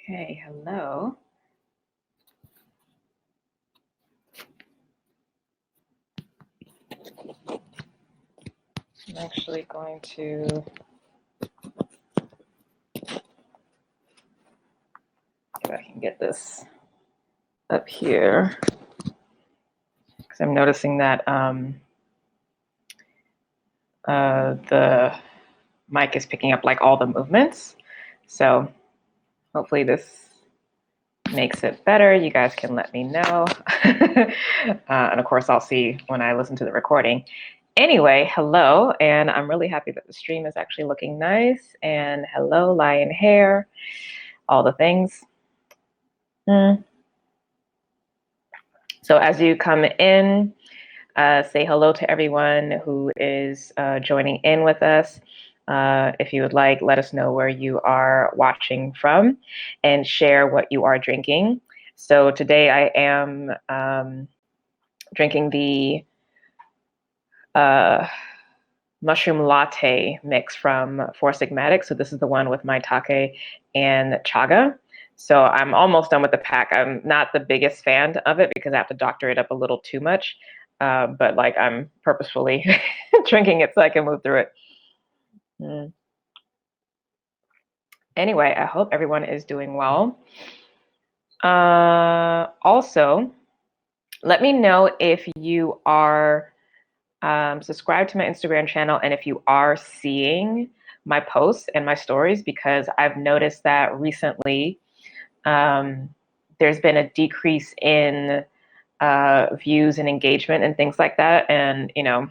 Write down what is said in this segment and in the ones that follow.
Okay, hello. I'm actually going to see if I can get this up here because I'm noticing that the mic is picking up like all the movements. So hopefully this makes it better. You guys can let me know. And of course, I'll see when I listen to the recording. Anyway, hello, and I'm really happy that the stream is actually looking nice. And hello, lion hair, all the things. So as you come in, say hello to everyone who is joining in with us. If you would like, let us know where you are watching from and share what you are drinking. So today I am drinking the mushroom latte mix from Four Sigmatic. So this is the one with maitake and chaga. So I'm almost done with the pack. I'm not the biggest fan of it because I have to doctor it up a little too much. But like I'm purposefully drinking it so I can move through it. Anyway, I hope everyone is doing well. Also, let me know if you are subscribed to my Instagram channel and if you are seeing my posts and my stories, because I've noticed that recently there's been a decrease in views and engagement and things like that. And, you know,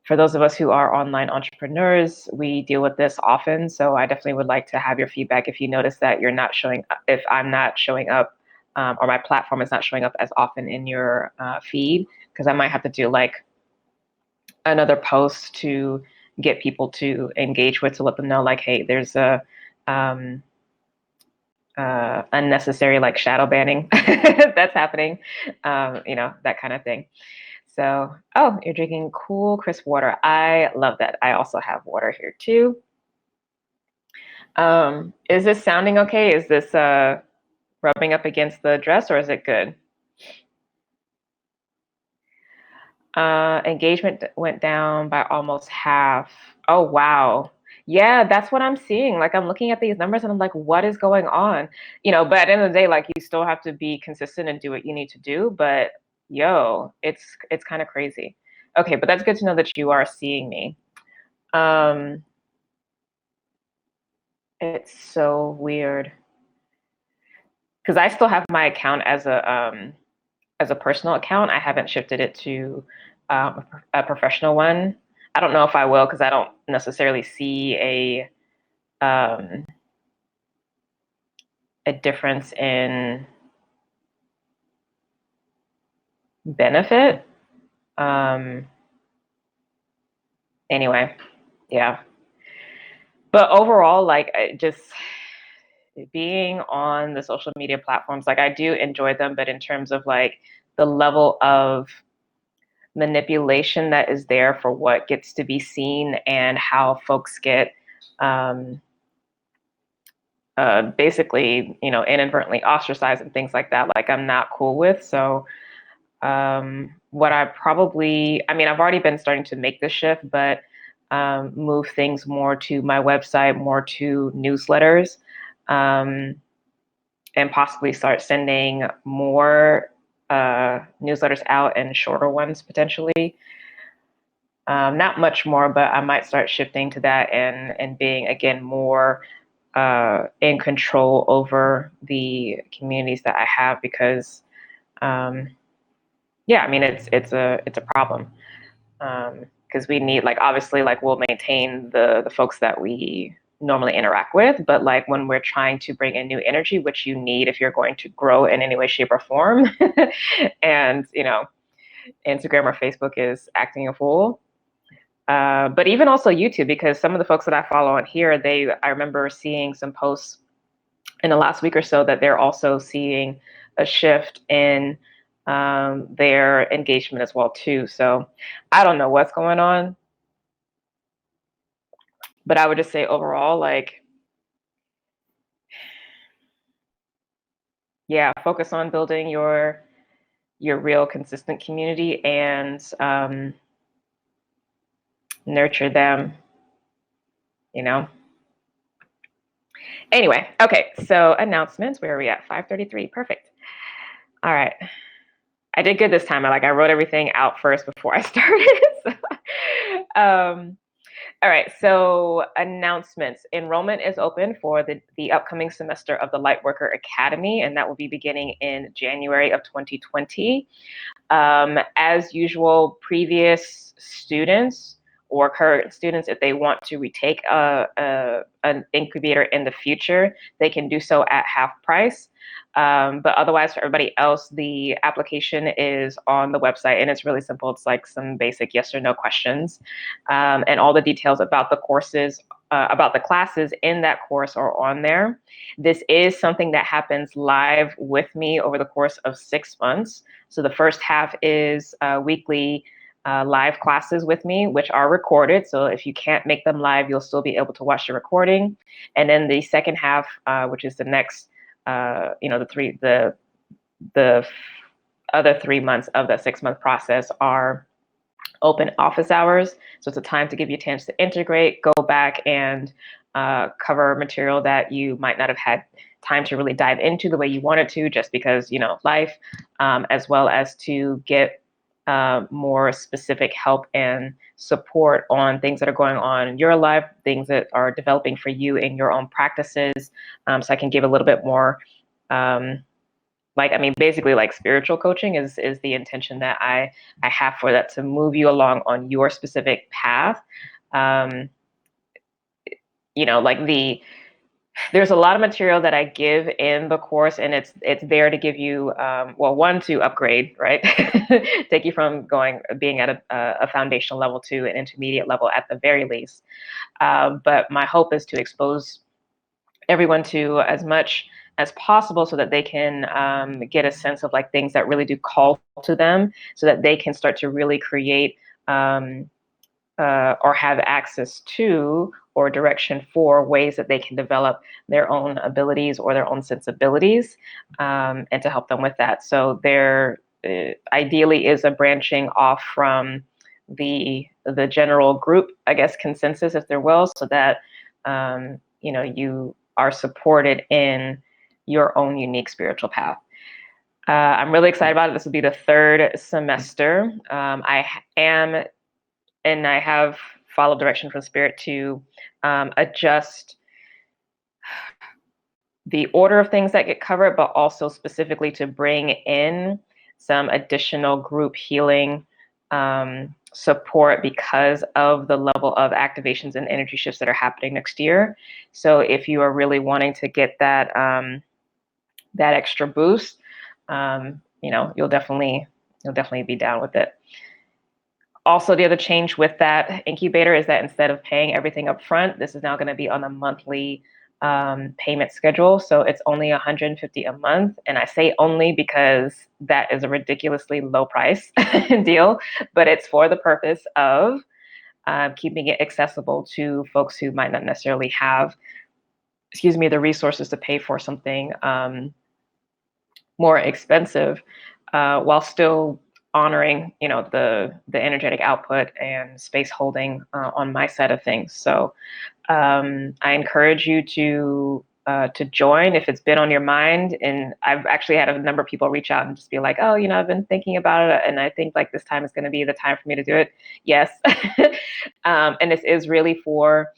for those of us who are online entrepreneurs, we deal with this often. So I definitely would like to have your feedback if you notice that you're not showing up, if I'm not showing up or my platform is not showing up as often in your feed, because I might have to do like another post to get people to engage with, to let them know like, hey, there's a unnecessary like shadow banning that's happening, you know, that kind of thing. So, oh, you're drinking cool, crisp water. I love that. I also have water here too. Is this sounding okay? Is this rubbing up against the dress or is it good? Engagement went down by almost half. Oh, wow. Yeah, that's what I'm seeing. Like I'm looking at these numbers and I'm like, what is going on? You know, but at the end of the day, like you still have to be consistent and do what you need to do. But yo, it's kind of crazy. Okay, but that's good to know that you are seeing me. It's so weird because I still have my account as a personal account. I haven't shifted it to a professional one. I don't know if I will because I don't necessarily see a difference in benefit. Anyway, yeah. But overall, like just being on the social media platforms, like I do enjoy them, but in terms of like the level of manipulation that is there for what gets to be seen and how folks get basically, you know, inadvertently ostracized and things like that, like I'm not cool with. So what I probably, I mean, I've already been starting to make the shift, but move things more to my website, more to newsletters, and possibly start sending more newsletters out and shorter ones potentially. Not much more, but I might start shifting to that and being again more in control over the communities that I have, because yeah, I mean it's a problem, because we need, like, obviously, like we'll maintain the folks that we normally interact with, but like when we're trying to bring in new energy, which you need if you're going to grow in any way, shape, or form, and you know, Instagram or Facebook is acting a fool. But even also YouTube, because some of the folks that I follow on here, I remember seeing some posts in the last week or so that they're also seeing a shift in their engagement as well too. So I don't know what's going on, but I would just say overall, like yeah, focus on building your real consistent community and nurture them, you know. Anyway, okay, so announcements. Where are we at? 5:33. Perfect. All right. I did good this time. I wrote everything out first before I started. All right, so announcements. Enrollment is open for the upcoming semester of the Lightworker Academy, and that will be beginning in January of 2020. As usual, previous students or current students, if they want to retake an incubator in the future, they can do so at half price. But otherwise, for everybody else, the application is on the website, and it's really simple. It's like some basic yes or no questions, and all the details about the courses, about the classes in that course are on there. This is something that happens live with me over the course of 6 months. So the first half is weekly live classes with me, which are recorded. So if you can't make them live, you'll still be able to watch the recording. And then the second half, which is the next, the other 3 months of the 6-month process are open office hours. So it's a time to give you a chance to integrate, go back and cover material that you might not have had time to really dive into the way you wanted to, just because, life, as well as to get more specific help and support on things that are going on in your life, things that are developing for you in your own practices. So I can give a little bit more, basically like spiritual coaching is the intention that I have for that, to move you along on your specific path. There's a lot of material that I give in the course, and it's there to give you, one, to upgrade, right? Take you from being at a foundational level to an intermediate level at the very least. But my hope is to expose everyone to as much as possible so that they can get a sense of like things that really do call to them, so that they can start to really create or have access to or direction for ways that they can develop their own abilities or their own sensibilities, and to help them with that. So there ideally is a branching off from the general group, I guess, consensus, if there will, so that you are supported in your own unique spiritual path. I'm really excited about it. This will be the 3rd semester. I have followed direction from Spirit to adjust the order of things that get covered, but also specifically to bring in some additional group healing support because of the level of activations and energy shifts that are happening next year. So if you are really wanting to get that that extra boost, you'll definitely be down with it. Also, the other change with that incubator is that instead of paying everything up front, this is now going to be on a monthly payment schedule. So it's only $150 a month. And I say only because that is a ridiculously low price deal, but it's for the purpose of keeping it accessible to folks who might not necessarily have, the resources to pay for something more expensive, while still honoring, the energetic output and space holding on my side of things. So I encourage you to join if it's been on your mind. And I've actually had a number of people reach out and just be like, oh, I've been thinking about it, and I think like this time is going to be the time for me to do it. Yes. And this is really for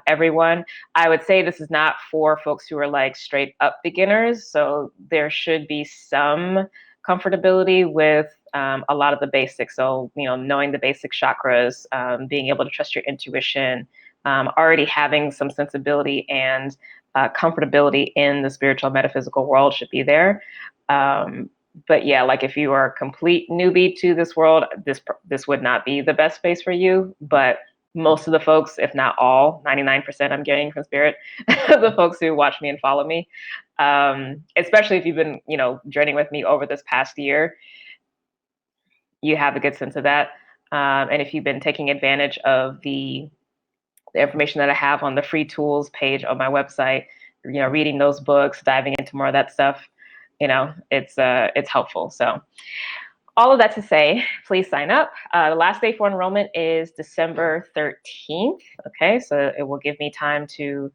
everyone. I would say this is not for folks who are like straight up beginners. So there should be some comfortability with a lot of the basics. So, knowing the basic chakras, being able to trust your intuition, already having some sensibility and comfortability in the spiritual metaphysical world should be there. But yeah, like if you are a complete newbie to this world, this would not be the best space for you. But most of the folks, if not all, 99% I'm getting from Spirit, the folks who watch me and follow me, especially if you've been, journeying with me over this past year, you have a good sense of that. And if you've been taking advantage of the information that I have on the free tools page on my website, reading those books, diving into more of that stuff, it's helpful. So all of that to say, please sign up. The last day for enrollment is December 13th. Okay, so it will give me time to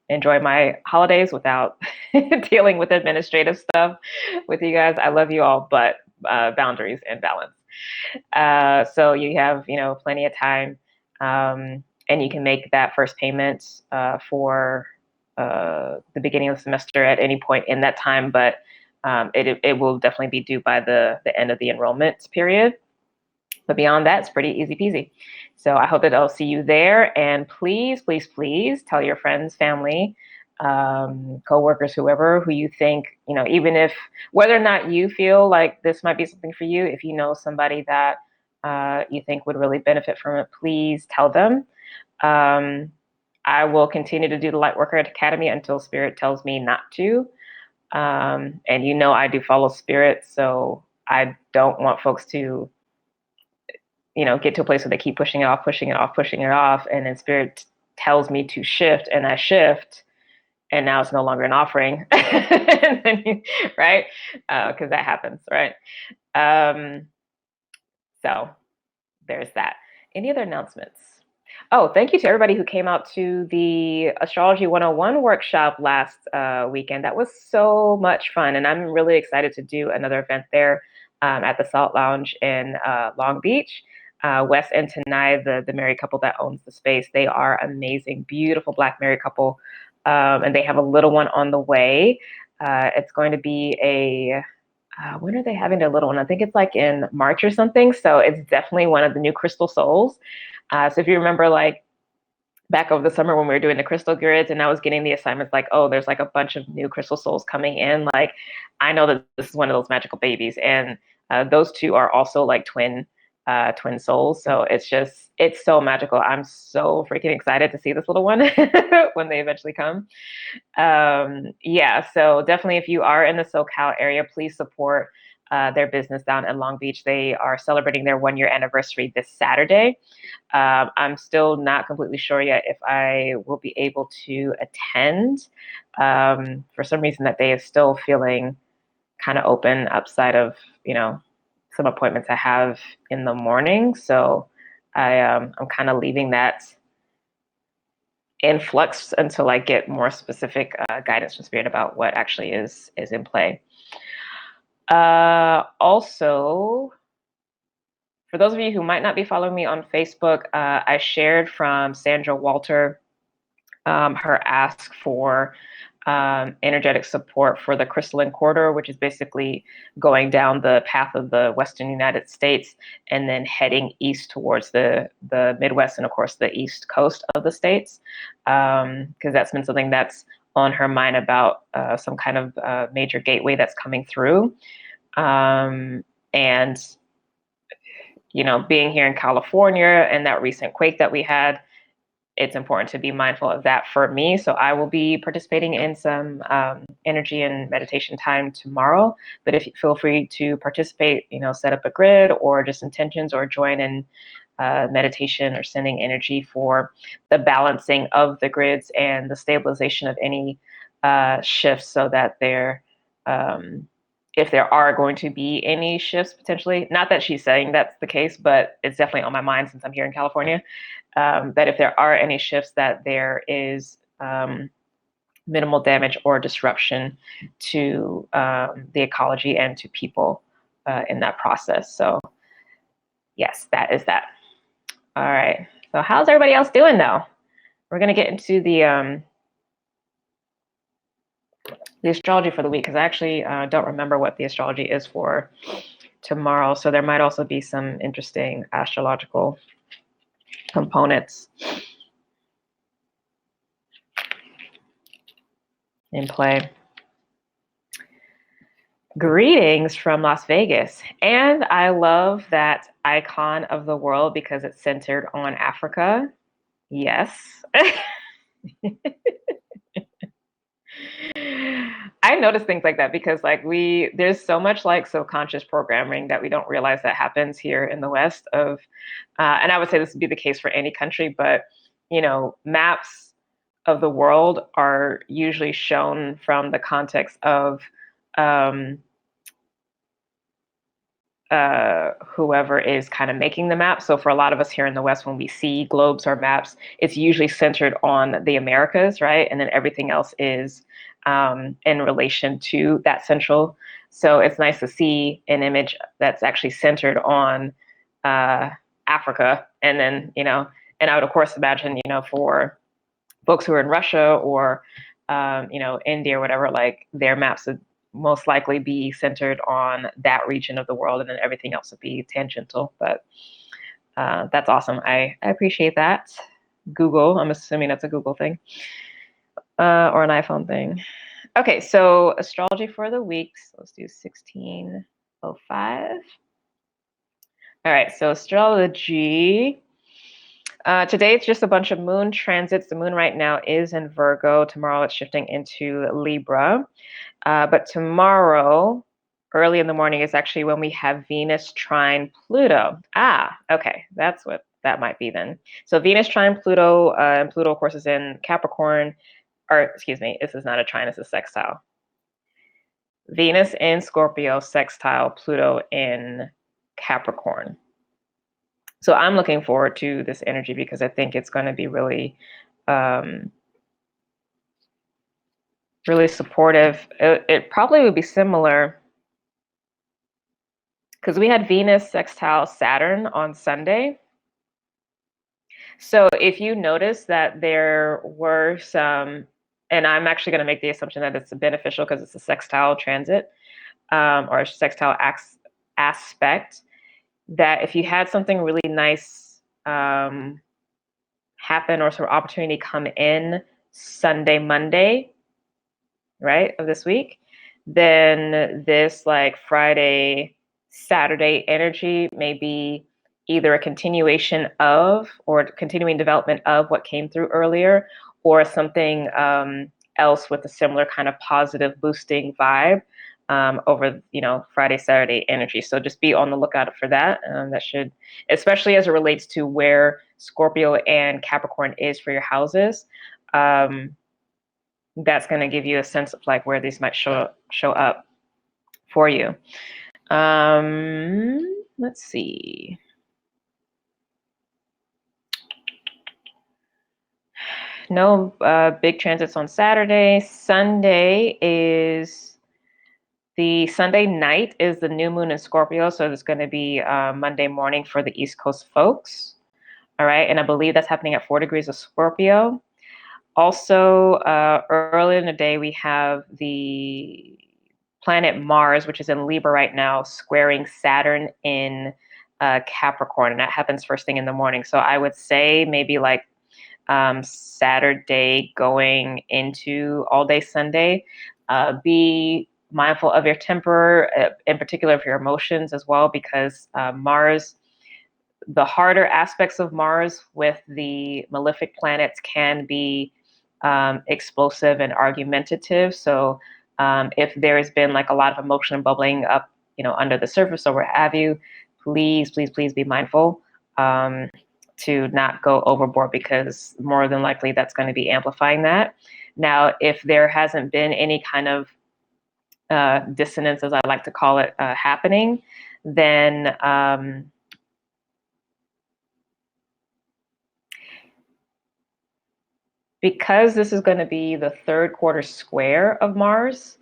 enjoy my holidays without dealing with administrative stuff with you guys. I love you all, but boundaries and balance. So you have, plenty of time, and you can make that first payment for the beginning of the semester at any point in that time, but it will definitely be due by the end of the enrollment period. But beyond that, it's pretty easy peasy. So I hope that I'll see you there. And please, please, please tell your friends, family, coworkers, whoever, who you think, even if, whether or not you feel like this might be something for you, if you know somebody that you think would really benefit from it, please tell them. I will continue to do the Lightworker Academy until Spirit tells me not to. And I do follow Spirit, so I don't want folks to get to a place where they keep pushing it off, and then Spirit tells me to shift, and I shift, and now it's no longer an offering, right? Because that happens, right? So there's that. Any other announcements? Oh, thank you to everybody who came out to the Astrology 101 workshop last weekend. That was so much fun, and I'm really excited to do another event there at the Salt Lounge in Long Beach. Wes and Tanai, the married couple that owns the space, they are amazing, beautiful Black married couple, and they have a little one on the way. It's going to be when are they having their little one? I think it's like in March or something. So it's definitely one of the new crystal souls. So if you remember, like back over the summer when we were doing the crystal grids, and I was getting the assignments like, oh, there's like a bunch of new crystal souls coming in. Like, I know that this is one of those magical babies, and those two are also like twin souls. So it's so magical. I'm so freaking excited to see this little one when they eventually come. So definitely, if you are in the SoCal area, please support their business down in Long Beach. They are celebrating their 1-year anniversary this Saturday. I'm still not completely sure yet if I will be able to attend. For some reason, that day is still feeling kind of open outside of, some appointments I have in the morning. So I'm kind of leaving that in flux until I get more specific guidance from Spirit about what actually is in play. Also, for those of you who might not be following me on Facebook, I shared from Sandra Walter her ask for energetic support for the crystalline corridor, which is basically going down the path of the Western United States and then heading east towards the Midwest and, of course, the East Coast of the States, because that's been something that's on her mind about some kind of major gateway that's coming through. And, being here in California and that recent quake that we had, it's important to be mindful of that for me. So I will be participating in some energy and meditation time tomorrow. But if you feel free to participate, set up a grid or just intentions or join in meditation or sending energy for the balancing of the grids and the stabilization of any shifts, so that if there are going to be any shifts potentially, not that she's saying that's the case, but it's definitely on my mind since I'm here in California, that if there are any shifts, that there is minimal damage or disruption to the ecology and to people in that process. So yes, that is that. All right. So how's everybody else doing though? We're going to get into the astrology for the week, because I actually don't remember what the astrology is for tomorrow. So there might also be some interesting astrological components in play. Greetings from Las Vegas. And I love that icon of the world because it's centered on Africa. Yes. I notice things like that because there's so much subconscious programming that we don't realize that happens here in the West and I would say this would be the case for any country, but maps of the world are usually shown from the context of whoever is kind of making the map. So for a lot of us here in the West, when we see globes or maps, it's usually centered on the Americas, right? And then everything else is in relation to that central. So it's nice to see an image that's actually centered on Africa. And then, and I would of course imagine, for folks who are in Russia or, India or whatever, like their maps would most likely be centered on that region of the world, and then everything else would be tangential. But that's awesome. I appreciate that. Google, I'm assuming that's a Google thing or an iPhone thing. Okay, so astrology for the weeks. Let's do 1605. All right, so astrology. Today it's just a bunch of moon transits. The moon right now is in Virgo. Tomorrow it's shifting into Libra. But tomorrow, early in the morning, is actually when we have Venus trine Pluto. Okay, that's what that might be then. So Venus trine Pluto, and Pluto, of course, is in Capricorn, or excuse me, this is not a trine, it's a sextile. Venus in Scorpio, sextile Pluto in Capricorn. So I'm looking forward to this energy because I think it's going to be really, really supportive. It probably would be similar because we had Venus sextile Saturn on Sunday. So if you notice that there were some, and I'm actually going to make the assumption that it's beneficial because it's a sextile transit or a sextile aspect, that if you had something really nice happen or sort of opportunity come in Sunday, Monday, right, of this week, then this like Friday, Saturday energy may be either a continuation of or continuing development of what came through earlier, or something else with a similar kind of positive boosting vibe over Friday, Saturday energy. So just be on the lookout for that. That should, especially as it relates to where Scorpio and Capricorn is for your houses. That's going to give you a sense of like where these might show up for you. Let's see. No big transits on Saturday. Sunday is the Sunday night is the new moon in Scorpio, so it's going to be Monday morning for the East Coast folks. All right, and I believe that's happening at 4 degrees of Scorpio. Also, early in the day, we have the planet Mars, which is in Libra right now, squaring Saturn in Capricorn, and that happens first thing in the morning. So I would say maybe like Saturday going into all day Sunday. Be mindful of your temper, in particular of your emotions as well, because Mars, the harder aspects of Mars with the malefic planets can be explosive and argumentative. So if there has been like a lot of emotion bubbling up, under the surface or what have you, please, please, please be mindful to not go overboard, because more than likely that's going to be amplifying that. Now, if there hasn't been any kind of dissonance, as I like to call it, happening, then because this is going to be the third quarter square of Mars,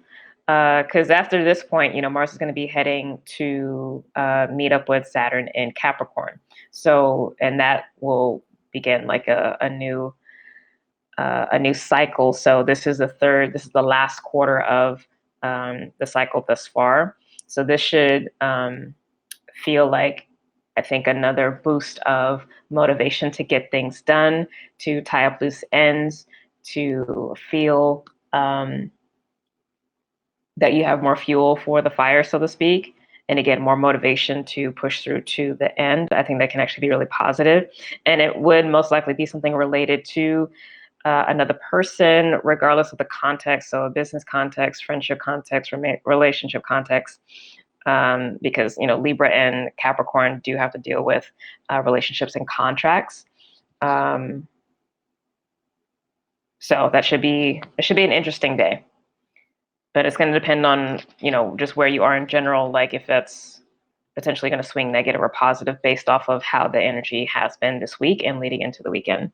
because after this point, Mars is going to be heading to meet up with Saturn in Capricorn. So, and that will begin like a new cycle. So this is the last quarter of the cycle thus far. So this should feel like, I think, another boost of motivation to get things done, to tie up loose ends, to feel that you have more fuel for the fire, so to speak, and again, more motivation to push through to the end. I think that can actually be really positive. And it would most likely be something related to another person, regardless of the context. So a business context, friendship context, relationship context, because, Libra and Capricorn do have to deal with relationships and contracts. So it should be an interesting day. But it's going to depend on, just where you are in general, like if that's potentially going to swing negative or positive based off of how the energy has been this week and leading into the weekend.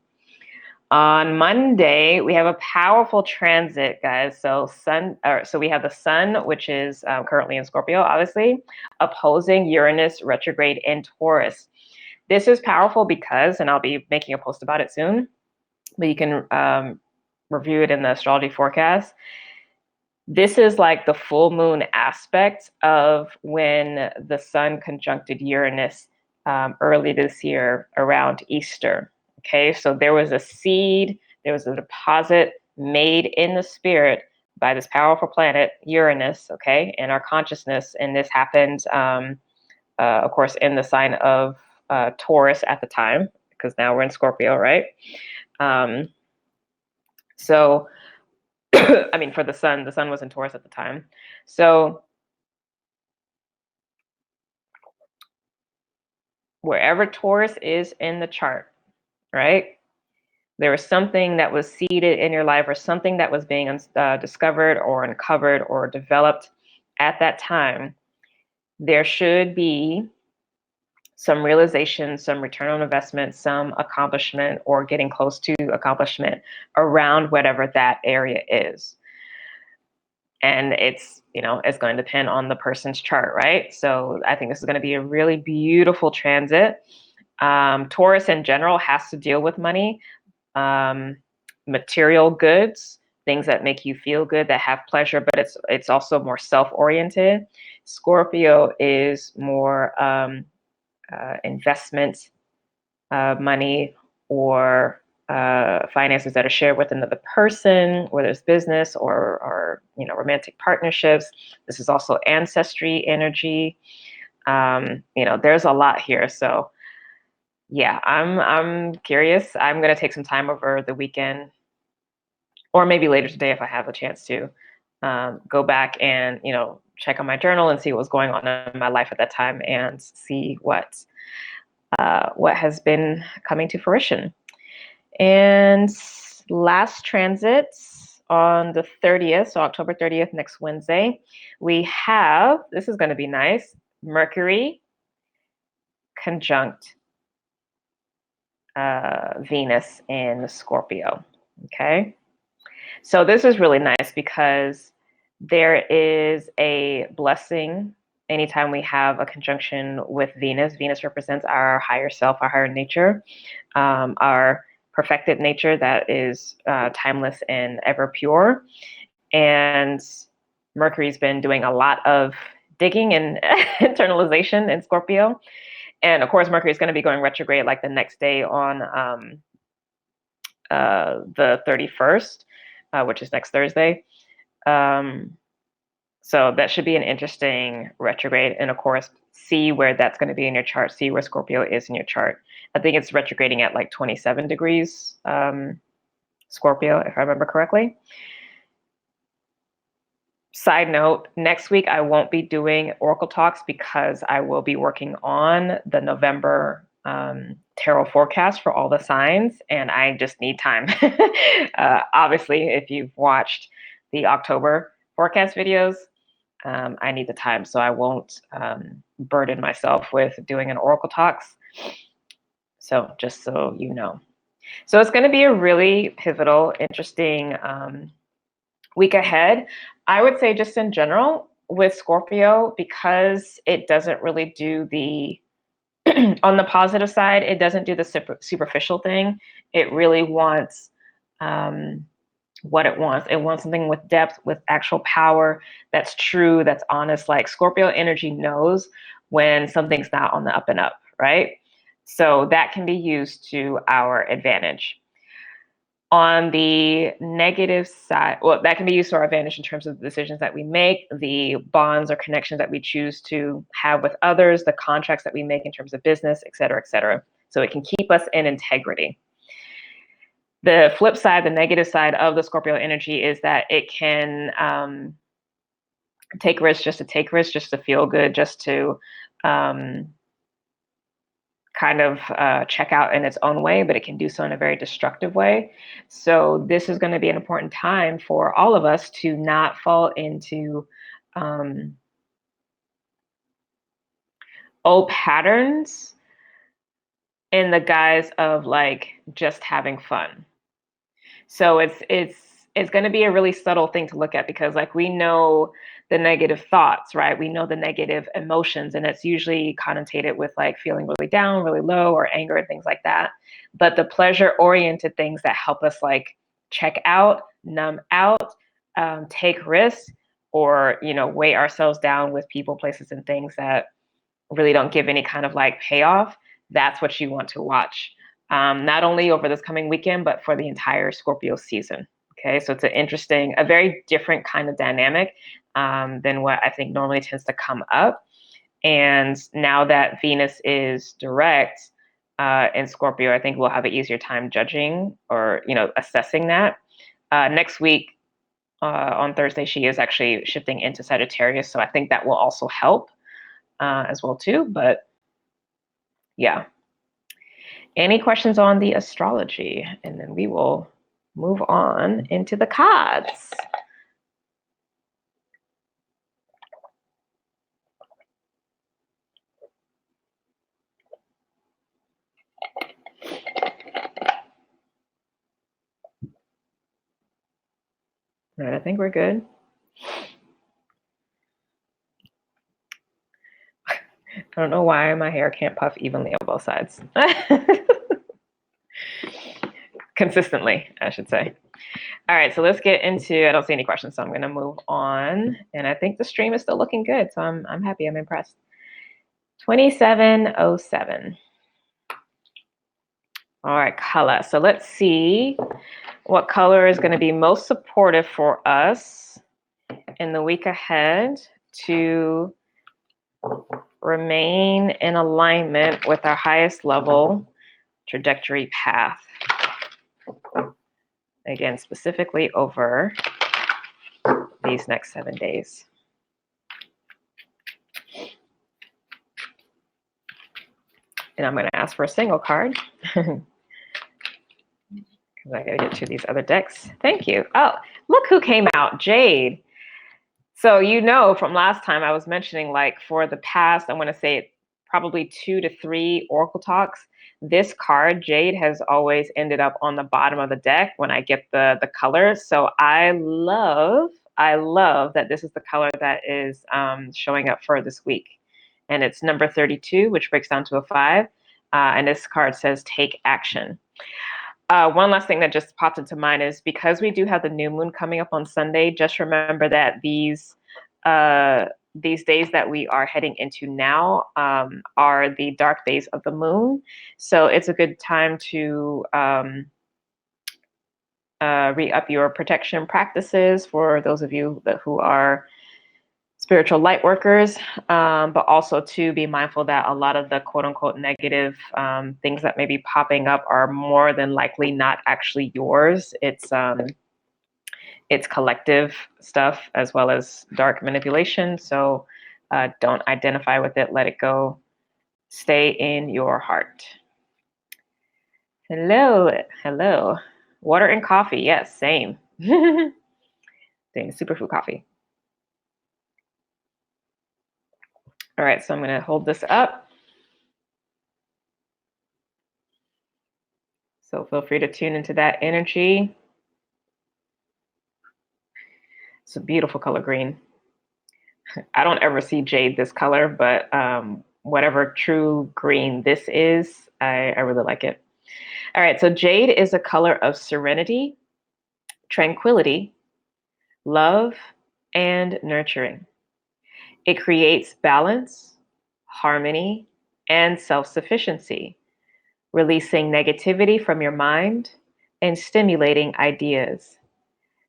On Monday, we have a powerful transit, guys. So we have the sun, which is currently in Scorpio, obviously, opposing Uranus retrograde in Taurus. This is powerful because, and I'll be making a post about it soon, but you can review it in the astrology forecast. This is like the full moon aspect of when the sun conjuncted Uranus early this year around Easter. Okay, so there was a seed, there was a deposit made in the spirit by this powerful planet, Uranus, okay, in our consciousness. And this happened, of course, in the sign of Taurus at the time, because now we're in Scorpio, right? So I mean, for the sun was in Taurus at the time. So wherever Taurus is in the chart, right? There was something that was seeded in your life or something that was being discovered or uncovered or developed at that time. There should be some realization, some return on investment, some accomplishment or getting close to accomplishment around whatever that area is. And it's going to depend on the person's chart, right? So I think this is going to be a really beautiful transit. Taurus in general has to deal with money, material goods, things that make you feel good, that have pleasure, but it's also more self-oriented. Scorpio is more investment money or finances that are shared with another person, whether it's business or romantic partnerships. This is also ancestry energy. There's a lot here. So yeah, I'm curious. I'm gonna take some time over the weekend, or maybe later today if I have a chance to go back and check on my journal and see what was going on in my life at that time and see what has been coming to fruition. And last transit on the 30th, so October 30th, next Wednesday, we have, this is going to be nice, Mercury conjunct Venus in Scorpio. Okay. So this is really nice because there is a blessing anytime we have a conjunction with Venus. Venus represents our higher self, our higher nature, our perfected nature that is timeless and ever pure. And Mercury's been doing a lot of digging and internalization in Scorpio. And of course, Mercury is going to be going retrograde like the next day on the 31st, which is next Thursday. So that should be an interesting retrograde. And of course, see where that's going to be in your chart. See where Scorpio is in your chart. I think it's retrograding at like 27 degrees Scorpio, if I remember correctly. Side note, next week I won't be doing Oracle Talks because I will be working on the November tarot forecast for all the signs, and I just need time. Obviously, if you've watched the October forecast videos, I need the time, so I won't burden myself with doing an Oracle Talks. So just so you know. So it's going to be a really pivotal, interesting week ahead. I would say just in general with Scorpio, because it doesn't really do the, on the positive side, it doesn't do the superficial thing. It really wants what it wants. It wants something with depth, with actual power, that's true, that's honest. Like Scorpio energy knows when something's not on the up and up, right? So that can be used to our advantage. On the negative side, well, that can be used to our advantage in terms of the decisions that we make, the bonds or connections that we choose to have with others, the contracts that we make in terms of business, et cetera, et cetera. So it can keep us in integrity. The flip side, the negative side of the Scorpio energy is that it can take risks just to take risks, just to feel good, just to kind of check out in its own way, but it can do so in a very destructive way. So this is going to be an important time for all of us to not fall into old patterns in the guise of like just having fun. So it's going to be a really subtle thing to look at, because like we know the negative thoughts, right? We know the negative emotions, and it's usually connotated with like feeling really down, really low, or anger and things like that. But the pleasure oriented things that help us like check out, numb out, take risks, or, you know, weigh ourselves down with people, places, and things that really don't give any kind of like payoff, that's what you want to watch. Not only over this coming weekend, but for the entire Scorpio season. Okay, so it's a very different kind of dynamic than what I think normally tends to come up. And now that Venus is direct in Scorpio, I think we'll have an easier time judging or, you know, assessing that. Next week, on Thursday, she is actually shifting into Sagittarius, so I think that will also help as well too. But yeah. Any questions on the astrology? And then we will move on into the cards. All right, I think we're good. I don't know why my hair can't puff evenly on both sides. Consistently, I should say. All right, so let's get into, I don't see any questions, so I'm gonna move on. And I think the stream is still looking good, so I'm happy, I'm impressed. 2707. All right, color. So let's see what color is gonna be most supportive for us in the week ahead to remain in alignment with our highest level trajectory path. Again, specifically over these next 7 days. And I'm going to ask for a single card because I got to get to these other decks. Thank you. Oh, look who came out, Jade. So you know from last time I was mentioning, like, for the past, I want to say probably 2 to 3 Oracle talks, this card, Jade, has always ended up on the bottom of the deck when I get the colors. So I love that this is the color that is showing up for this week. And it's number 32, which breaks down to a 5. And this card says, take action. One last thing that just popped into mind is, because we do have the new moon coming up on Sunday, just remember that these days that we are heading into now are the dark days of the moon. So it's a good time to re-up your protection practices for those of you who are spiritual light workers, but also to be mindful that a lot of the quote unquote negative things that may be popping up are more than likely not actually yours. It's collective stuff as well as dark manipulation. So don't identify with it. Let it go. Stay in your heart. Hello. Hello. Water and coffee. Yes, same. Doing superfood coffee. All right, so I'm going to hold this up. So feel free to tune into that energy. It's a beautiful color green. I don't ever see jade this color, but whatever true green this is, I really like it. All right, so jade is a color of serenity, tranquility, love, and nurturing. It creates balance, harmony, and self-sufficiency, releasing negativity from your mind and stimulating ideas,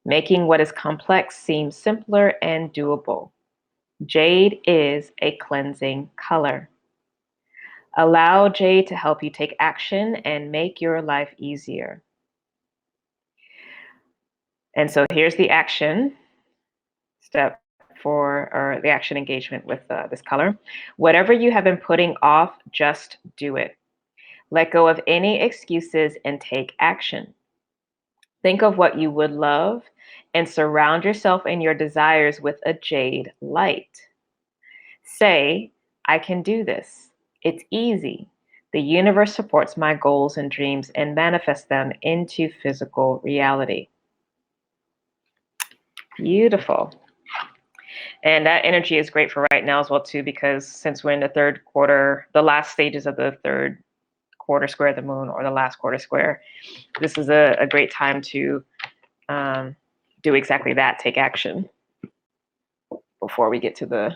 making what is complex seem simpler and doable. Jade is a cleansing color. Allow jade to help you take action and make your life easier. And so here's the action step or the action engagement with this color. Whatever you have been putting off, just do it. Let go of any excuses and take action. Think of what you would love and surround yourself and your desires with a jade light. Say, I can do this. It's easy. The universe supports my goals and dreams and manifests them into physical reality. Beautiful. And that energy is great for right now as well, too, because since we're in the third quarter, the last stages of the third quarter square of the moon, or the last quarter square, this is a great time to do exactly that, take action before we get to the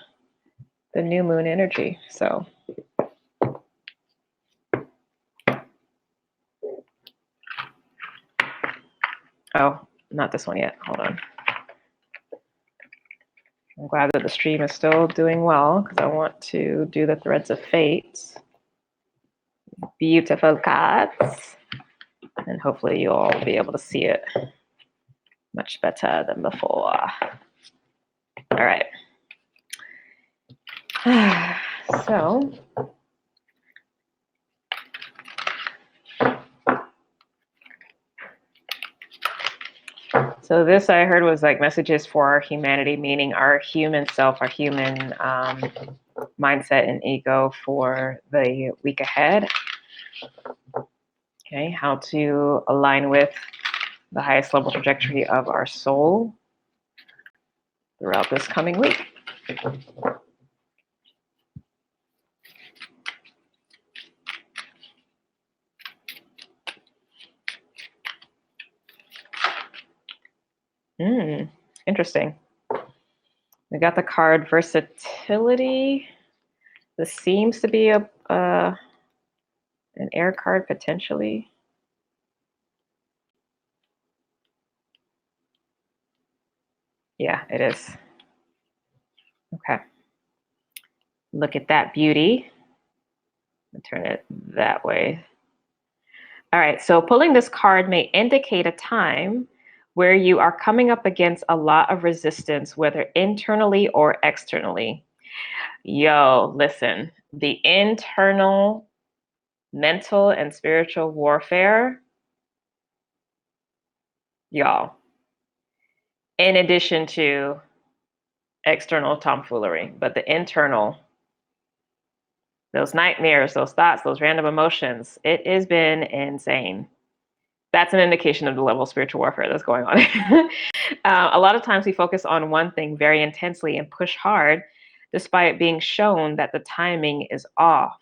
new moon energy. So oh, not this one yet. Hold on. I'm glad that the stream is still doing well, because I want to do the threads of fate. Beautiful cards. And hopefully you'll all be able to see it much better than before. All right. So this I heard was like messages for our humanity, meaning our human self, our human mindset and ego for the week ahead. Okay, how to align with the highest level trajectory of our soul throughout this coming week. Interesting. We got the card versatility. This seems to be an air card potentially. Yeah, it is. Okay. Look at that beauty. I'll turn it that way. All right, so pulling this card may indicate a time where you are coming up against a lot of resistance, whether internally or externally. Yo, listen, the internal mental and spiritual warfare, y'all, in addition to external tomfoolery, but the internal, those nightmares, those thoughts, those random emotions, it has been insane. That's an indication of the level of spiritual warfare that's going on. A lot of times we focus on one thing very intensely and push hard, despite being shown that the timing is off.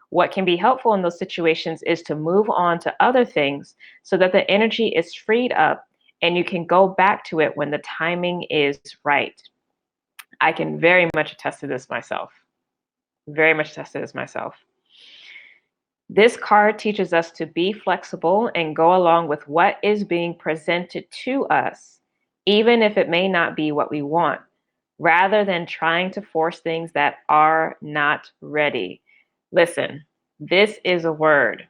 What can be helpful in those situations is to move on to other things so that the energy is freed up and you can go back to it when the timing is right. I can very much attest to this myself. Very much attest to this myself. This card teaches us to be flexible and go along with what is being presented to us, even if it may not be what we want, rather than trying to force things that are not ready. Listen, this is a word.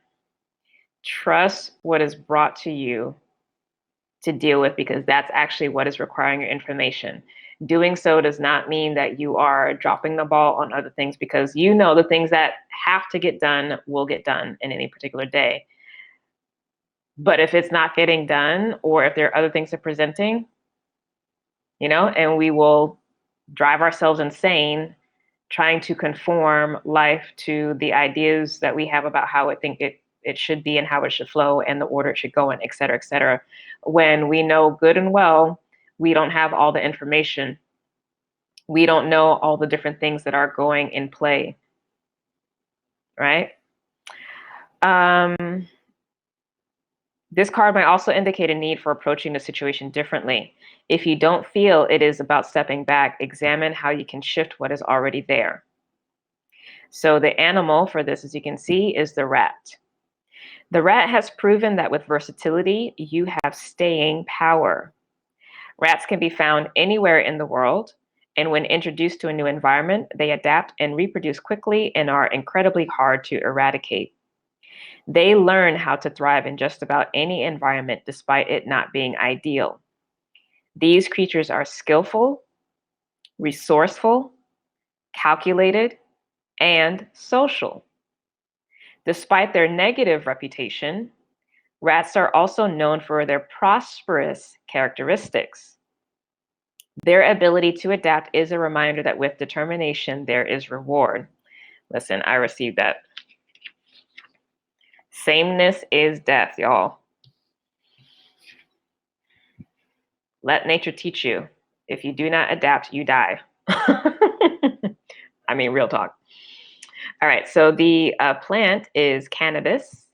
Trust what is brought to you to deal with, because that's actually what is requiring your information. Doing so does not mean that you are dropping the ball on other things, because you know the things that have to get done will get done in any particular day. But if it's not getting done, or if there are other things that are presenting, and we will drive ourselves insane trying to conform life to the ideas that we have about how I think it should be and how it should flow and the order it should go in, et cetera, when we know good and well we don't have all the information. We don't know all the different things that are going in play, right? This card might also indicate a need for approaching the situation differently. If you don't feel it is about stepping back, examine how you can shift what is already there. So the animal for this, as you can see, is the rat. The rat has proven that with versatility, you have staying power. Rats can be found anywhere in the world, and when introduced to a new environment, they adapt and reproduce quickly and are incredibly hard to eradicate. They learn how to thrive in just about any environment, despite it not being ideal. These creatures are skillful, resourceful, calculated, and social. Despite their negative reputation, rats are also known for their prosperous characteristics. Their ability to adapt is a reminder that with determination, there is reward. Listen, I received that. Sameness is death, y'all. Let nature teach you. If you do not adapt, you die. I mean, real talk. All right, so the plant is cannabis.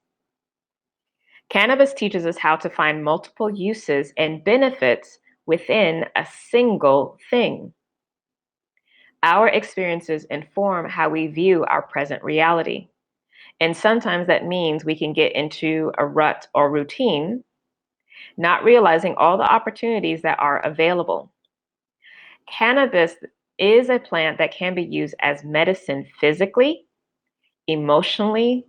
Cannabis teaches us how to find multiple uses and benefits within a single thing. Our experiences inform how we view our present reality. And sometimes that means we can get into a rut or routine, not realizing all the opportunities that are available. Cannabis is a plant that can be used as medicine physically, emotionally,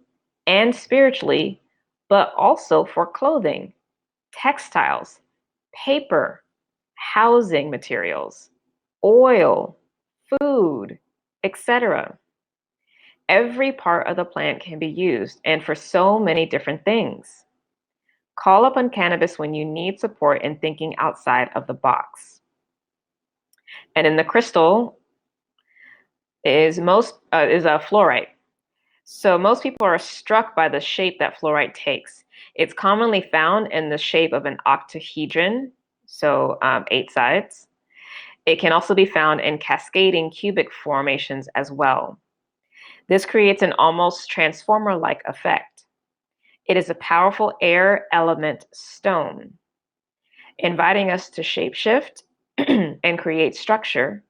and spiritually, but also for clothing, textiles, paper, housing materials, oil, food, etc. Every part of the plant can be used, and for so many different things. Call upon cannabis when you need support in thinking outside of the box. And in the crystal is a fluorite. So most people are struck by the shape that fluorite takes. It's commonly found in the shape of an octahedron, so 8 sides. It can also be found in cascading cubic formations as well. This creates an almost transformer-like effect. It is a powerful air element stone, inviting us to shapeshift and create structure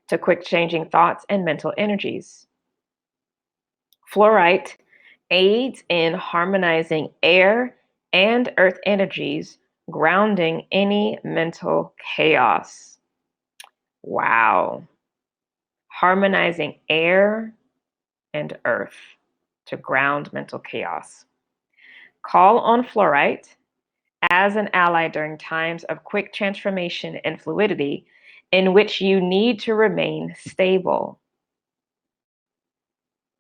to quick changing thoughts and mental energies. Fluorite aids in harmonizing air and earth energies, grounding any mental chaos. Wow. Harmonizing air and earth to ground mental chaos. Call on fluorite as an ally during times of quick transformation and fluidity in which you need to remain stable.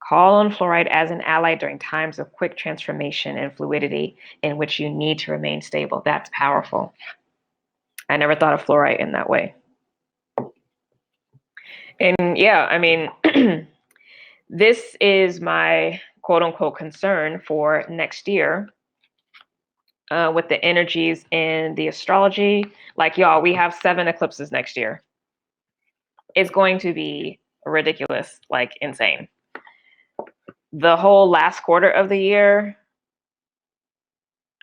Call on fluoride as an ally during times of quick transformation and fluidity in which you need to remain stable. That's powerful. I never thought of fluoride in that way. And yeah, I mean, this is my quote unquote concern for next year with the energies in the astrology. Like, y'all, we have 7 eclipses next year. It's going to be ridiculous, like insane. The whole last quarter of the year,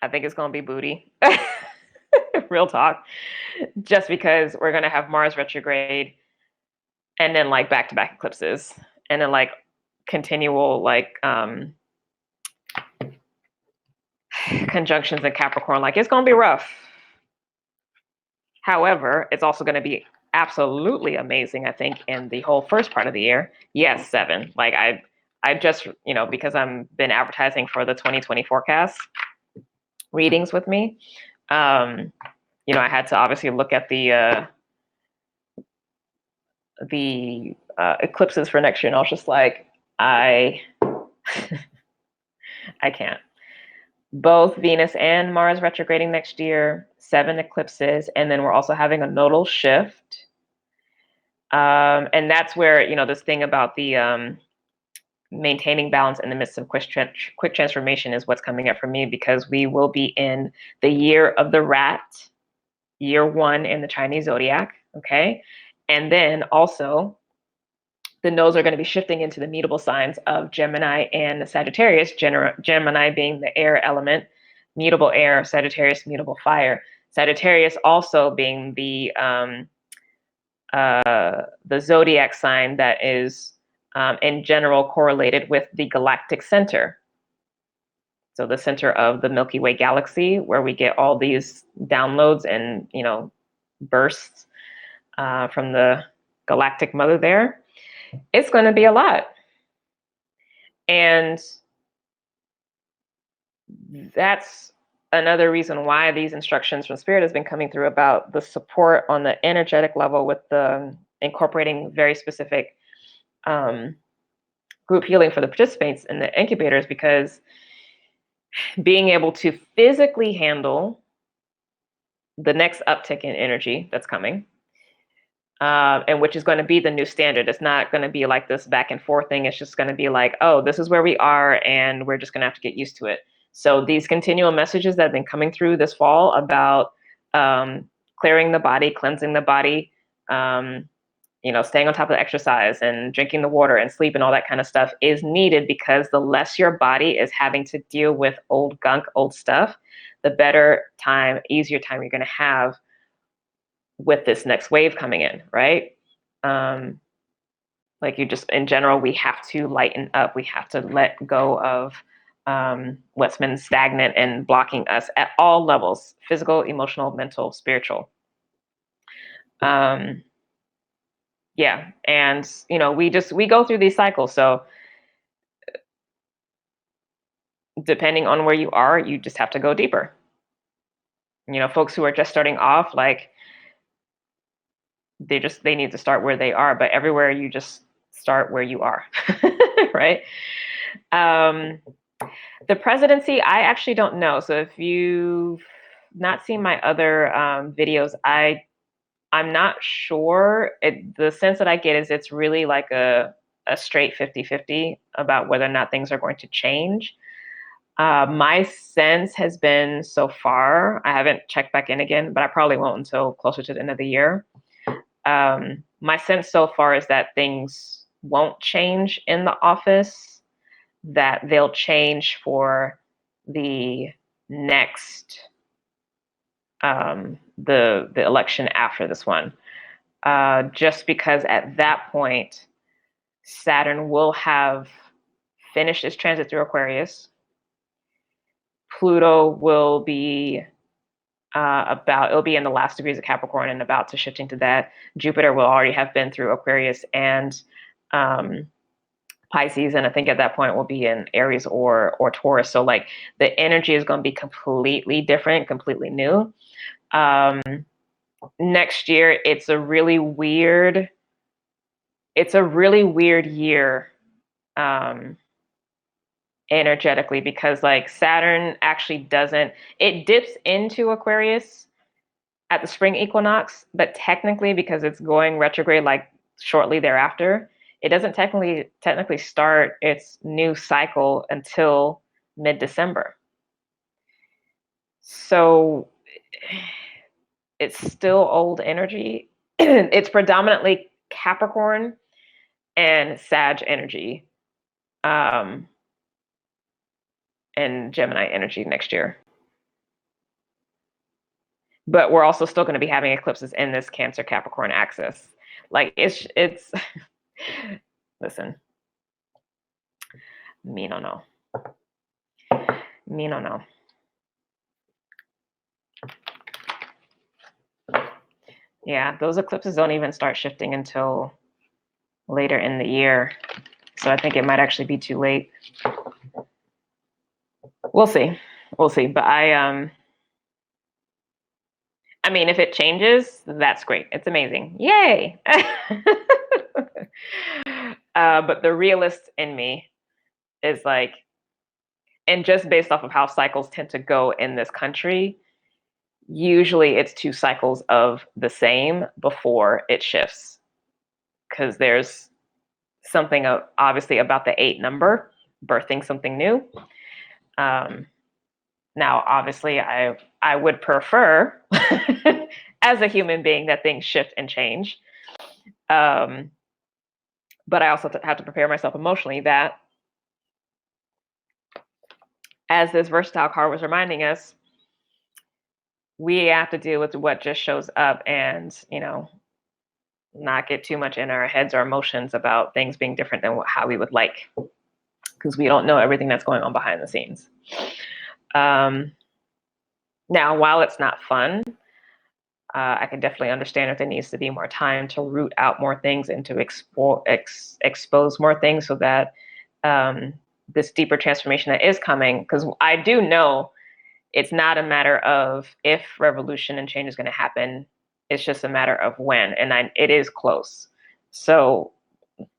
I think it's going to be booty. Real talk. Just because we're going to have Mars retrograde and then like back-to-back eclipses and then like continual like conjunctions in Capricorn. Like, it's going to be rough. However, it's also going to be absolutely amazing, I think, in the whole first part of the year. Yes, 7. Like I just, because I'm been advertising for the 2020 forecast readings with me, I had to obviously look at the eclipses for next year, and I was just like, I can't. Both Venus and Mars retrograding next year, 7 eclipses, and then we're also having a nodal shift. And that's where, this thing about the maintaining balance in the midst of quick transformation is what's coming up for me, because we will be in the year of the rat, year 1 in the Chinese zodiac, okay? And then also the nodes are going to be shifting into the mutable signs of Gemini and Sagittarius, Gemini being the air element, mutable air, Sagittarius, mutable fire. Sagittarius also being the zodiac sign that is in general correlated with the galactic center. So the center of the Milky Way galaxy, where we get all these downloads and, bursts from the galactic mother there. It's going to be a lot. And that's another reason why these instructions from Spirit has been coming through about the support on the energetic level with the incorporating very specific group healing for the participants in the incubators, because being able to physically handle the next uptick in energy that's coming, and which is going to be the new standard. It's not going to be like this back and forth thing. It's just going to be like, oh, this is where we are, and we're just going to have to get used to it. So these continual messages that have been coming through this fall about clearing the body, cleansing the body, staying on top of the exercise and drinking the water and sleep and all that kind of stuff is needed, because the less your body is having to deal with old gunk, old stuff, the better time, easier time you're going to have with this next wave coming in, right? In general, we have to lighten up. We have to let go of what's been stagnant and blocking us at all levels: physical, emotional, mental, spiritual. Yeah, and we go through these cycles. So depending on where you are, you just have to go deeper. Folks who are just starting off, like, they need to start where they are, but everywhere you just start where you are, right? The presidency, I actually don't know. So if you've not seen my other videos, I'm not sure. The sense that I get is it's really like a straight 50-50 about whether or not things are going to change. My sense has been so far, I haven't checked back in again, but I probably won't until closer to the end of the year. My sense so far is that things won't change in the office, that they'll change for the next, the election after this one. Just because at that point, Saturn will have finished its transit through Aquarius. Pluto will be it'll be in the last degrees of Capricorn and about to shifting to that. Jupiter will already have been through Aquarius and Pisces, and I think at that point will be in Aries or Taurus. So like the energy is going to be completely different, completely new. Next year, it's a really weird year energetically, because like Saturn actually it dips into Aquarius at the spring equinox, but technically, because it's going retrograde like shortly thereafter, it doesn't technically start its new cycle until mid-December. So it's still old energy. It's predominantly Capricorn and Sag energy, and Gemini energy next year. But we're also still going to be having eclipses in this Cancer Capricorn axis. Like it's listen, me no know. Yeah, those eclipses don't even start shifting until later in the year. So I think it might actually be too late. We'll see. But I mean, if it changes, that's great. It's amazing. Yay. But the realist in me is like, and just based off of how cycles tend to go in this country, usually it's 2 cycles of the same before it shifts. Because there's something obviously about the 8 number birthing something new. Now, obviously, I would prefer, as a human being, that things shift and change. But I also have to prepare myself emotionally that, as this versatile card was reminding us, we have to deal with what just shows up and, not get too much in our heads or emotions about things being different than how we would like, because we don't know everything that's going on behind the scenes. Now, while it's not fun, I can definitely understand if there needs to be more time to root out more things and to expose more things, so that this deeper transformation that is coming, because I do know it's not a matter of if revolution and change is going to happen. It's just a matter of when, and it is close. So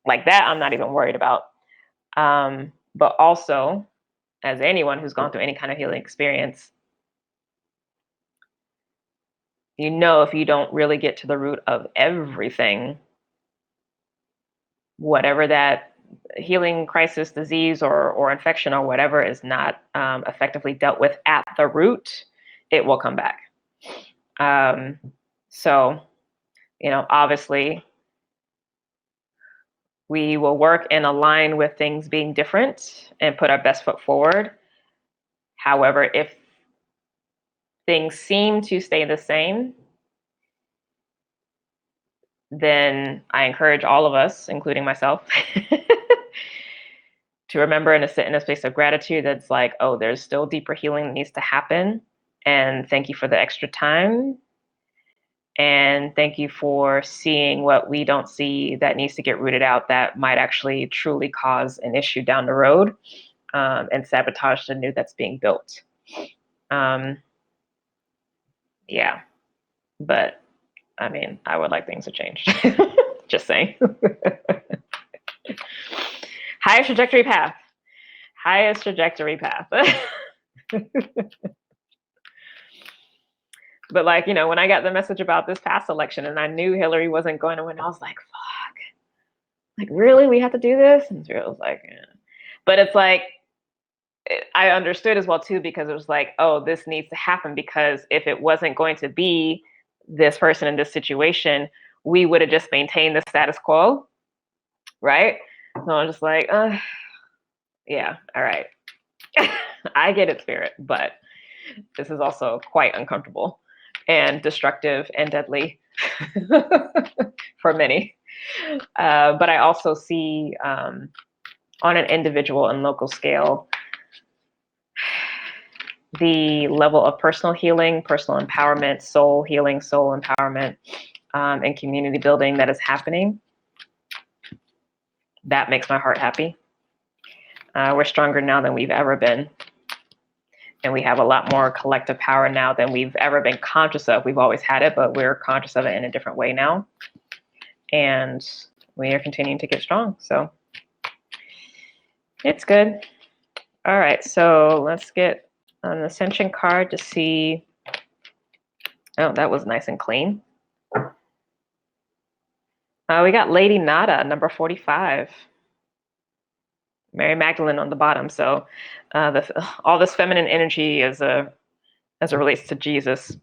like that, I'm not even worried about. But also, as anyone who's gone through any kind of healing experience, you know, if you don't really get to the root of everything, whatever that healing crisis, disease, or infection or whatever is not effectively dealt with at the root, it will come back. So, you know, obviously, we will work and align with things being different and put our best foot forward. However, if things seem to stay the same, then I encourage all of us, including myself, to remember and to sit in a space of gratitude that's like, oh, there's still deeper healing that needs to happen. And thank you for the extra time. And thank you for seeing what we don't see that needs to get rooted out that might actually truly cause an issue down the road, and sabotage the new that's being built. Yeah, but I mean, I would like things to change. Just saying. Highest trajectory path. Highest trajectory path. But like, you know, when I got the message about this past election and I knew Hillary wasn't going to win, I was like, fuck. Like, really? We have to do this? And Cyril was like, yeah. But it's like, I understood as well too, because it was like, oh, this needs to happen, because if it wasn't going to be this person in this situation, we would have just maintained the status quo, right? So I'm just like, yeah, all right. I get it, Spirit, but this is also quite uncomfortable and destructive and deadly for many. But I also see on an individual and local scale, the level of personal healing, personal empowerment, soul healing, soul empowerment, and community building that is happening. That makes my heart happy. We're stronger now than we've ever been. And we have a lot more collective power now than we've ever been conscious of. We've always had it, but we're conscious of it in a different way now. And we are continuing to get strong. So it's good. All right, so let's get an Ascension card to see. Oh, that was nice and clean. We got Lady Nada, number 45. Mary Magdalene on the bottom. So all this feminine energy as it relates to Jesus.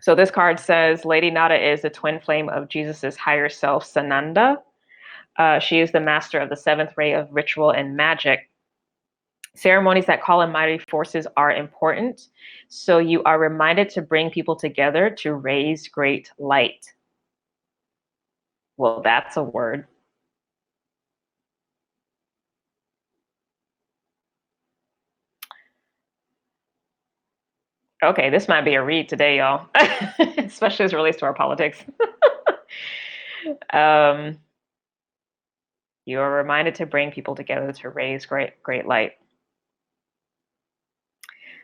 So this card says, Lady Nada is the twin flame of Jesus's higher self, Sananda. She is the master of the seventh ray of ritual and magic. Ceremonies that call in mighty forces are important. So you are reminded to bring people together to raise great light. Well, that's a word. Okay, this might be a read today, y'all, especially as it relates to our politics. You are reminded to bring people together to raise great light.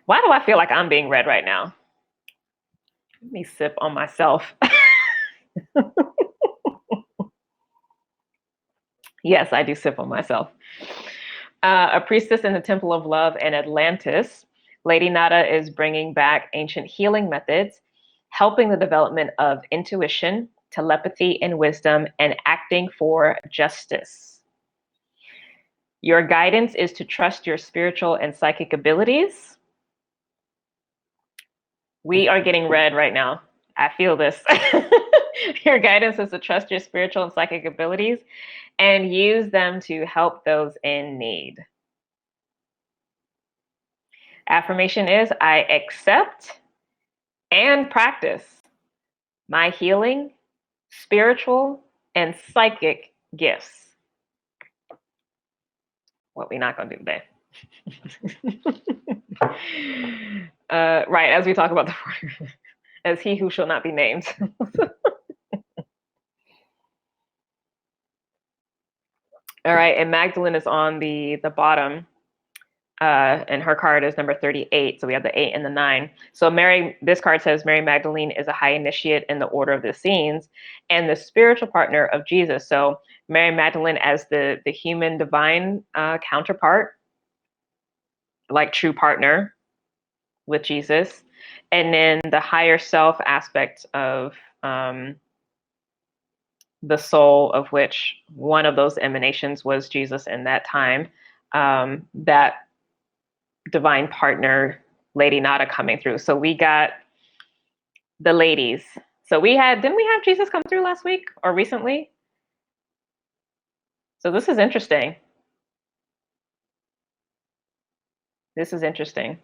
Why do I feel like I'm being read right now? Let me sip on myself. Yes, I do sip on myself. A priestess in the Temple of Love in Atlantis, Lady Nada is bringing back ancient healing methods, helping the development of intuition, telepathy, and wisdom, and acting for justice. Your guidance is to trust your spiritual and psychic abilities. We are getting read right now. I feel this. Your guidance is to trust your spiritual and psychic abilities and use them to help those in need. Affirmation is, I accept and practice my healing, spiritual, and psychic gifts. What we're not going to do today. Right, as we talk about as he who shall not be named. All right, and Magdalene is on the bottom, and her card is number 38. So we have the 8 and the 9. So this card says Mary Magdalene is a high initiate in the Order of the Essenes and the spiritual partner of Jesus. So Mary Magdalene as the human divine counterpart, like true partner with Jesus, and then the higher self aspect of the soul, of which one of those emanations was Jesus in that time. That divine partner, Lady Nada, coming through. So we got the ladies. So didn't we have Jesus come through last week or recently? So this is interesting. This is interesting.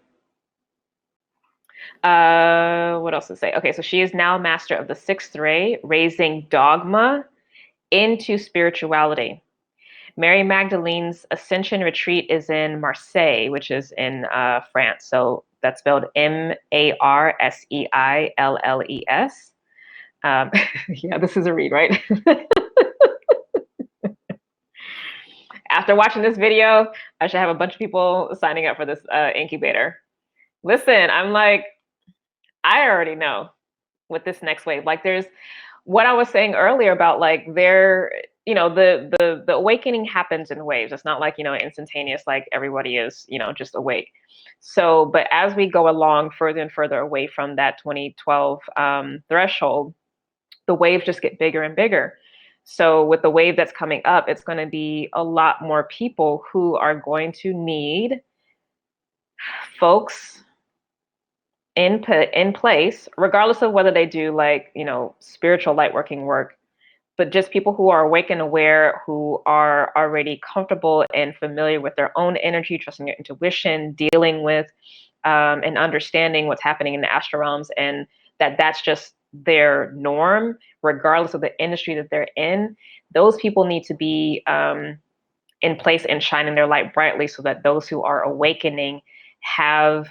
What else to say? Okay, so she is now master of the sixth ray, raising dogma into spirituality. Mary Magdalene's Ascension retreat is in Marseille, which is in France. So that's spelled Marseilles. Yeah, this is a read, right? After watching this video, I should have a bunch of people signing up for this incubator. Listen, I'm like, I already know with this next wave. Like, there's what I was saying earlier about like the awakening happens in waves. It's not like, instantaneous, like everybody is, just awake. So, but as we go along further and further away from that 2012 threshold, the waves just get bigger and bigger. So with the wave that's coming up, it's going to be a lot more people who are going to need folks in place, regardless of whether they do like, spiritual light working work, but just people who are awake and aware, who are already comfortable and familiar with their own energy, trusting their intuition, dealing with and understanding what's happening in the astral realms, and that's just their norm, regardless of the industry that they're in. Those people need to be in place and shining their light brightly so that those who are awakening have,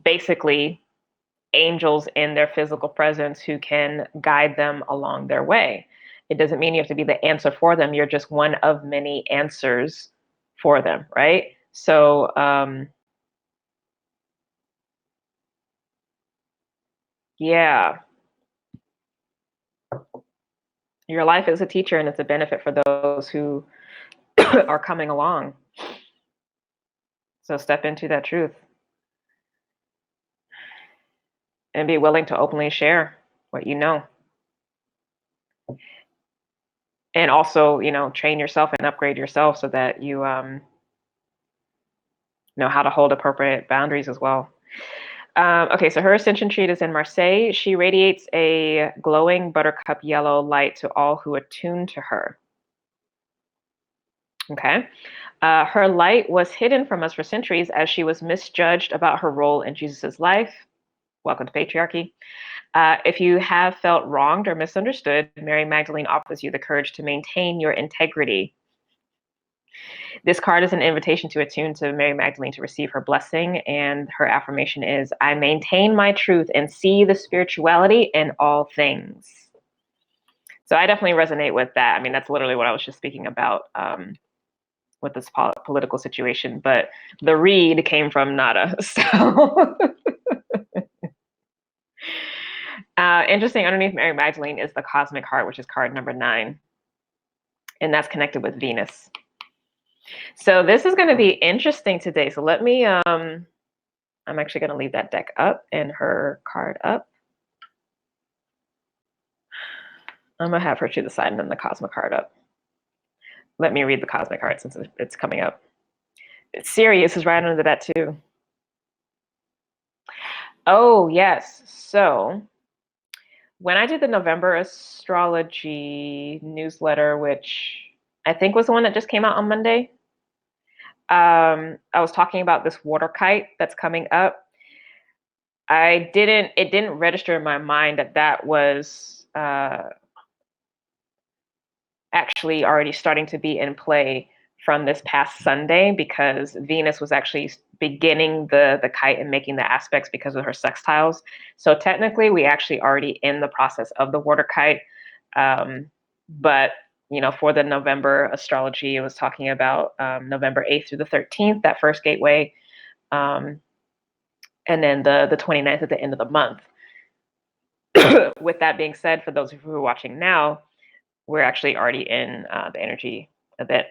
basically angels in their physical presence who can guide them along their way. It doesn't mean you have to be the answer for them. You're just one of many answers for them, right? So, yeah, your life is a teacher, and it's a benefit for those who are coming along. So step into that truth and be willing to openly share what you know. And also, train yourself and upgrade yourself so that you know how to hold appropriate boundaries as well. Okay, so her ascension retreat is in Marseille. She radiates a glowing buttercup yellow light to all who attune to her. Okay. Her light was hidden from us for centuries as she was misjudged about her role in Jesus's life. Welcome to patriarchy. If you have felt wronged or misunderstood, Mary Magdalene offers you the courage to maintain your integrity. This card is an invitation to attune to Mary Magdalene to receive her blessing, and her affirmation is, I maintain my truth and see the spirituality in all things. So I definitely resonate with that. I mean, that's literally what I was just speaking about with this political situation, but the read came from Nada. So interesting, underneath Mary Magdalene is the Cosmic Heart, which is card number 9. And that's connected with Venus. So this is going to be interesting today. So let me, I'm actually going to leave that deck up and her card up. I'm going to have her to the side and then the Cosmic Heart up. Let me read the Cosmic Heart since it's coming up. Sirius is right under that too. Oh, yes. So when I did the November astrology newsletter, which I think was the one that just came out on Monday, I was talking about this water kite that's coming up. It didn't register in my mind that was actually already starting to be in play from this past Sunday, because Venus was actually beginning the kite and making the aspects because of her sextiles. So technically, we actually already in the process of the water kite. But for the November astrology, it was talking about November 8th through the 13th, that first gateway, and then the 29th at the end of the month. With that being said, for those of you who are watching now, we're actually already in the energy a bit.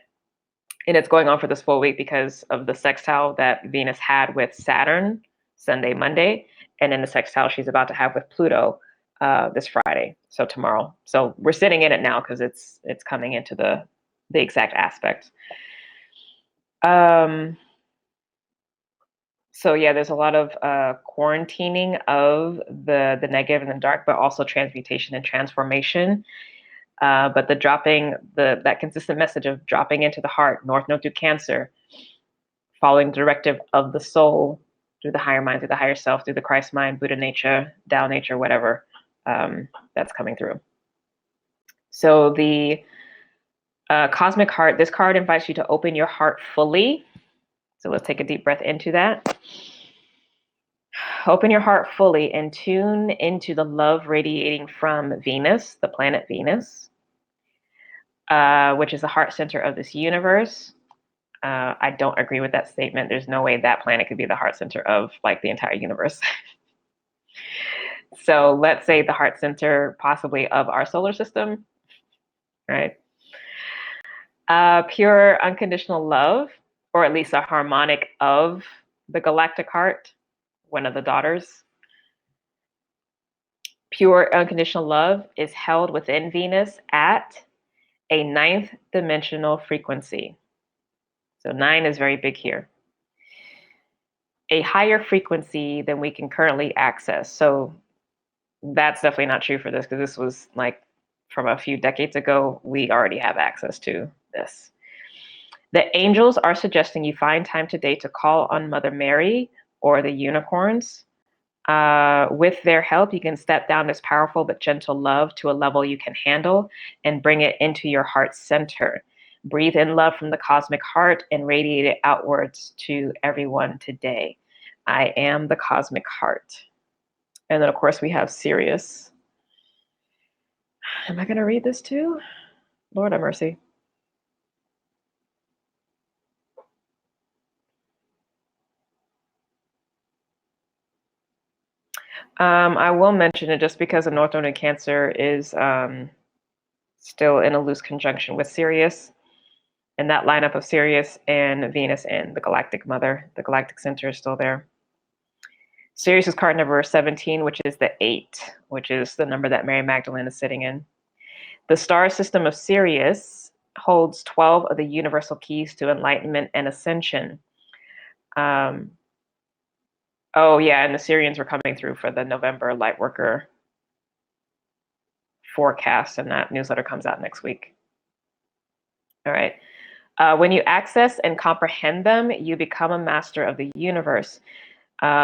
And it's going on for this full week because of the sextile that Venus had with Saturn Sunday, Monday, and then the sextile she's about to have with Pluto this Friday, so tomorrow. So we're sitting in it now because it's coming into the exact aspect. So yeah, there's a lot of quarantining of the negative and the dark, but also transmutation and transformation. But the dropping, that consistent message of dropping into the heart, North Node through Cancer, following the directive of the soul through the higher mind, through the higher self, through the Christ mind, Buddha nature, Tao nature, whatever, that's coming through. So the cosmic heart, this card invites you to open your heart fully. So let's take a deep breath into that. Open your heart fully and tune into the love radiating from Venus, the planet Venus, which is the heart center of this universe. I don't agree with that statement. There's no way that planet could be the heart center of like the entire universe. So let's say the heart center possibly of our solar system, right? Pure unconditional love, or at least a harmonic of the galactic heart, one of the daughters. Pure unconditional love is held within Venus at a 9th dimensional frequency. So 9 is very big here. A higher frequency than we can currently access. So that's definitely not true for this, because this was like from a few decades ago. We already have access to this. The angels are suggesting you find time today to call on Mother Mary or the unicorns. With their help, you can step down this powerful but gentle love to a level you can handle and bring it into your heart center. Breathe in love from the cosmic heart and radiate it outwards to everyone today. I am the cosmic heart. And then, of course, we have Sirius. Am I going to read this too? Lord have mercy. I will mention it just because the North Node in Cancer is still in a loose conjunction with Sirius. And that lineup of Sirius and Venus and the Galactic Mother, the Galactic Center is still there. Sirius is card number 17, which is the 8, which is the number that Mary Magdalene is sitting in. The star system of Sirius holds 12 of the universal keys to enlightenment and ascension. Oh yeah, and the Syrians were coming through for the November Lightworker forecast, and that newsletter comes out next week. All right. When you access and comprehend them, you become a master of the universe.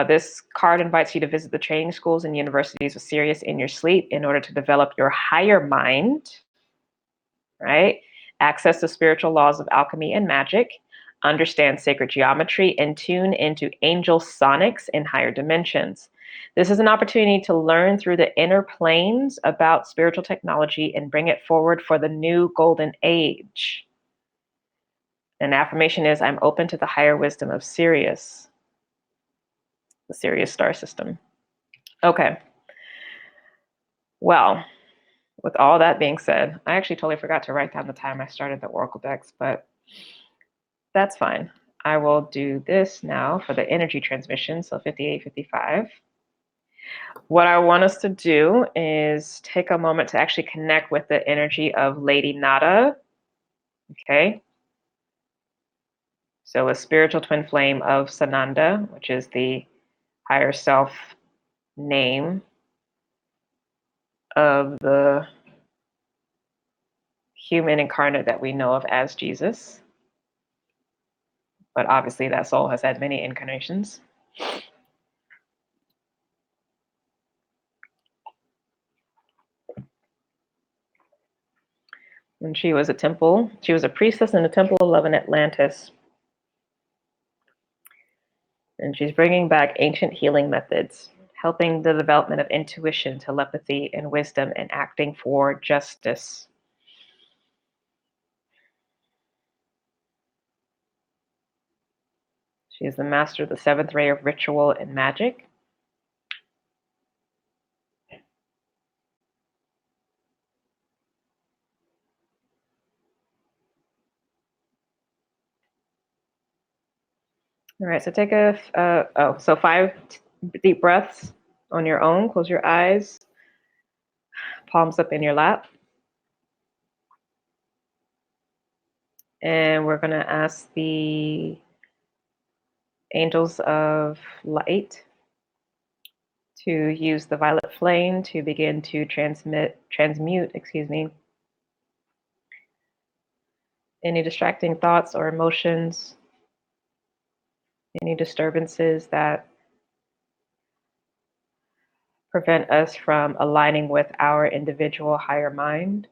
This card invites you to visit the training schools and universities with Sirius in your sleep in order to develop your higher mind, right? Access the spiritual laws of alchemy and magic, understand sacred geometry, and tune into angel sonics in higher dimensions. This is an opportunity to learn through the inner planes about spiritual technology and bring it forward for the new golden age. An affirmation is, I'm open to the higher wisdom of Sirius, the Sirius star system. Okay. Well, with all that being said, I actually totally forgot to write down the time I started the Oracle decks, but that's fine. I will do this now for the energy transmission, so 58:55. What I want us to do is take a moment to actually connect with the energy of Lady Nada, okay? So a spiritual twin flame of Sananda, which is the higher self name of the human incarnate that we know of as Jesus. But obviously that soul has had many incarnations. And she was a priestess in the Temple of Love in Atlantis. And she's bringing back ancient healing methods, helping the development of intuition, telepathy, and wisdom, and acting for justice. She is the master of the 7th ray of ritual and magic. All right, so take so 5 deep breaths on your own. Close your eyes, palms up in your lap. And we're going to ask the angels of light to use the violet flame to begin to transmute, any distracting thoughts or emotions, any disturbances that prevent us from aligning with our individual higher mind.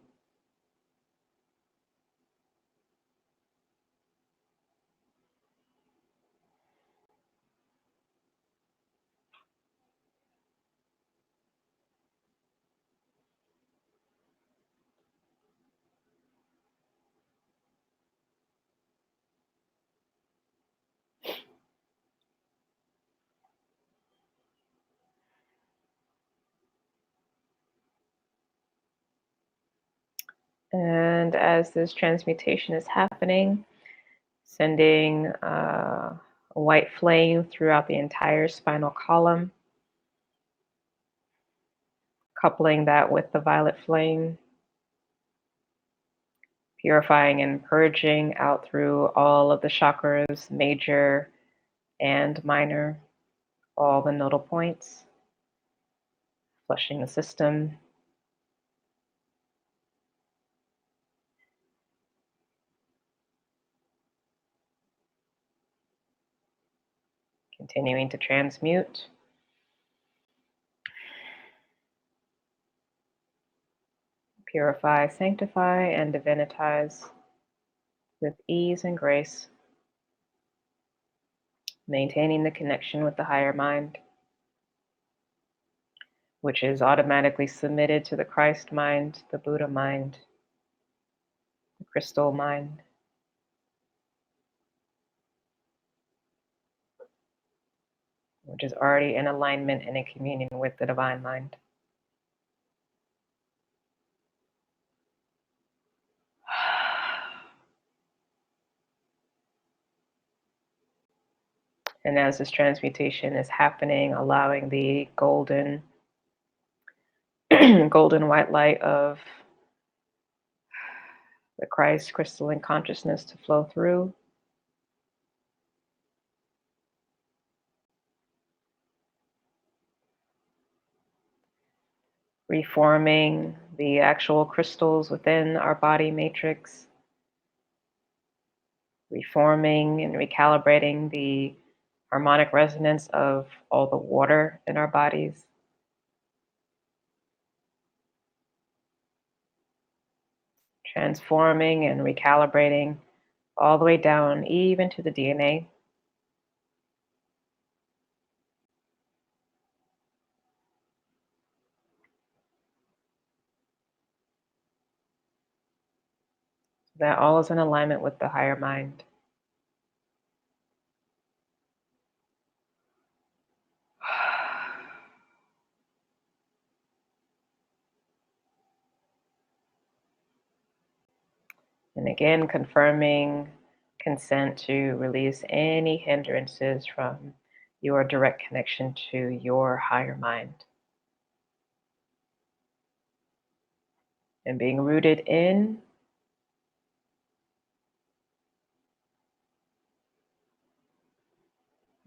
And as this transmutation is happening, sending a white flame throughout the entire spinal column, coupling that with the violet flame, purifying and purging out through all of the chakras, major and minor, all the nodal points, flushing the system. Continuing to transmute, purify, sanctify, and divinitize with ease and grace, maintaining the connection with the higher mind, which is automatically submitted to the Christ mind, the Buddha mind, the crystal mind. Which is already in alignment and in communion with the divine mind. And as this transmutation is happening, allowing the golden white light of the Christ crystalline consciousness to flow through, reforming the actual crystals within our body matrix, reforming and recalibrating the harmonic resonance of all the water in our bodies, transforming and recalibrating all the way down, even to the DNA. That all is in alignment with the higher mind. And again, confirming consent to release any hindrances from your direct connection to your higher mind. And being rooted in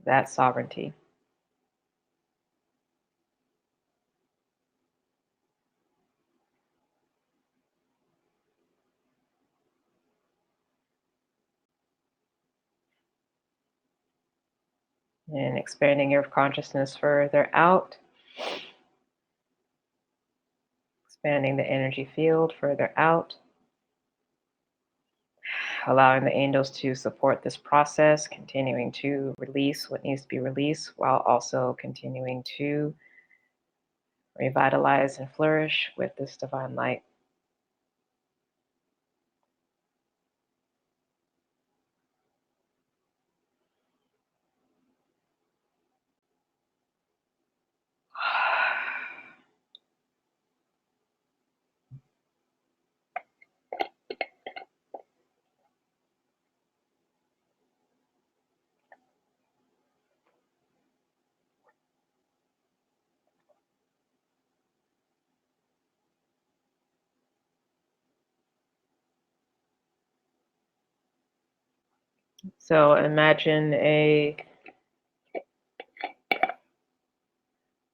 that sovereignty. And expanding your consciousness further out, expanding the energy field further out, allowing the angels to support this process, continuing to release what needs to be released while also continuing to revitalize and flourish with this divine light. So imagine a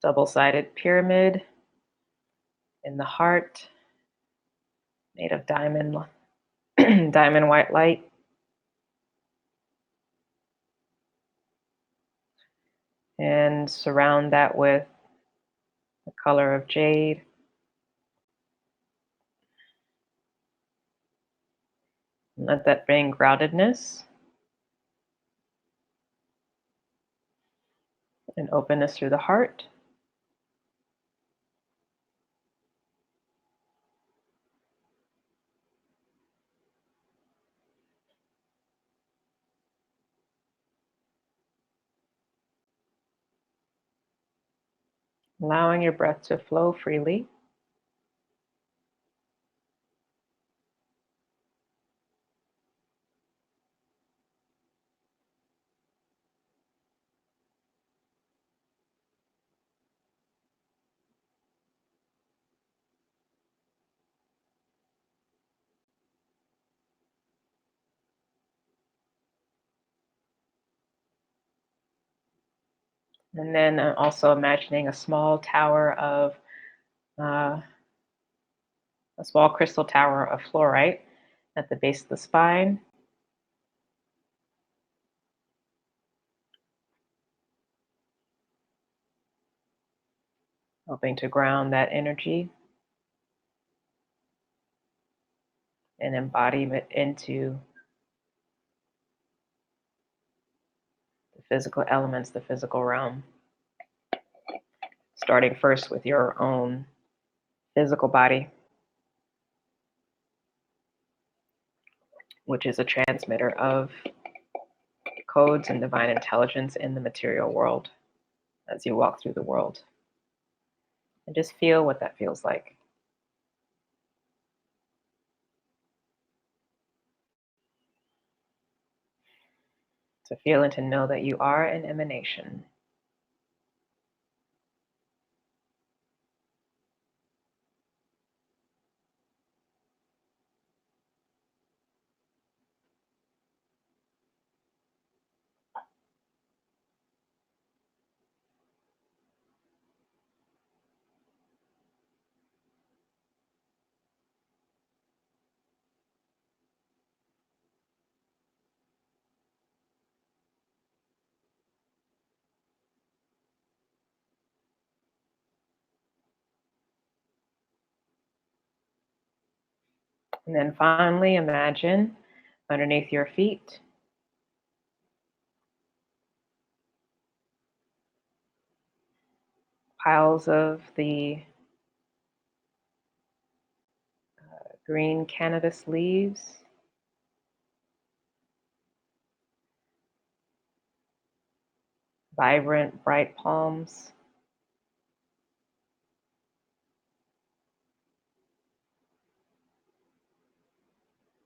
double-sided pyramid in the heart, made of diamond white light. And surround that with the color of jade. And let that bring groundedness and openness through the heart. Allowing your breath to flow freely. And then also imagining a small tower of, a small crystal tower of fluorite at the base of the spine. Helping to ground that energy and embody it into the physical elements, the physical realm. Starting first with your own physical body, which is a transmitter of codes and divine intelligence in the material world as you walk through the world. And just feel what that feels like. To feel and to know that you are an emanation. And then finally, imagine underneath your feet piles of the green cannabis leaves, vibrant, bright palms.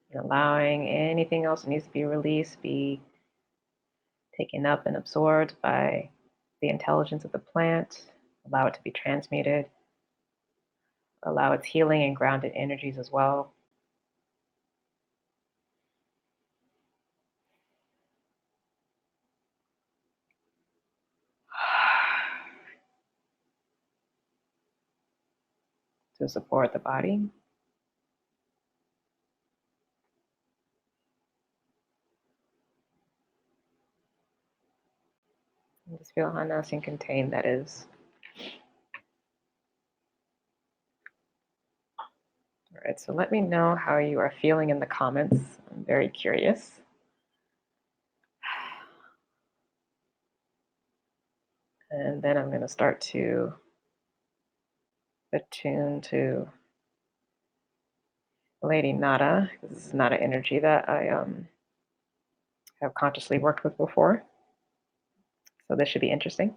And allowing anything else that needs to be released be taken up and absorbed by the intelligence of the plant. Allow it to be transmuted. Allow its healing and grounded energies as well. To support the body. And just feel how nice and contained that is. All right, so let me know how you are feeling in the comments. I'm very curious. And then I'm going to start to attune to Lady Nada. This is not an energy that I have consciously worked with before. So this should be interesting.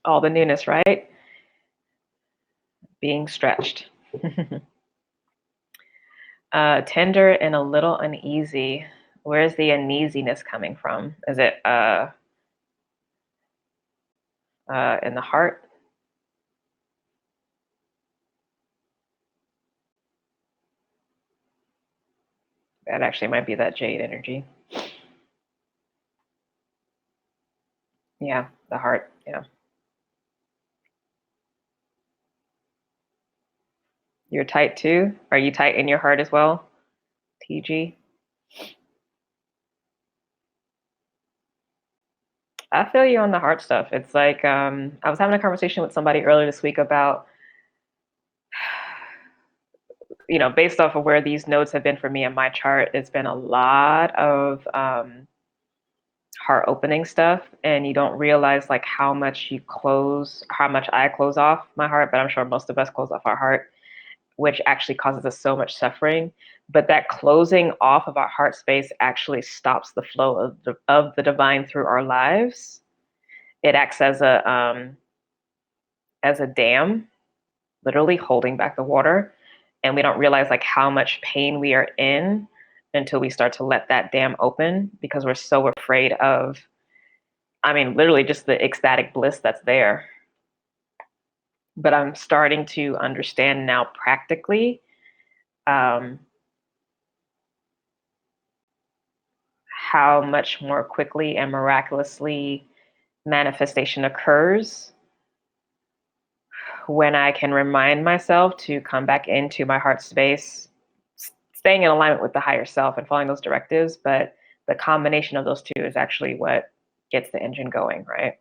All the newness, right? Being stretched. Tender and a little uneasy. Where's the uneasiness coming from? Is it in the heart? That actually might be that jade energy. Yeah, the heart. Yeah. You're tight too? Are you tight in your heart as well, TG? I feel you on the heart stuff. It's like I was having a conversation with somebody earlier this week about, based off of where these nodes have been for me in my chart, it's been a lot of heart opening stuff, and you don't realize like how much I close off my heart, but I'm sure most of us close off our heart, which actually causes us so much suffering. But that closing off of our heart space actually stops the flow of the divine through our lives. It acts as a dam, literally holding back the water, and we don't realize like how much pain we are in until we start to let that dam open, because we're so afraid of, literally just the ecstatic bliss that's there. But I'm starting to understand now practically um, how much more quickly and miraculously manifestation occurs when I can remind myself to come back into my heart space, staying in alignment with the higher self and following those directives. But the combination of those two is actually what gets the engine going, right?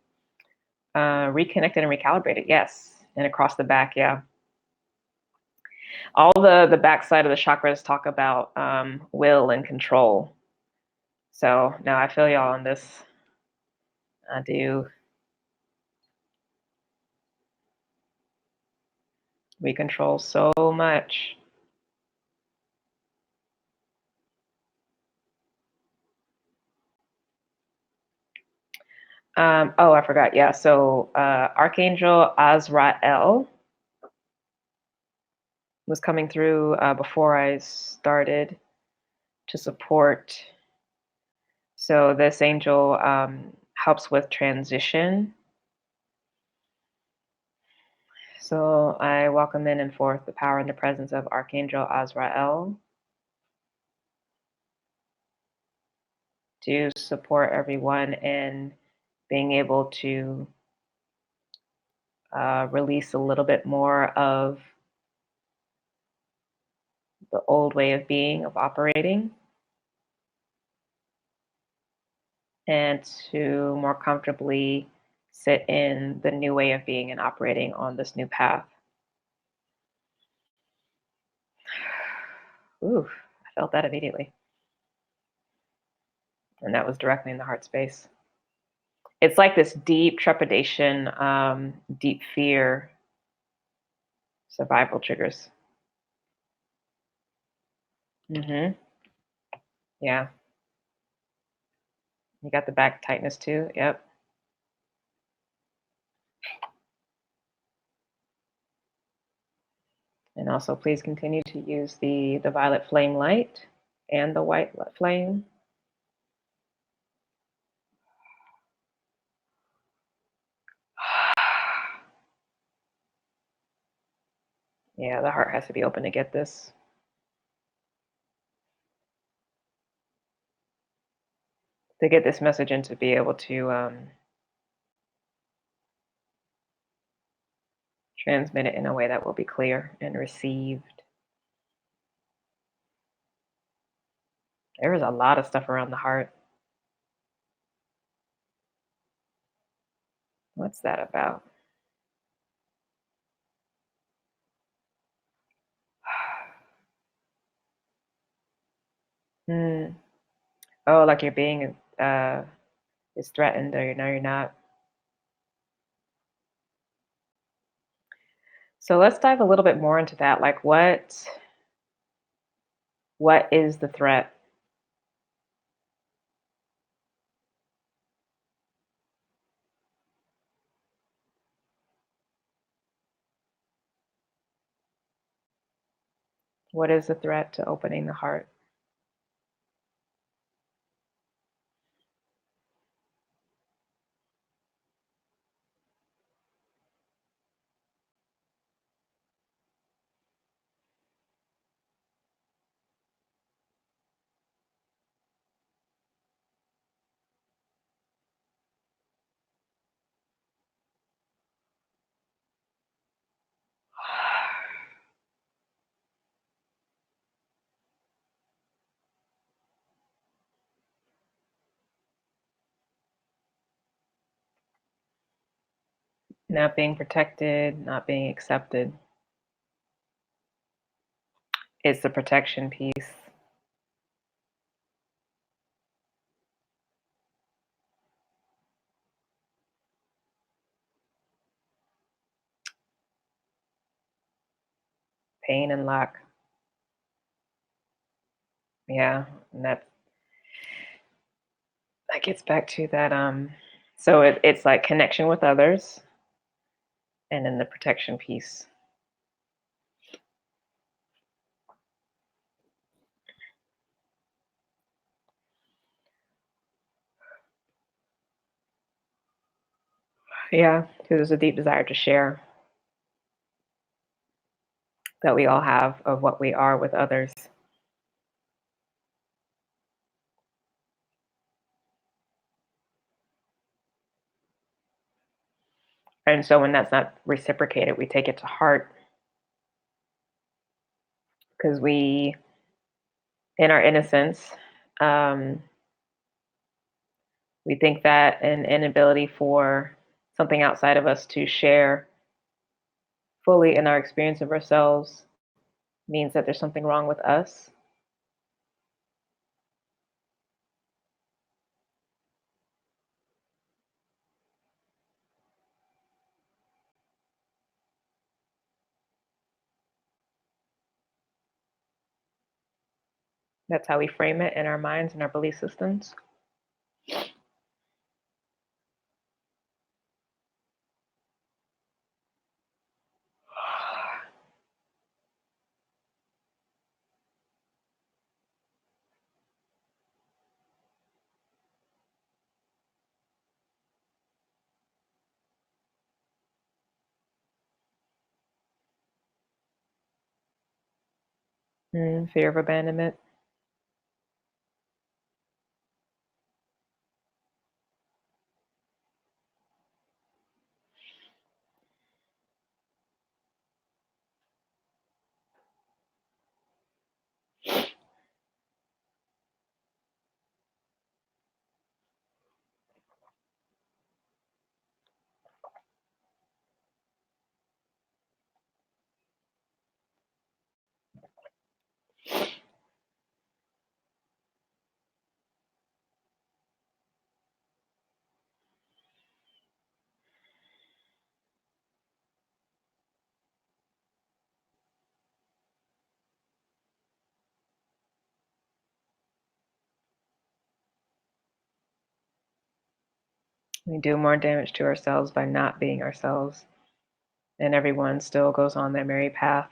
Reconnected and recalibrated, yes. And across the back, yeah. All the backside of the chakras talk about will and control. So now I feel y'all on this. I do. We control so much. Oh, I forgot. Yeah. So Archangel Azrael was coming through before I started to support. So this angel helps with transition. So I welcome in and forth the power and the presence of Archangel Azrael to support everyone in being able to release a little bit more of the old way of being, of operating, and to more comfortably sit in the new way of being and operating on this new path. Ooh, I felt that immediately. And that was directly in the heart space. It's like this deep trepidation, deep fear, survival triggers. Mm-hmm. Yeah. You got the back tightness too. Yep. And also please continue to use the violet flame light and the white flame. Yeah, the heart has to be open to get this. To get this message and to be able to transmit it in a way that will be clear and received. There is a lot of stuff around the heart. What's that about? Oh, like you're being is threatened, or no, you're not. So let's dive a little bit more into that. Like what is the threat? What is the threat to opening the heart? Not being protected, not being accepted. It's the protection piece. Pain and lack. Yeah, and that gets back to that. So it's like connection with others, and then the protection piece. Yeah, because there's a deep desire to share that we all have of what we are with others. And so when that's not reciprocated, we take it to heart because we, in our innocence, um, we think that an inability for something outside of us to share fully in our experience of ourselves means that there's something wrong with us. That's how we frame it in our minds and our belief systems. Fear of abandonment. We do more damage to ourselves by not being ourselves, and everyone still goes on their merry path.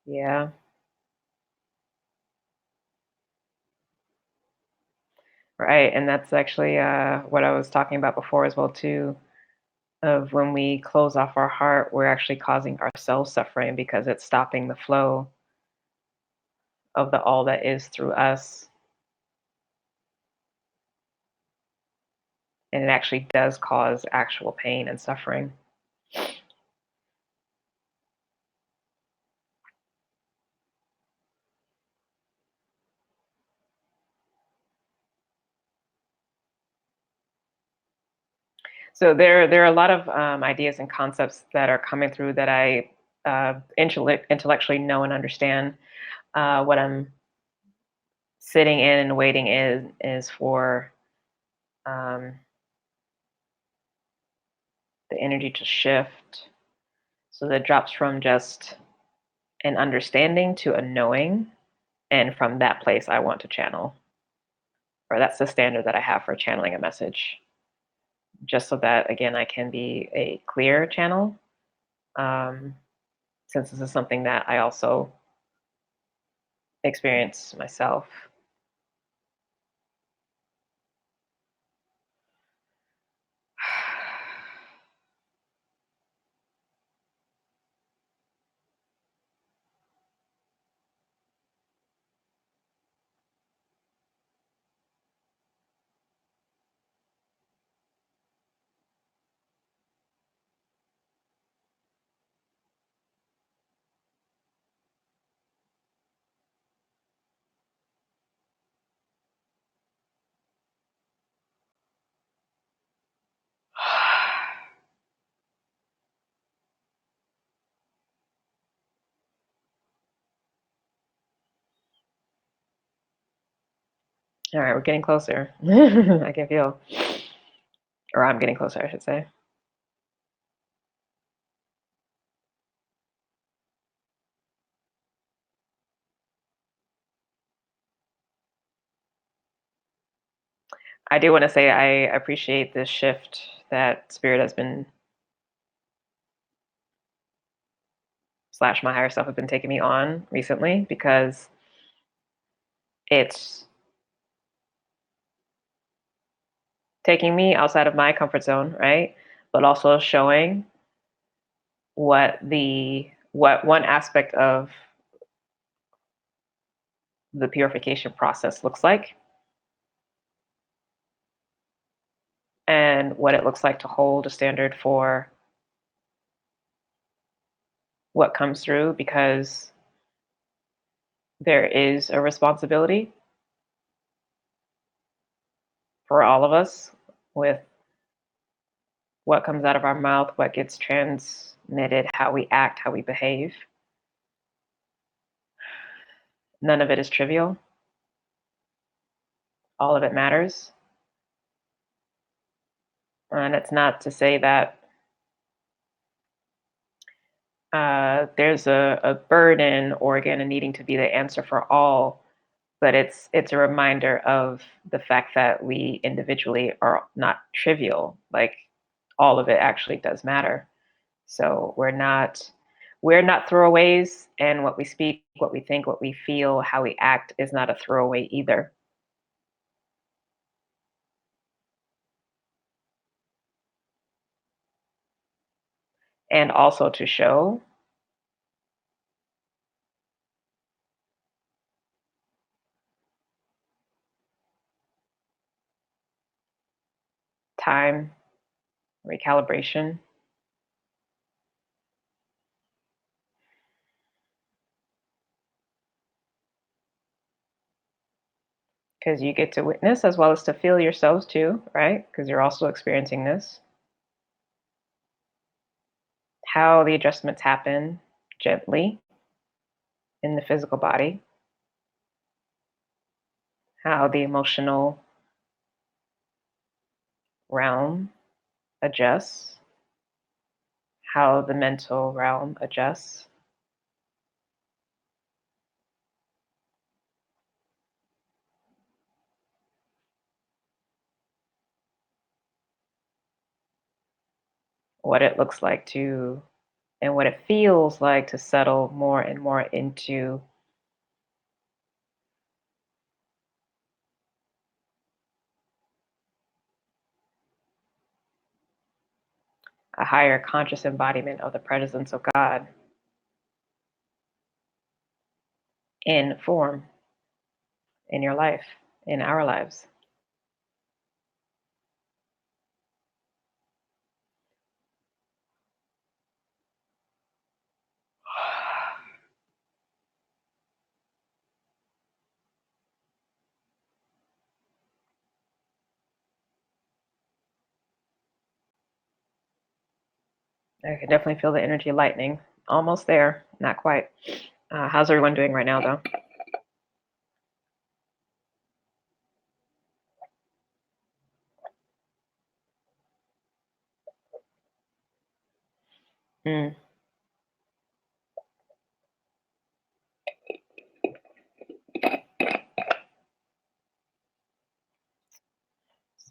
Yeah. Right. And that's actually what I was talking about before as well too, of when we close off our heart, we're actually causing ourselves suffering because it's stopping the flow of the all that is through us. And it actually does cause actual pain and suffering. So there are a lot of ideas and concepts that are coming through that I intellectually know and understand. What I'm sitting in and waiting is for um, the energy to shift, so that drops from just an understanding to a knowing, and from that place I want to channel, or that's the standard that I have for channeling a message, just so that again I can be a clear channel. Um, since this is something that I also experience myself. All right, we're getting closer. I can feel, or I'm getting closer, I should say. I do want to say I appreciate this shift that Spirit has been, slash my higher self have been taking me on recently, because it's taking me outside of my comfort zone, right? But also showing what one aspect of the purification process looks like, and what it looks like to hold a standard for what comes through, because there is a responsibility for all of us with what comes out of our mouth, what gets transmitted, how we act, how we behave. None of it is trivial. All of it matters. And it's not to say that there's a burden or, again, a needing to be the answer for all, but it's a reminder of the fact that we individually are not trivial. Like, all of it actually does matter. So we're not throwaways, and what we speak, what we think, what we feel, how we act is not a throwaway either. And also to show time, recalibration, because you get to witness as well as to feel yourselves too, right? Because you're also experiencing this. How the adjustments happen gently in the physical body, how the emotional realm adjusts, how the mental realm adjusts. What it looks like to, and what it feels like to settle more and more into a higher conscious embodiment of the presence of God in form, in your life, in our lives. I can definitely feel the energy lightening. Almost there, not quite. How's everyone doing right now, though? Mm.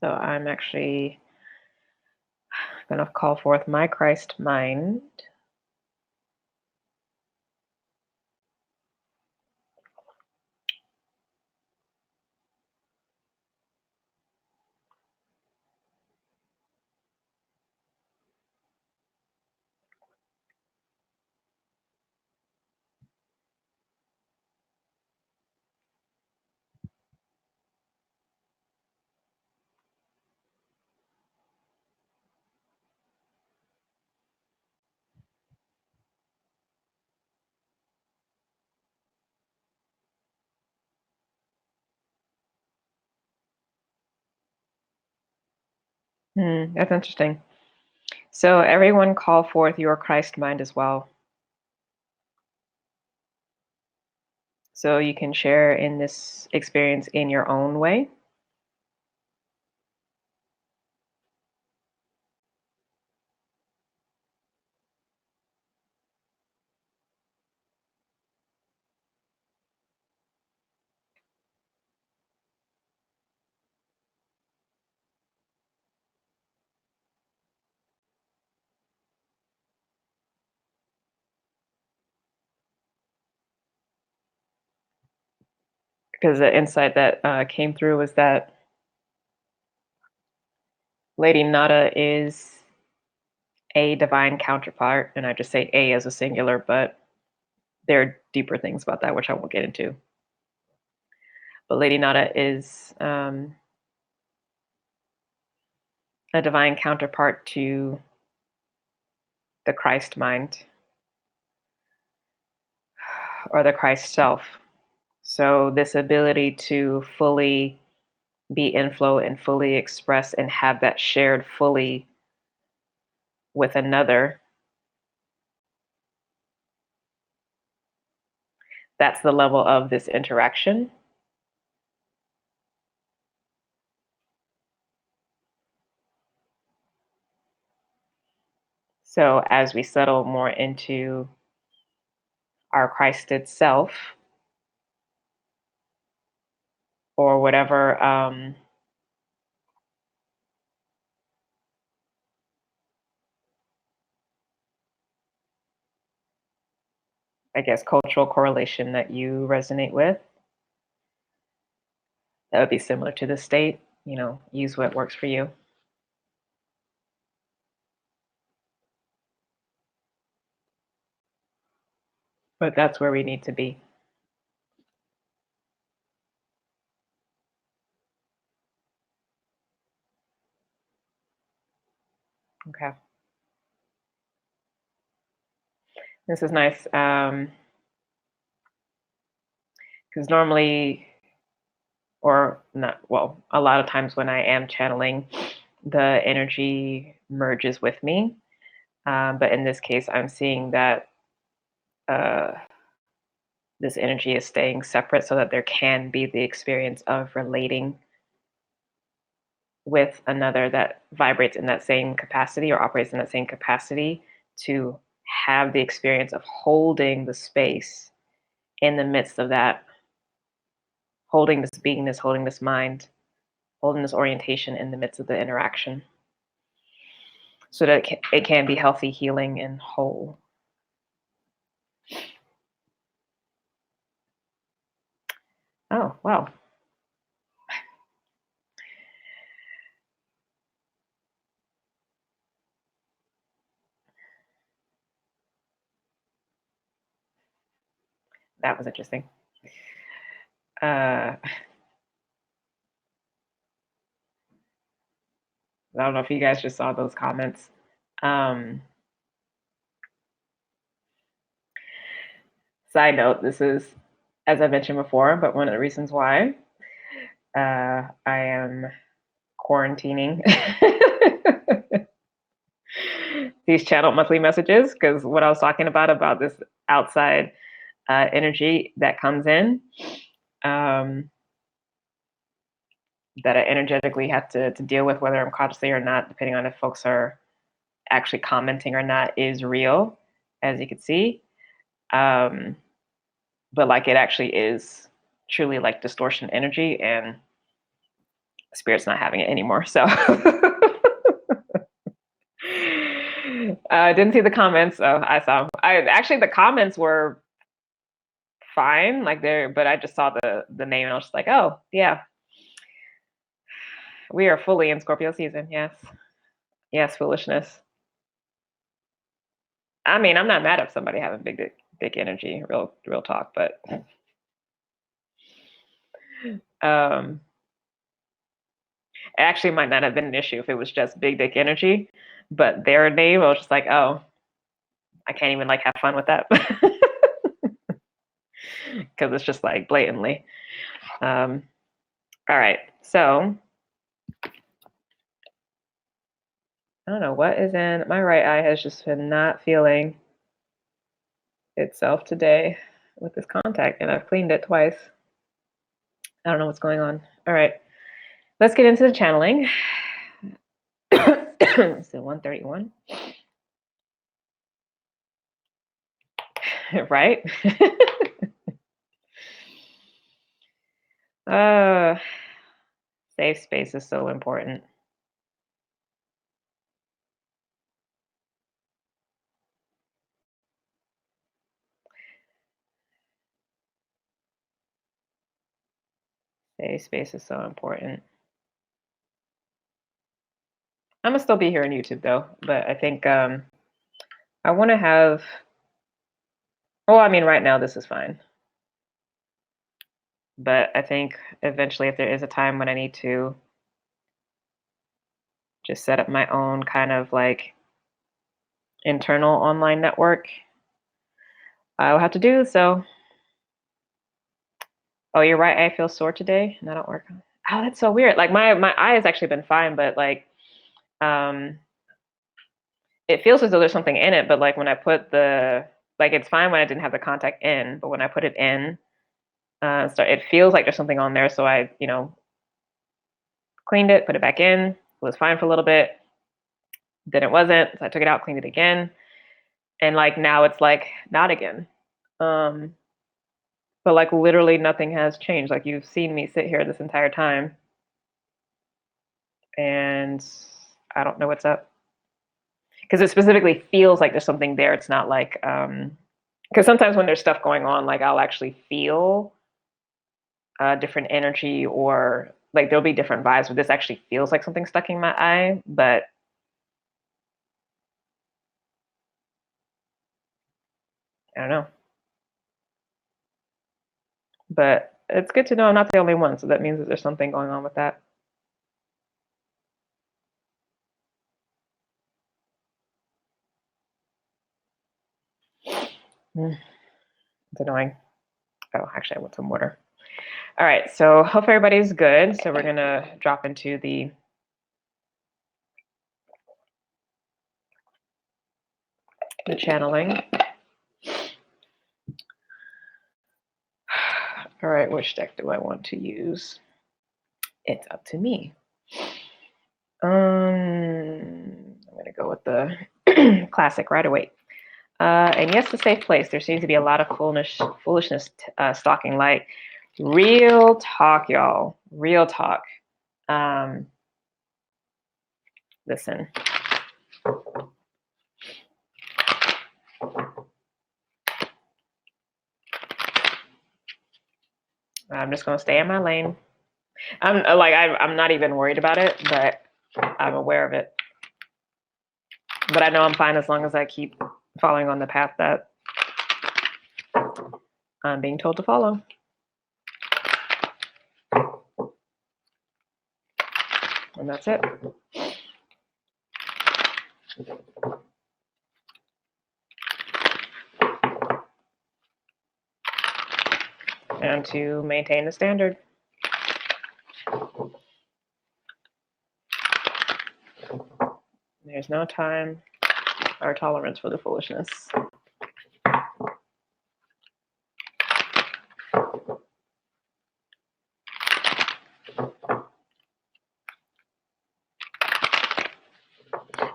So I'm actually going to call forth my Christ mind. That's interesting. So everyone call forth your Christ mind as well. So you can share in this experience in your own way. Because the insight that came through was that Lady Nada is a divine counterpart, and I just say a as a singular, but there are deeper things about that which I won't get into. But Lady Nada is a divine counterpart to the Christ mind or the Christ self. So this ability to fully be in flow and fully express and have that shared fully with another, that's the level of this interaction. So as we settle more into our Christed self, or whatever I guess cultural correlation that you resonate with, that would be similar to the state. Use what works for you. But that's where we need to be. Okay. This is nice. Because normally, or not, well, a lot of times when I am channeling, the energy merges with me. But in this case, I'm seeing that this energy is staying separate so that there can be the experience of relating with another that vibrates in that same capacity or operates in that same capacity, to have the experience of holding the space in the midst of that, holding this beingness, holding this mind, holding this orientation in the midst of the interaction, so that it can be healthy, healing, and whole. Oh, wow. That was interesting. I don't know if you guys just saw those comments. Side note, this is, as I mentioned before, but one of the reasons why I am quarantining these channel monthly messages, because what I was talking about this outside energy that comes in, that I energetically have to deal with, whether I'm consciously or not, depending on if folks are actually commenting or not, is real, as you can see. But like, it actually is truly like distortion energy, and spirit's not having it anymore. So I didn't see the comments. So the comments were fine, like there, but I just saw the name and I was just like, oh yeah, we are fully in Scorpio season. Yes, foolishness. I mean, I'm not mad at somebody having big energy, real talk, but it actually might not have been an issue if it was just big dick energy, but their name, I was just like, oh, I can't even like have fun with that, because it's just like blatantly. All right, so I don't know what is in my right eye, has just been not feeling itself today. with this contact, and I've cleaned it twice. I don't know what's going on. All right, let's get into the channeling. So 131. Right? Safe space is so important. Safe space is so important. I'm gonna still be here on YouTube though, but I think I want to have. Well, I mean, right now this is fine, but I think eventually, if there is a time when I need to just set up my own kind of like internal online network, I will have to do so. Oh, you're right. I feel sore today, and I don't work. Oh, that's so weird. Like my eye has actually been fine, but like, it feels as though there's something in it. But like when I put it's fine when I didn't have the contact in, but when I put it in, it feels like there's something on there. So I, cleaned it, put it back in. It was fine for a little bit. Then it wasn't. So I took it out, cleaned it again, and like now it's like not again. But like literally nothing has changed. Like you've seen me sit here this entire time, and I don't know what's up. Because it specifically feels like there's something there. It's not like because sometimes when there's stuff going on, like I'll actually feel different energy, or like there'll be different vibes, but this actually feels like something stuck in my eye. But I don't know. But it's good to know I'm not the only one, so that means that there's something going on with that. It's annoying. Oh, actually, I want some water. All right, so hope everybody's good. So we're gonna drop into the channeling. All right, which deck do I want to use? It's up to me. I'm gonna go with the classic Rider-Waite. And yes, a safe place. There seems to be a lot of foolishness stalking light. Real talk, y'all. Real talk. Listen. I'm just gonna stay in my lane. I'm not even worried about it, but I'm aware of it. But I know I'm fine as long as I keep following on the path that I'm being told to follow. And that's it. And to maintain the standard. There's no time or tolerance for the foolishness.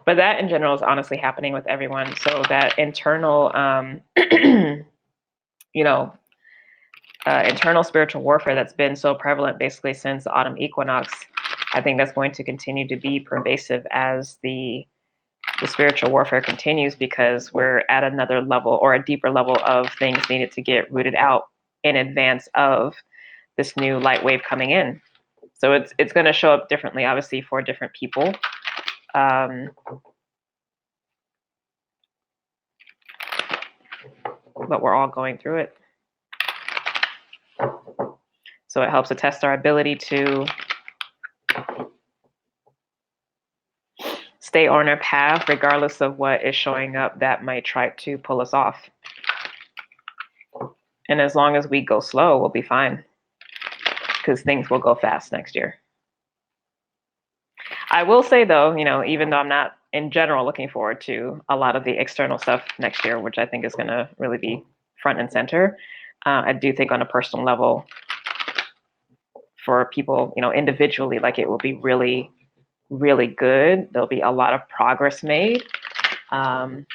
But that in general is honestly happening with everyone. So that internal, internal spiritual warfare that's been so prevalent basically since the autumn equinox, I think that's going to continue to be pervasive as the spiritual warfare continues, because we're at another level or a deeper level of things needed to get rooted out in advance of this new light wave coming in. So it's going to show up differently, obviously, for different people. But we're all going through it. So it helps to test our ability to stay on our path, regardless of what is showing up that might try to pull us off. And as long as we go slow, we'll be fine, because things will go fast next year. I will say though, even though I'm not in general looking forward to a lot of the external stuff next year, which I think is going to really be front and center, I do think on a personal level, for people, individually, like it will be really, really good. There'll be a lot of progress made for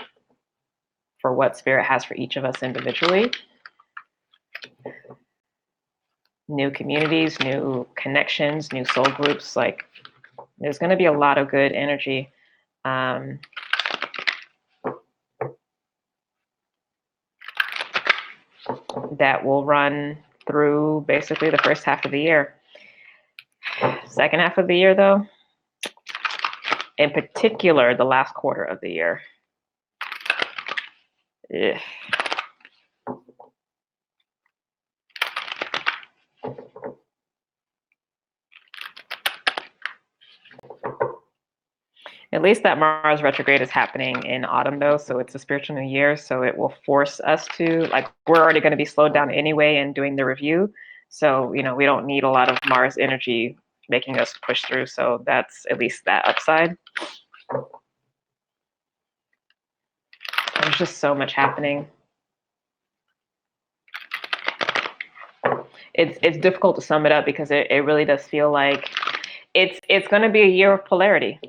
what spirit has for each of us individually. New communities, new connections, new soul groups. Like there's going to be a lot of good energy. That will run through basically the first half of the year. Second half of the year, though, in particular, the last quarter of the year. Ugh. At least that Mars retrograde is happening in autumn, though, so it's a spiritual new year, so it will force us to, like, we're already going to be slowed down anyway in doing the review, so, we don't need a lot of Mars energy making us push through, so that's at least that upside. There's just so much happening. It's difficult to sum it up because it really does feel like it's going to be a year of polarity.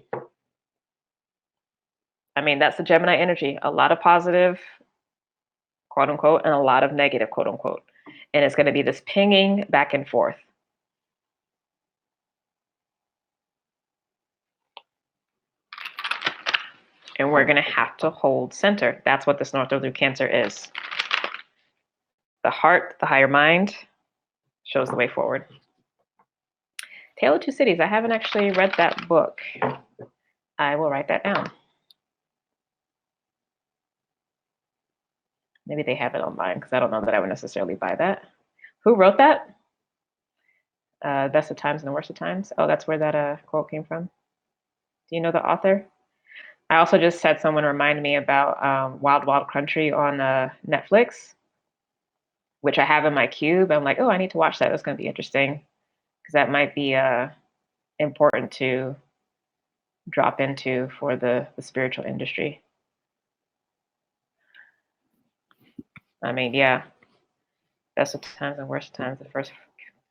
I mean, that's the Gemini energy. A lot of positive, quote unquote, and a lot of negative, quote unquote. And it's going to be this pinging back and forth. And we're going to have to hold center. That's what this North Northerly Cancer is. The heart, the higher mind, shows the way forward. Tale of Two Cities. I haven't actually read that book. I will write that down. Maybe they have it online because I don't know that I would necessarily buy that. Who wrote that? Best of Times and the Worst of Times. Oh, that's where that quote came from. Do you know the author? I also just had someone remind me about Wild Wild Country on Netflix, which I have in my queue. But I'm like, oh, I need to watch that. That's going to be interesting because that might be important to drop into for the spiritual industry. I mean, yeah, best of times and worst times, the first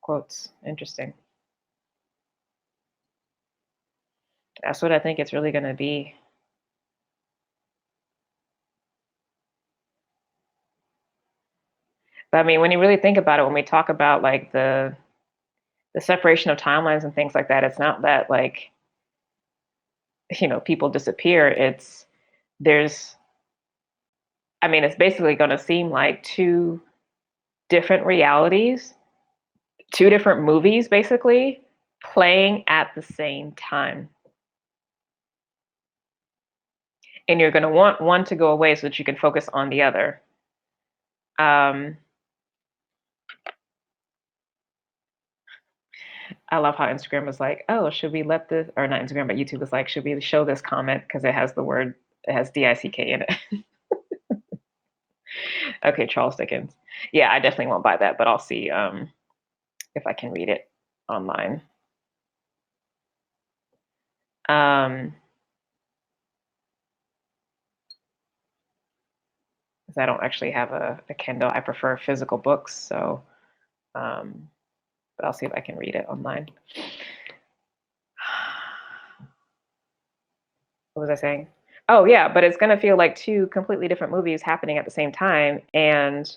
quotes. Interesting. That's what I think it's really going to be. But I mean, when you really think about it, when we talk about like the separation of timelines and things like that, it's not that like, people disappear. It's basically going to seem like two different realities, two different movies, basically playing at the same time. And you're going to want one to go away so that you can focus on the other. I love how Instagram was like, oh, should we let this, or not Instagram, but YouTube was like, should we show this comment because it has DICK in it. Okay, Charles Dickens. Yeah, I definitely won't buy that, but I'll see if I can read it online. Because I don't actually have a Kindle. I prefer physical books, so but I'll see if I can read it online. What was I saying? Oh yeah, but it's gonna feel like two completely different movies happening at the same time, and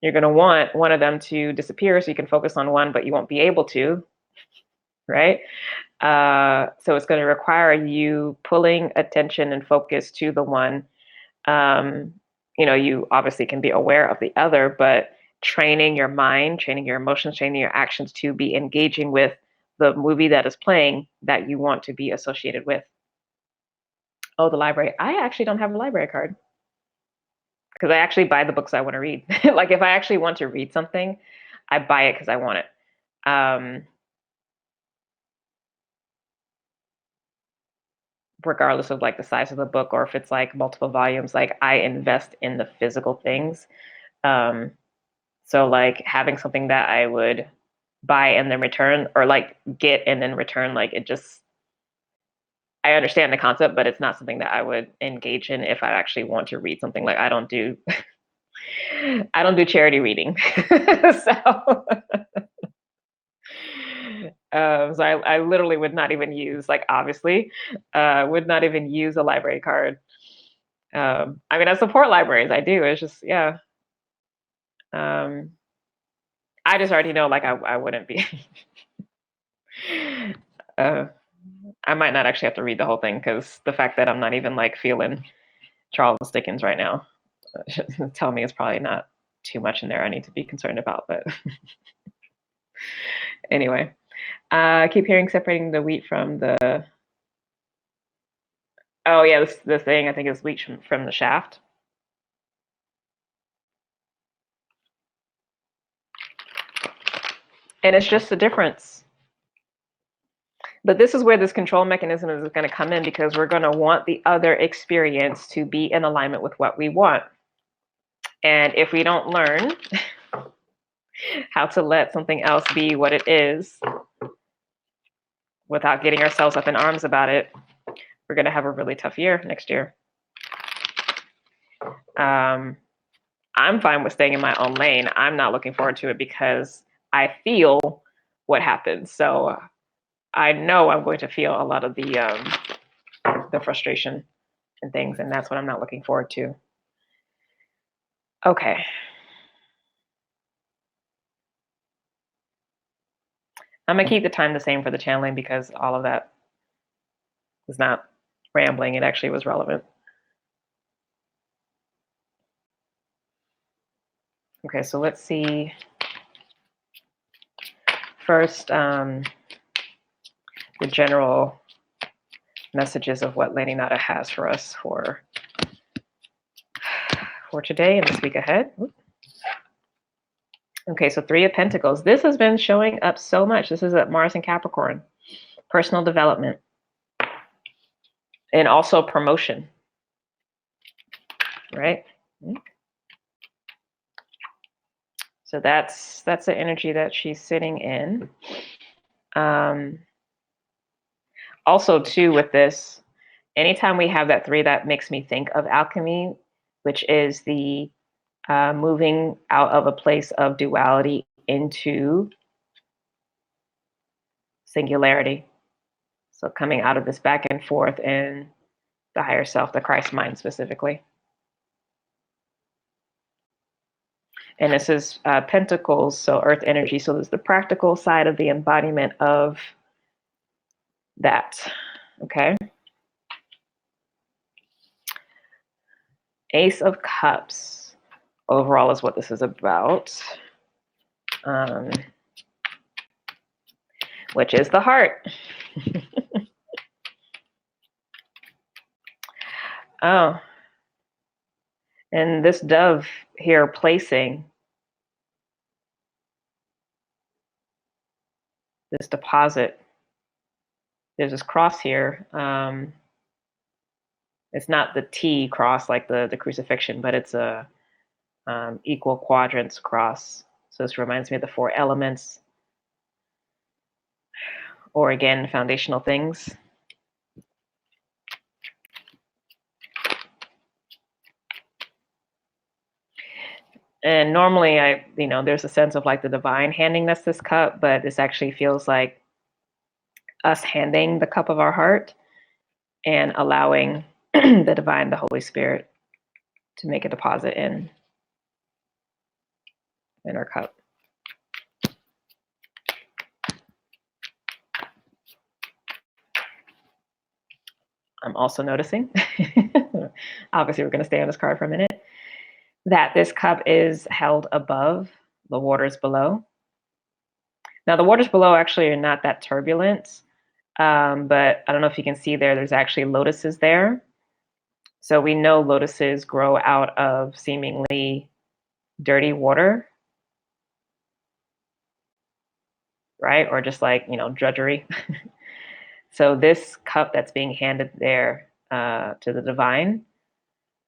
you're gonna want one of them to disappear so you can focus on one, but you won't be able to, right? So it's gonna require you pulling attention and focus to the one. You obviously can be aware of the other, but training your mind, training your emotions, training your actions to be engaging with the movie that is playing that you want to be associated with. Oh, the library. I actually don't have a library card because I actually buy the books I want to read. Like if I actually want to read something, I buy it because I want it. Regardless of like the size of the book or if it's like multiple volumes, like I invest in the physical things. So like having something that I would buy and then return, or like get and then return, like I understand the concept, but it's not something that I would engage in if I actually want to read something. Like I don't do I don't do charity reading. So I literally would not even use, like, obviously, would not even use a library card. I mean, I support libraries. I do. It's just, yeah. I just already know, like, I wouldn't be. uh, I might not actually have to read the whole thing because the fact that I'm not even like feeling Charles Dickens right now tell me it's probably not too much in there I need to be concerned about. But anyway, I keep hearing separating the wheat from the. Oh yeah, the thing I think is wheat from the shaft. And it's just the difference. But this is where this control mechanism is going to come in, because we're going to want the other experience to be in alignment with what we want. And if we don't learn how to let something else be what it is without getting ourselves up in arms about it, we're going to have a really tough year next year. I'm fine with staying in my own lane. I'm not looking forward to it because I feel what happens. So I know I'm going to feel a lot of the frustration and things, and that's what I'm not looking forward to. Okay. I'm gonna keep the time the same for the channeling because all of that was not rambling. It actually was relevant. Okay, so let's see. First, the general messages of what Lady Nada has for us for today and this week ahead. Okay, so Three of Pentacles. This has been showing up so much. This is at Mars and Capricorn. Personal development. And also promotion. Right? So that's the energy that she's sitting in. Also, too, with this, anytime we have that three, that makes me think of alchemy, which is the moving out of a place of duality into singularity. So coming out of this back and forth in the higher self, the Christ mind specifically. And this is Pentacles, so earth energy. So there's the practical side of the embodiment of that. Okay. Ace of Cups overall is what this is about, which is the heart. Oh, and this dove here placing this deposit. There's this cross here. It's not the T cross like the crucifixion, but it's a equal quadrants cross. So this reminds me of the four elements, or again, foundational things. And normally there's a sense of like the divine handing us this cup, but this actually feels like us handing the cup of our heart and allowing the divine, the Holy Spirit, to make a deposit in our cup. I'm also noticing, obviously we're going to stay on this card for a minute, that this cup is held above the waters below. Now the waters below actually are not that turbulent, but I don't know if you can see there's actually lotuses there. So we know lotuses grow out of seemingly dirty water, right? Or just like, drudgery. So this cup that's being handed there to the divine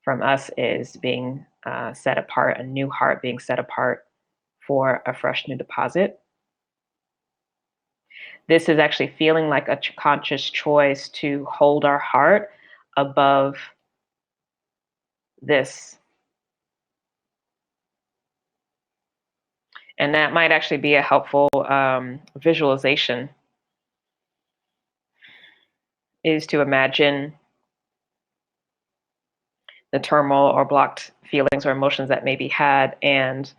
from us is being set apart, a new heart being set apart for a fresh new deposit. This is actually feeling like a conscious choice to hold our heart above this And that might actually be a helpful visualization, is to imagine the turmoil or blocked feelings or emotions that may be had, and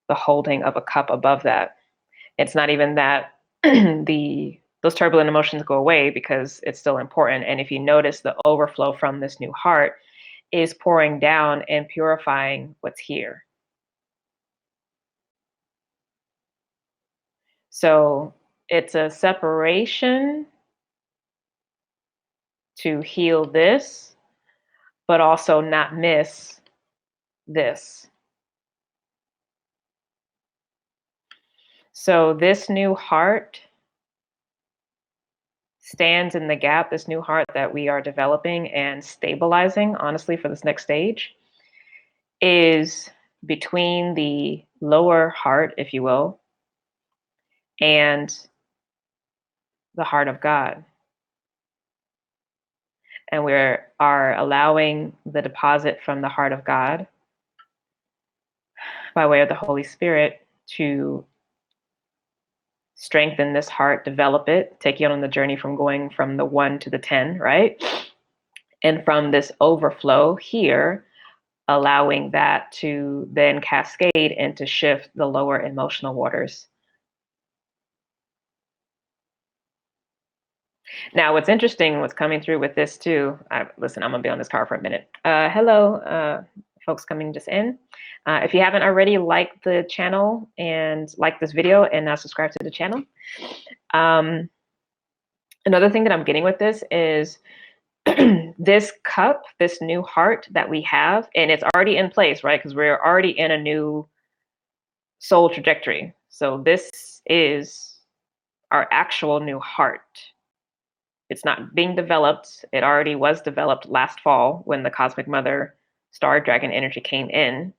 the holding of a cup above that. It's not even that those turbulent emotions go away, because it's still important. And if you notice, the overflow from this new heart is pouring down and purifying what's here. So it's a separation to heal this, but also not miss this. So this new heart stands in the gap, this new heart that we are developing and stabilizing, honestly, for this next stage, is between the lower heart, if you will, and the heart of God. And we are allowing the deposit from the heart of God by way of the Holy Spirit to strengthen this heart, develop it, take you on the journey from going from the 1 to the 10, right? And from this overflow here, allowing that to then cascade and to shift the lower emotional waters. Now, what's interesting, what's coming through with this too, listen, I'm gonna be on this car for a minute. Hello, folks coming just in. If you haven't already, like the channel and like this video, and now subscribe to the channel. Another thing that I'm getting with this is this cup, this new heart that we have, and it's already in place, right? Because we're already in a new soul trajectory. So this is our actual new heart. It's not being developed. It already was developed last fall when the Cosmic Mother Star Dragon energy came in.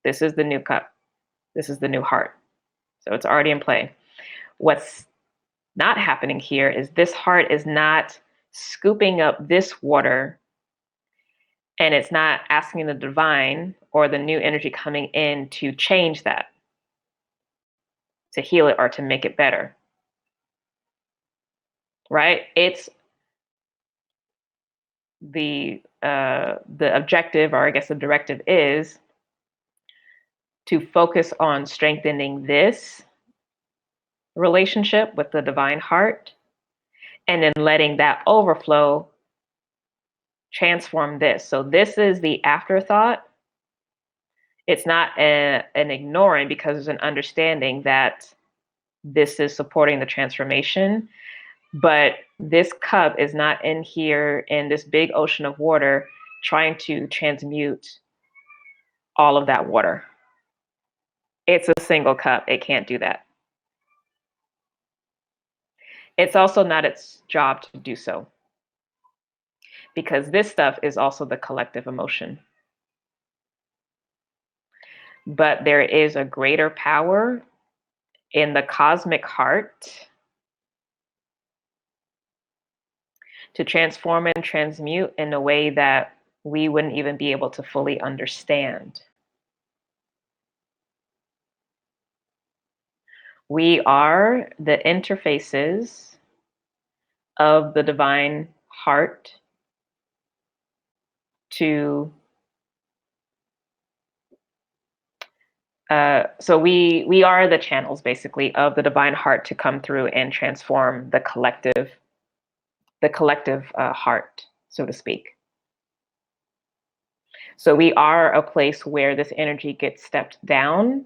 This is the new cup. This is the new heart. So it's already in play. What's not happening here is this heart is not scooping up this water, and it's not asking the divine or the new energy coming in to change that, to heal it, or to make it better. Right? It's the objective, or I guess the directive, is to focus on strengthening this relationship with the divine heart, and then letting that overflow transform this. So this is the afterthought. It's not an ignoring, because there's an understanding that this is supporting the transformation. But this cup is not in here in this big ocean of water trying to transmute all of that water. It's a single cup. It can't do that. It's also not its job to do so, because this stuff is also the collective emotion. But there is a greater power in the cosmic heart to transform and transmute in a way that we wouldn't even be able to fully understand. We are the interfaces of the divine heart to so we are the channels, basically, of the divine heart to come through and transform the collective heart, so to speak. So we are a place where this energy gets stepped down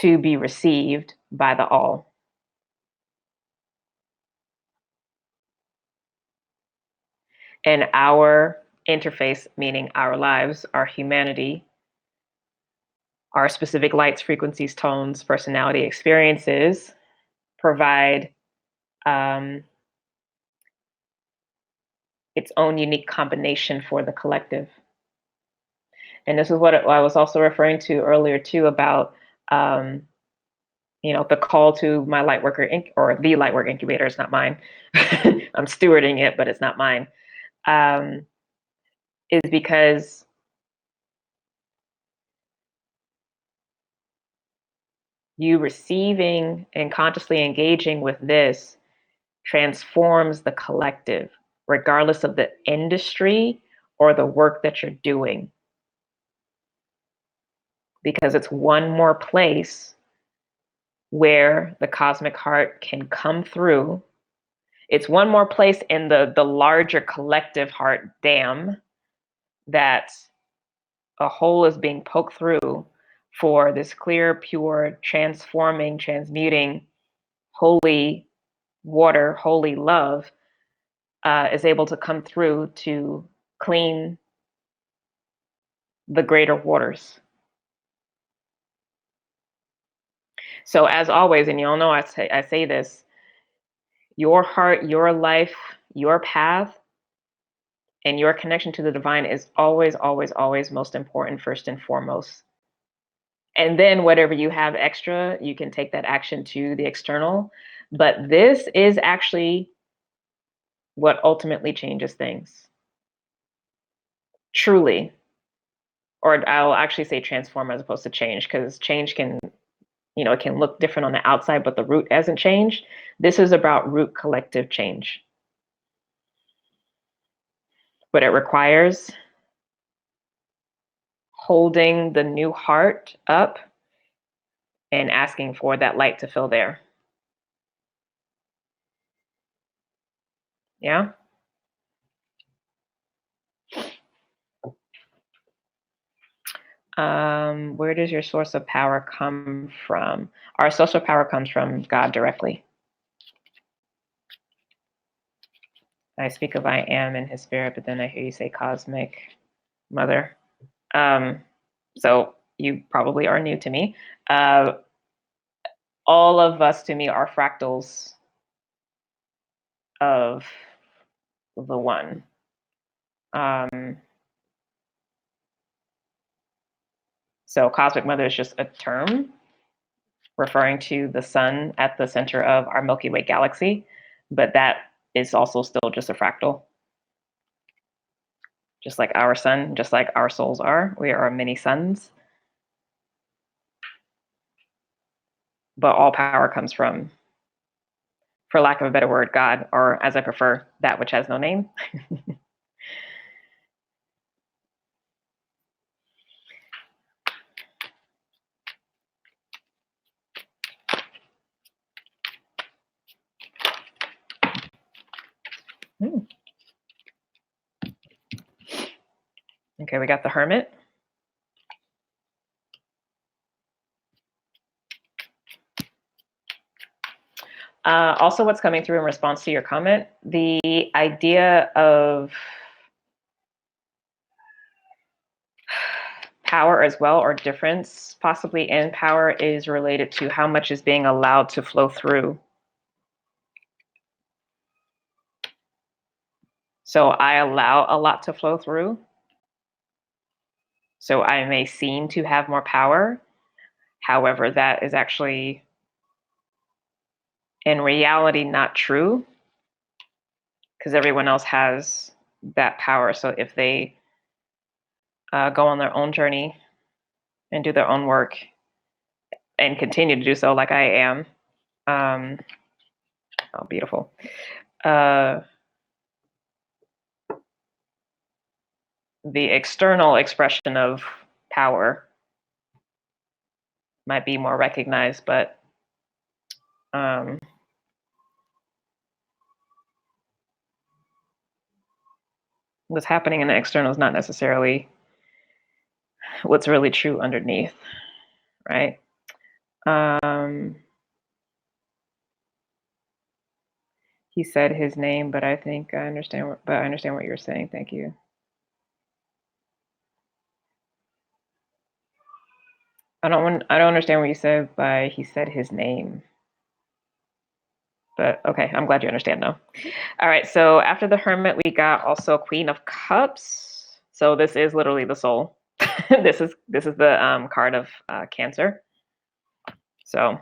to be received by the all. And our interface, meaning our lives, our humanity, our specific lights, frequencies, tones, personality, experiences, provide its own unique combination for the collective. And this is what I was also referring to earlier too, about the call to my Lightworker or the Lightwork Incubator. It's not mine. I'm stewarding it, but it's not mine. Is because You receiving and consciously engaging with this transforms the collective, regardless of the industry or the work that you're doing. Because it's one more place where the cosmic heart can come through. It's one more place in the larger collective heart dam that a hole is being poked through for this clear, pure, transforming, transmuting, holy water, holy love is able to come through to clean the greater waters. So as always, and you all know I say this, your heart, your life, your path, and your connection to the divine is always, always, always most important, first and foremost. And then whatever you have extra, you can take that action to the external. But this is actually what ultimately changes things. Truly. Or I'll actually say transform as opposed to change, because change can, it can look different on the outside, but the root hasn't changed. This is about root collective change. But it requires holding the new heart up and asking for that light to fill there. Yeah. Where does your source of power come from? Our source of power comes from God directly. I speak of I am in his spirit, but then I hear you say cosmic mother. So you probably are new to me. All of us to me are fractals of the one. So cosmic mother is just a term referring to the sun at the center of our Milky Way galaxy, but that is also still just a fractal. Just like our sun, just like our souls are, we are many suns. But all power comes from, for lack of a better word, God, or as I prefer, that which has no name. Okay, we got the Hermit. Also, what's coming through in response to your comment, the idea of power as well, or difference possibly in power, is related to how much is being allowed to flow through. So I allow a lot to flow through. So I may seem to have more power. However, that is actually in reality not true, because everyone else has that power. So if they go on their own journey and do their own work and continue to do so like I am, oh, beautiful. The external expression of power might be more recognized, but what's happening in the external is not necessarily what's really true underneath, right? He said his name, but I think I understand. But I understand what you're saying. Thank you. I don't understand what you said by he said his name. But okay, I'm glad you understand though. All right, so after the Hermit, we got also Queen of Cups. So this is literally the soul. this is the card of Cancer. So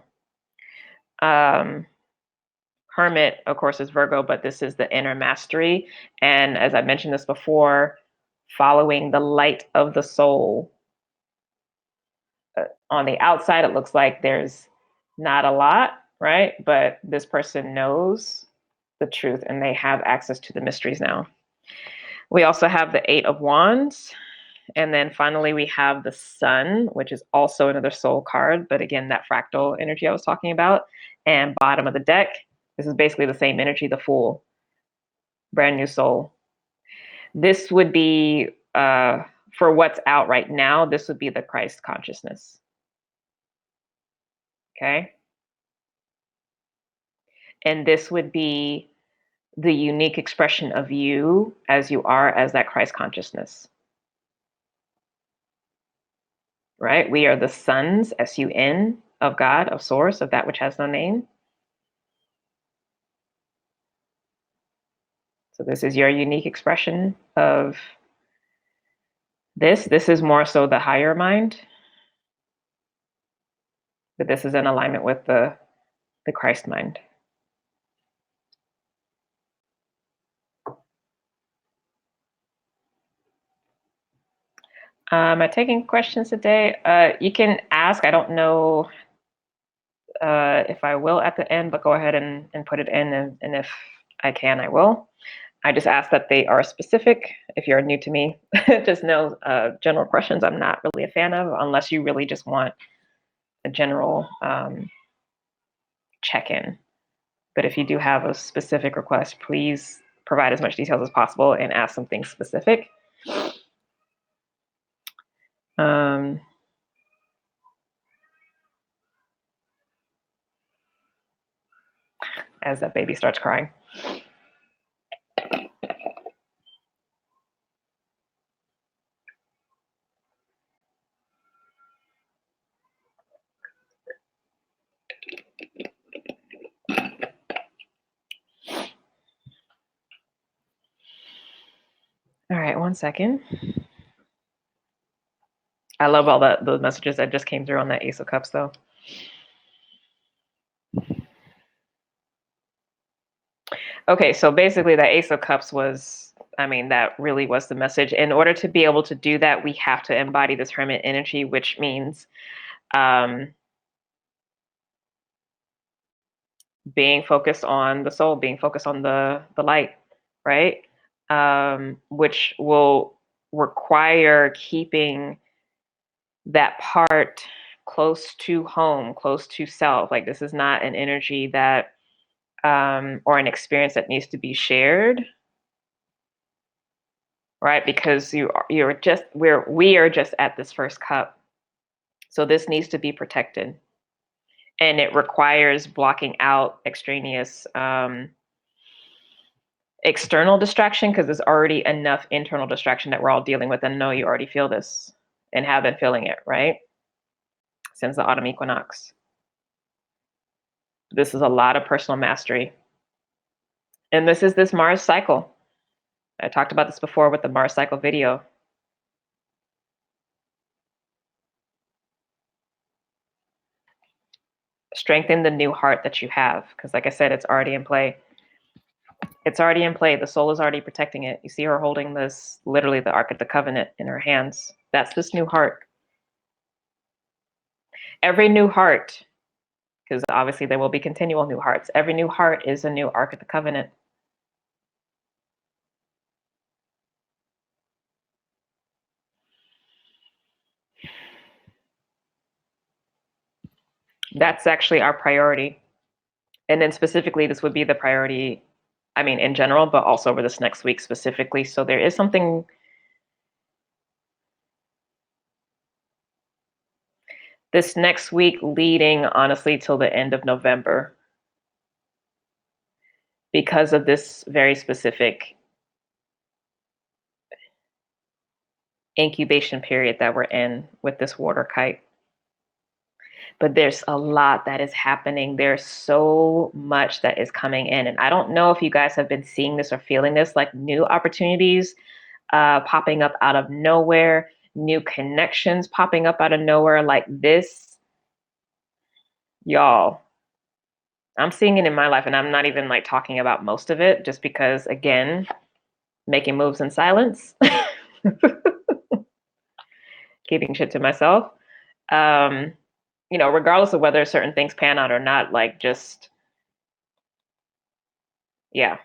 Hermit, of course, is Virgo, but this is the inner mastery. And as I mentioned this before, following the light of the soul. On the outside, it looks like there's Not a lot, right? But this person knows the truth and they have access to the mysteries now. We also have the Eight of Wands. And then finally, we have the Sun, which is also another soul card. But again, that fractal energy I was talking about. And bottom of the deck, this is basically the same energy, the Fool, brand new soul. This would be, for what's out right now, this would be the Christ consciousness. Okay. And this would be the unique expression of you as you are as that Christ consciousness. Right? We are the sons, S-U-N, of God, of source, of that which has no name. So this is your unique expression of this. This is more so the higher mind, but this is in alignment with the Christ mind. Am I taking questions today? You can ask. I don't know if I will at the end, but go ahead and put it in. And if I can, I will. I just ask that they are specific. If you're new to me, just know general questions I'm not really a fan of, unless you really just want a general check-in. But if you do have a specific request, please provide as much details as possible and ask something specific. As that baby starts crying. All right, 1 second. I love all those messages that just came through on that Ace of Cups, though. Okay, so basically that Ace of Cups was, I mean, that really was the message. In order to be able to do that, we have to embody this hermit energy, which means being focused on the soul, being focused on the light, right? Which will require keeping that part close to home, close to self. Like this is not an energy that or an experience that needs to be shared, right? Because we are just at this first cup. So this needs to be protected. And it requires blocking out extraneous external distraction, because there's already enough internal distraction that we're all dealing with. And know you already feel this and have been feeling it, right? Since the autumn equinox. This is a lot of personal mastery. And this is this Mars cycle. I talked about this before with the Mars cycle video. Strengthen the new heart that you have, because like I said, it's already in play. It's already in play. The soul is already protecting it. You see her holding this, literally the Ark of the Covenant in her hands. That's this new heart. Every new heart, because obviously there will be continual new hearts. Every new heart is a new Ark of the Covenant. That's actually our priority. And then specifically, this would be the priority, I mean, in general, but also over this next week specifically. So there is something this next week leading, honestly, till the end of November, because of this very specific incubation period that we're in with this water kite. But there's a lot that is happening. There's so much that is coming in. And I don't know if you guys have been seeing this or feeling this, like new opportunities popping up out of nowhere, new connections popping up out of nowhere like this. Y'all, I'm seeing it in my life, and I'm not even like talking about most of it, just because, again, making moves in silence, keeping shit to myself. regardless of whether certain things pan out or not, like just, yeah,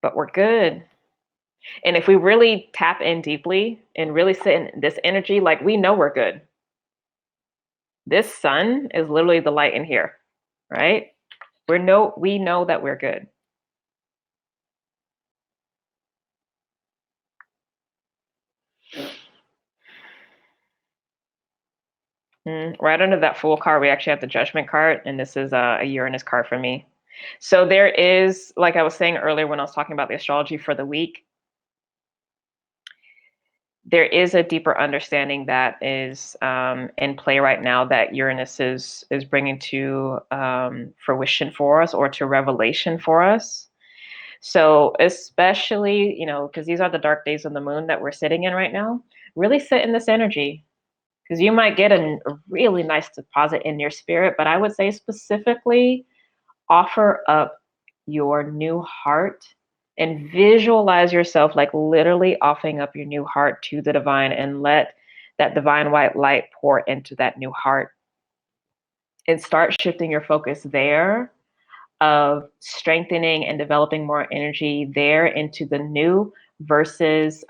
but we're good. And if we really tap in deeply and really sit in this energy, like we know we're good. This sun is literally the light in here, right? We know that we're good. Right under that Fool card, we actually have the Judgment card, and this is a Uranus card for me. So there is, like I was saying earlier when I was talking about the astrology for the week, there is a deeper understanding that is in play right now that Uranus is bringing to fruition for us, or to revelation for us. So especially, because these are the dark days of the moon that we're sitting in right now, really sit in this energy, because you might get a really nice deposit in your spirit, but I would say specifically offer up your new heart and visualize yourself like literally offering up your new heart to the divine, and let that divine white light pour into that new heart, and start shifting your focus there, of strengthening and developing more energy there into the new, versus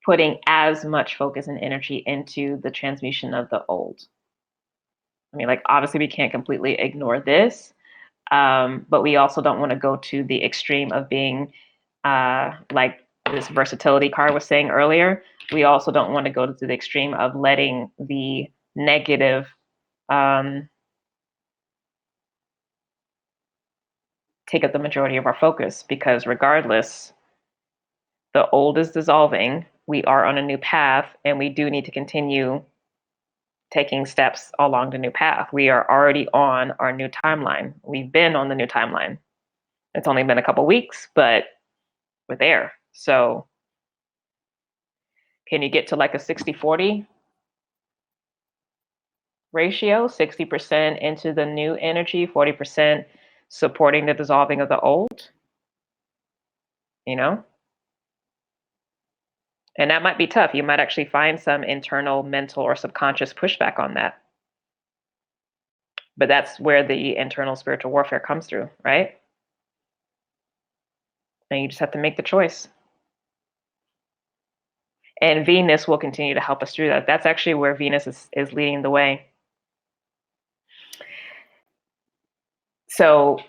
putting as much focus and energy into the transmutation of the old. I mean, like, obviously we can't completely ignore this, but we also don't want to go to the extreme of being like this versatility card was saying earlier. We also don't want to go to the extreme of letting the negative take up the majority of our focus, because regardless, the old is dissolving. We are on a new path, and we do need to continue taking steps along the new path. We are already on our new timeline. We've been on the new timeline. It's only been a couple weeks, but we're there. So can you get to like a 60-40 ratio? 60% into the new energy, 40% supporting the dissolving of the old, And that might be tough. You might actually find some internal mental or subconscious pushback on that. But that's where the internal spiritual warfare comes through, right? And you just have to make the choice. And Venus will continue to help us through that. That's actually where Venus is leading the way. So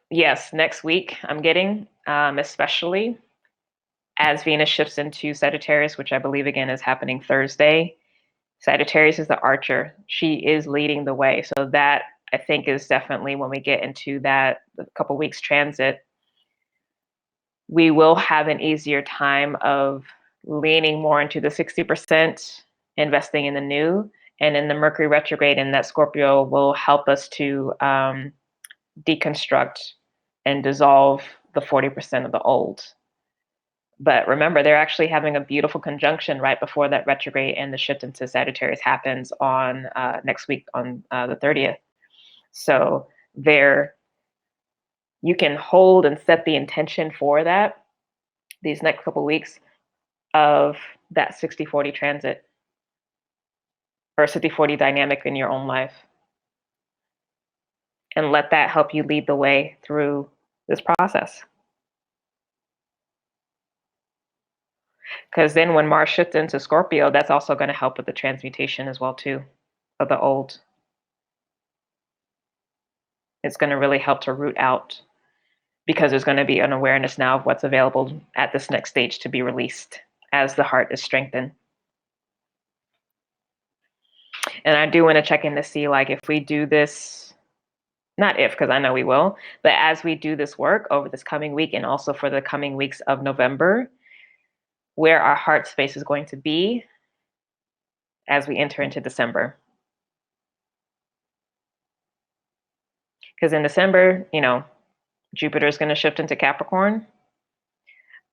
yes, next week I'm getting, especially as Venus shifts into Sagittarius, which I believe again is happening Thursday. Sagittarius is the archer. She is leading the way. So that, I think, is definitely when we get into that couple weeks transit, we will have an easier time of leaning more into the 60%, investing in the new, and in the Mercury retrograde, and that Scorpio will help us to deconstruct and dissolve the 40% of the old. But remember, they're actually having a beautiful conjunction right before that retrograde, and the shift into Sagittarius happens on next week on the 30th. So you can hold and set the intention for that these next couple of weeks of that 60-40 transit, or 60-40 dynamic in your own life, and let that help you lead the way through this process. Because then when Mars shifts into Scorpio, that's also going to help with the transmutation as well too, of the old. It's going to really help to root out, because there's going to be an awareness now of what's available at this next stage to be released as the heart is strengthened. And I do want to check in to see, like, if we do this, not if, because I know we will, but as we do this work over this coming week, and also for the coming weeks of November, where our heart space is going to be as we enter into December. Because in December, Jupiter is going to shift into Capricorn.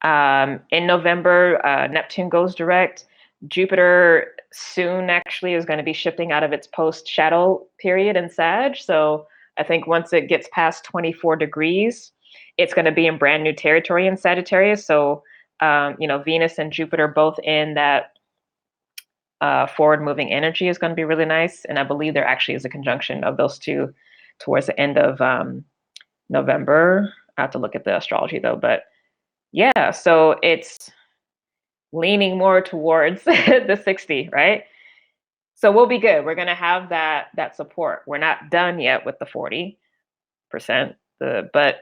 In November, Neptune goes direct. Jupiter soon actually is going to be shifting out of its post-shadow period in Sag. So I think once it gets past 24 degrees, it's going to be in brand new territory in Sagittarius. So, Venus and Jupiter both in that forward moving energy is going to be really nice. And I believe there actually is a conjunction of those two towards the end of November. I have to look at the astrology though, but yeah, so it's leaning more towards the 60, right? So we'll be good. We're going to have that support. We're not done yet with the 40%, but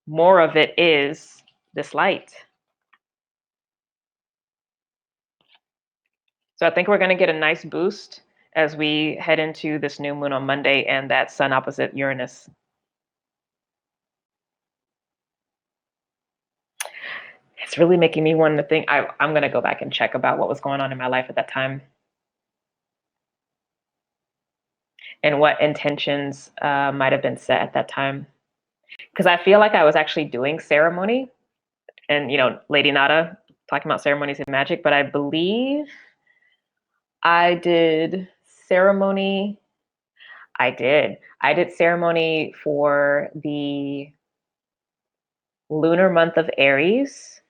more of it is this light. So I think we're going to get a nice boost as we head into this new moon on Monday and that sun opposite Uranus. It's really making me want to think. I'm going to go back and check about what was going on in my life at that time and what intentions might have been set at that time. Because I feel like I was actually doing ceremony and, Lady Nada talking about ceremonies and magic, but I believe I did ceremony. I did ceremony for the lunar month of Aries.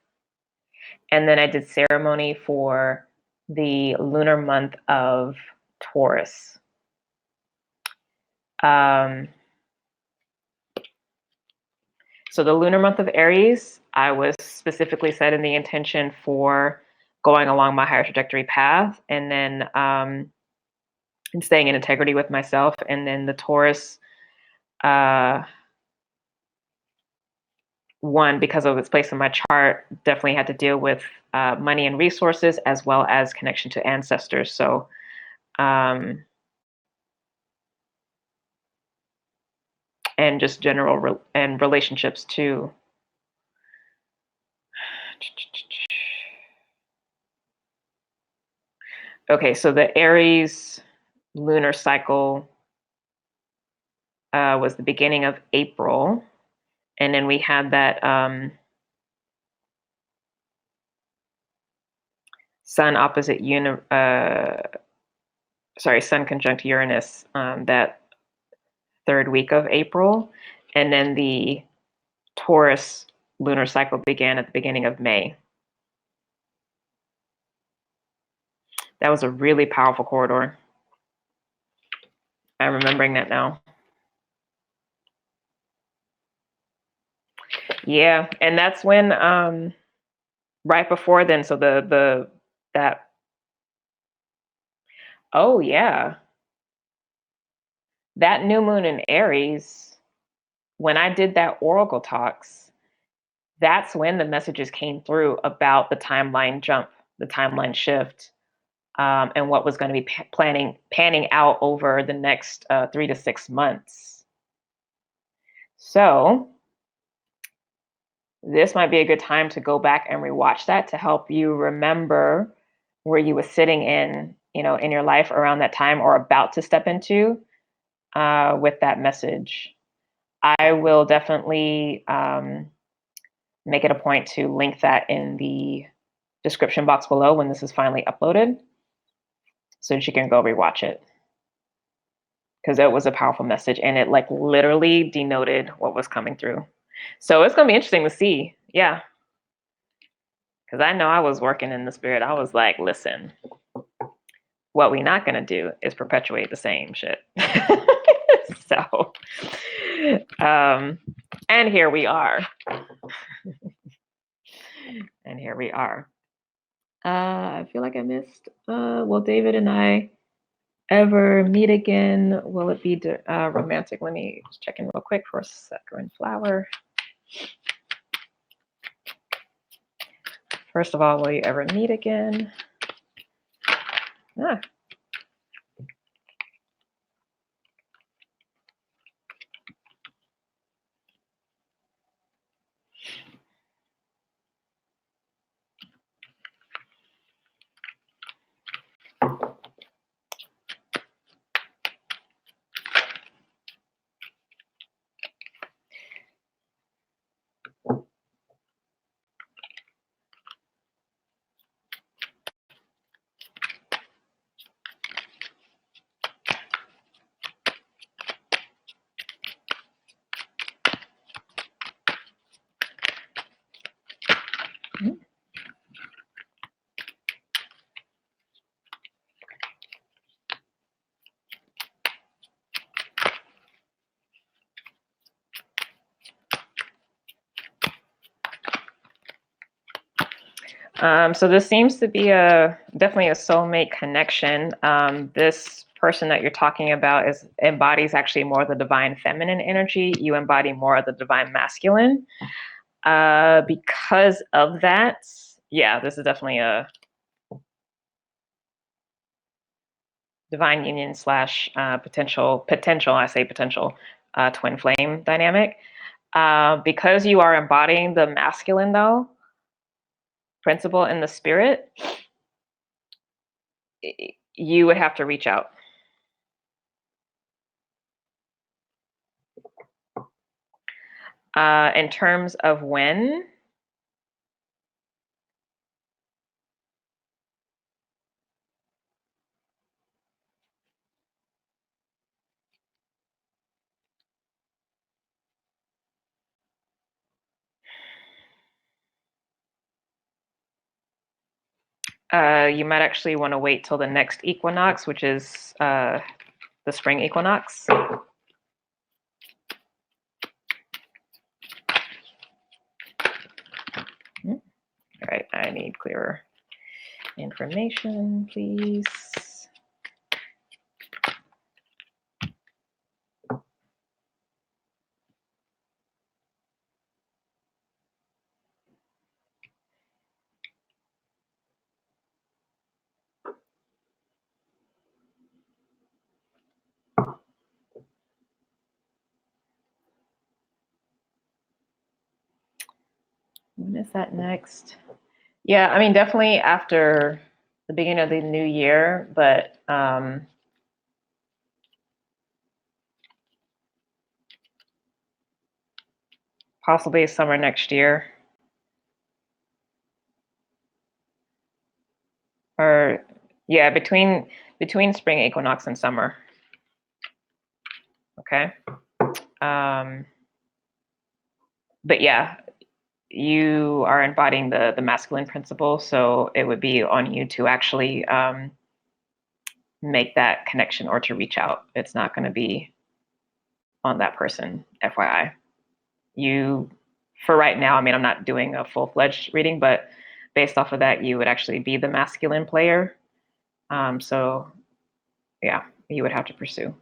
And then I did ceremony for the lunar month of Taurus. So the lunar month of Aries, I was specifically setting the intention for going along my higher trajectory path and then and staying in integrity with myself. And then the Taurus one, because of its place in my chart, definitely had to deal with money and resources as well as connection to ancestors. So and just general and relationships too. Okay, so the Aries lunar cycle was the beginning of April. And then we had that sun opposite sun conjunct Uranus that third week of April. And then the Taurus lunar cycle began at the beginning of May. That was a really powerful corridor. I'm remembering that now. Yeah, and that's when right before then, so that oh yeah. That new moon in Aries, when I did that Oracle talks, that's when the messages came through about the timeline jump, the timeline shift, and what was going to be panning out over the next 3 to 6 months. So this might be a good time to go back and rewatch that to help you remember where you were sitting in your life around that time or about to step into with that message. I will definitely make it a point to link that in the description box below when this is finally uploaded so that you can go rewatch it. Because it was a powerful message and it like literally denoted what was coming through. So it's going to be interesting to see. Yeah. Because I know I was working in the spirit. I was like, listen, what we're not going to do is perpetuate the same shit. So, and here we are. And here we are. I feel like I missed, will David and I ever meet again? Will it be romantic? Let me just check in real quick for a second. Flower. First of all, will you ever meet again? Ah. So this seems to be definitely a soulmate connection. This person that you're talking about embodies actually more of the divine feminine energy. You embody more of the divine masculine. Because of that, yeah, this is definitely a divine union slash potential, I say potential, twin flame dynamic. Because you are embodying the masculine, though, principle in the spirit, you would have to reach out. In terms of when, you might actually want to wait till the next equinox, which is the spring equinox. All right, I need clearer information, please. When is that next? Yeah, I mean, definitely after the beginning of the new year, but possibly summer next year. Or yeah, between spring equinox and summer. Okay. But yeah, you are embodying the masculine principle, so it would be on you to actually make that connection or to reach out. It's not going to be on that person, FYI. You, for right now, I mean, I'm not doing a full-fledged reading, but based off of that, you would actually be the masculine player. So yeah, you would have to pursue.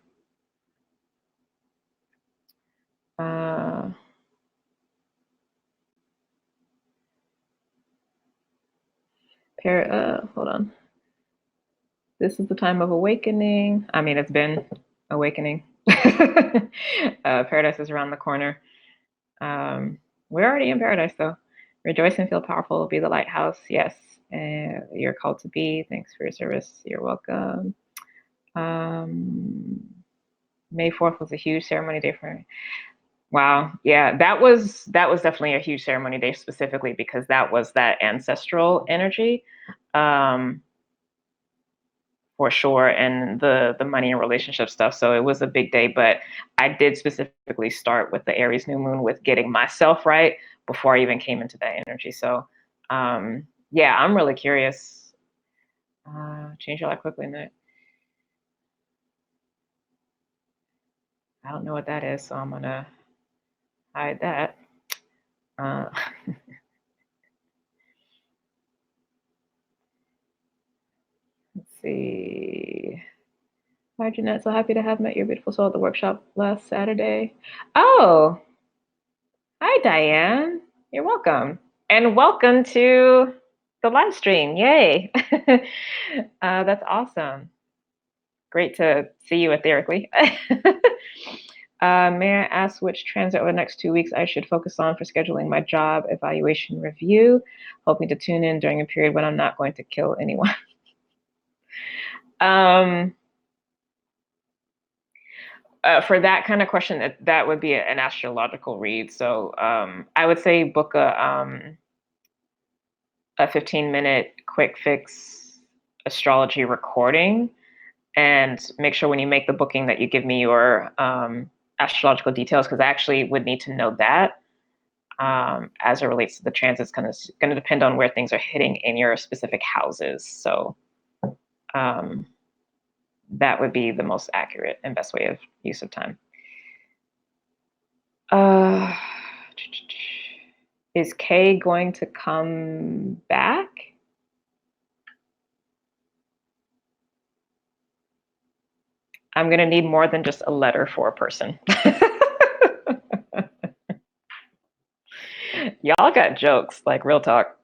Hold on. This is the time of awakening. I mean, it's been awakening. Paradise is around the corner. We're already in paradise, though. Rejoice and feel powerful. Be the lighthouse. Yes, you're called to be. Thanks for your service. You're welcome. May 4th was a huge ceremony day for me. Wow. Yeah, that was definitely a huge ceremony day specifically because that was that ancestral energy. For sure, and the money and relationship stuff. So it was a big day, but I did specifically start with the Aries new moon with getting myself right before I even came into that energy. So yeah, I'm really curious. Change your life quickly, Nick. I don't know what that is, so I'm gonna hide that. Uh, let's see. Hi, Jynnette. So happy to have met your beautiful soul at the workshop last Saturday. Oh, hi, Diane. You're welcome. And welcome to the live stream. Yay. That's awesome. Great to see you etherically. May I ask which transit over the next 2 weeks I should focus on for scheduling my job evaluation review? Hoping to tune in during a period when I'm not going to kill anyone. For that kind of question, that would be an astrological read. So I would say book a 15-minute quick fix astrology recording, and make sure when you make the booking that you give me your astrological details, because I actually would need to know that as it relates to the transits. Kind of going to depend on where things are hitting in your specific houses. So that would be the most accurate and best way of use of time. Is Kay going to come back? I'm going to need more than just a letter for a person. Y'all got jokes, like real talk.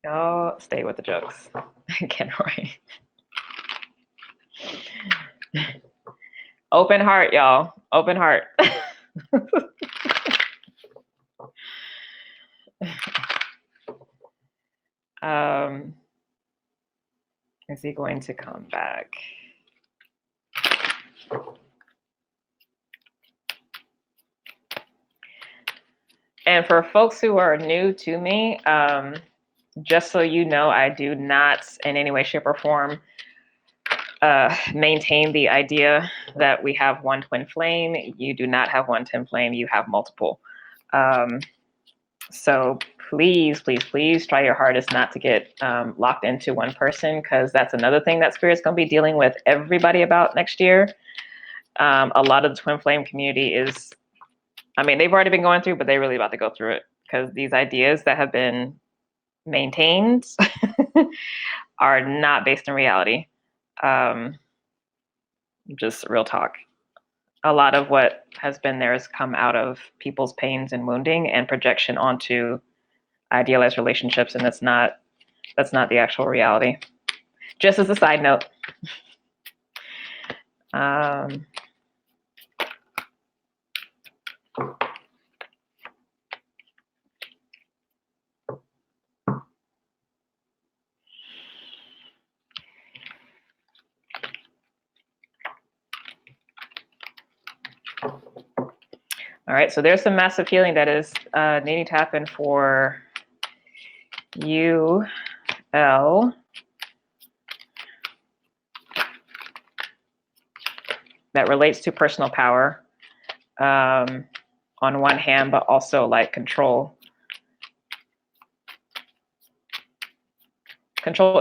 Y'all stay with the jokes. Kenroy. Open heart, y'all. Open heart. Is he going to come back? And for folks who are new to me, just so you know, I do not in any way, shape, or form maintain the idea that we have one twin flame. You do not have one twin flame, you have multiple. So please, please, please try your hardest not to get locked into one person, because that's another thing that Spirit's going to be dealing with everybody about next year. A lot of the twin flame community is, I mean, they've already been going through, but they're really about to go through it, because these ideas that have been maintained are not based in reality. Just real talk. A lot of what has been there has come out of people's pains and wounding and projection onto idealized relationships, and that's not the actual reality. Just as a side note. All right, so there's some massive healing that is needing to happen for UL. That relates to personal power on one hand, but also like control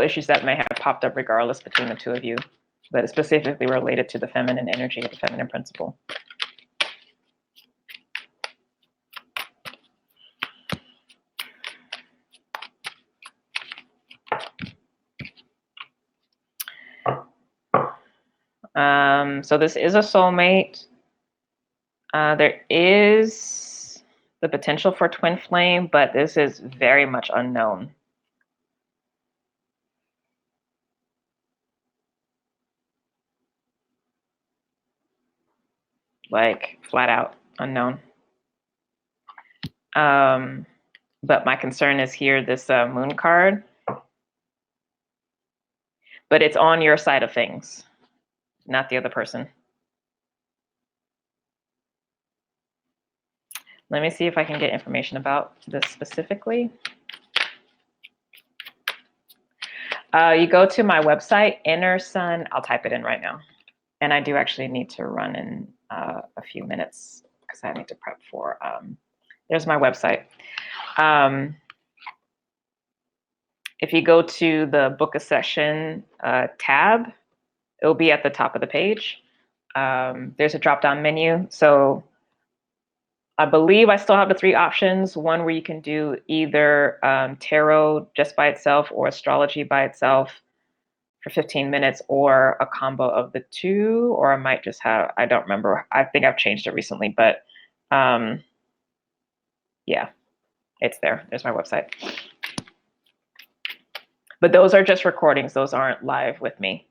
issues that may have popped up regardless between the two of you, but it's specifically related to the feminine energy, the feminine principle. So this is a soulmate. There is the potential for twin flame, but this is very much unknown. Like flat out unknown. But my concern is here, this moon card, but it's on your side of things, not the other person. Let me see if I can get information about this specifically. You go to my website, Inner Sun, I'll type it in right now. And I do actually need to run in a few minutes because I need to prep for, there's my website. If you go to the book a session tab, it'll be at the top of the page. There's a drop-down menu. So I believe I still have the 3 options. One where you can do either tarot just by itself or astrology by itself for 15 minutes, or a combo of the 2, or I might just have, I don't remember. I think I've changed it recently, but yeah, it's there. There's my website. But those are just recordings. Those aren't live with me.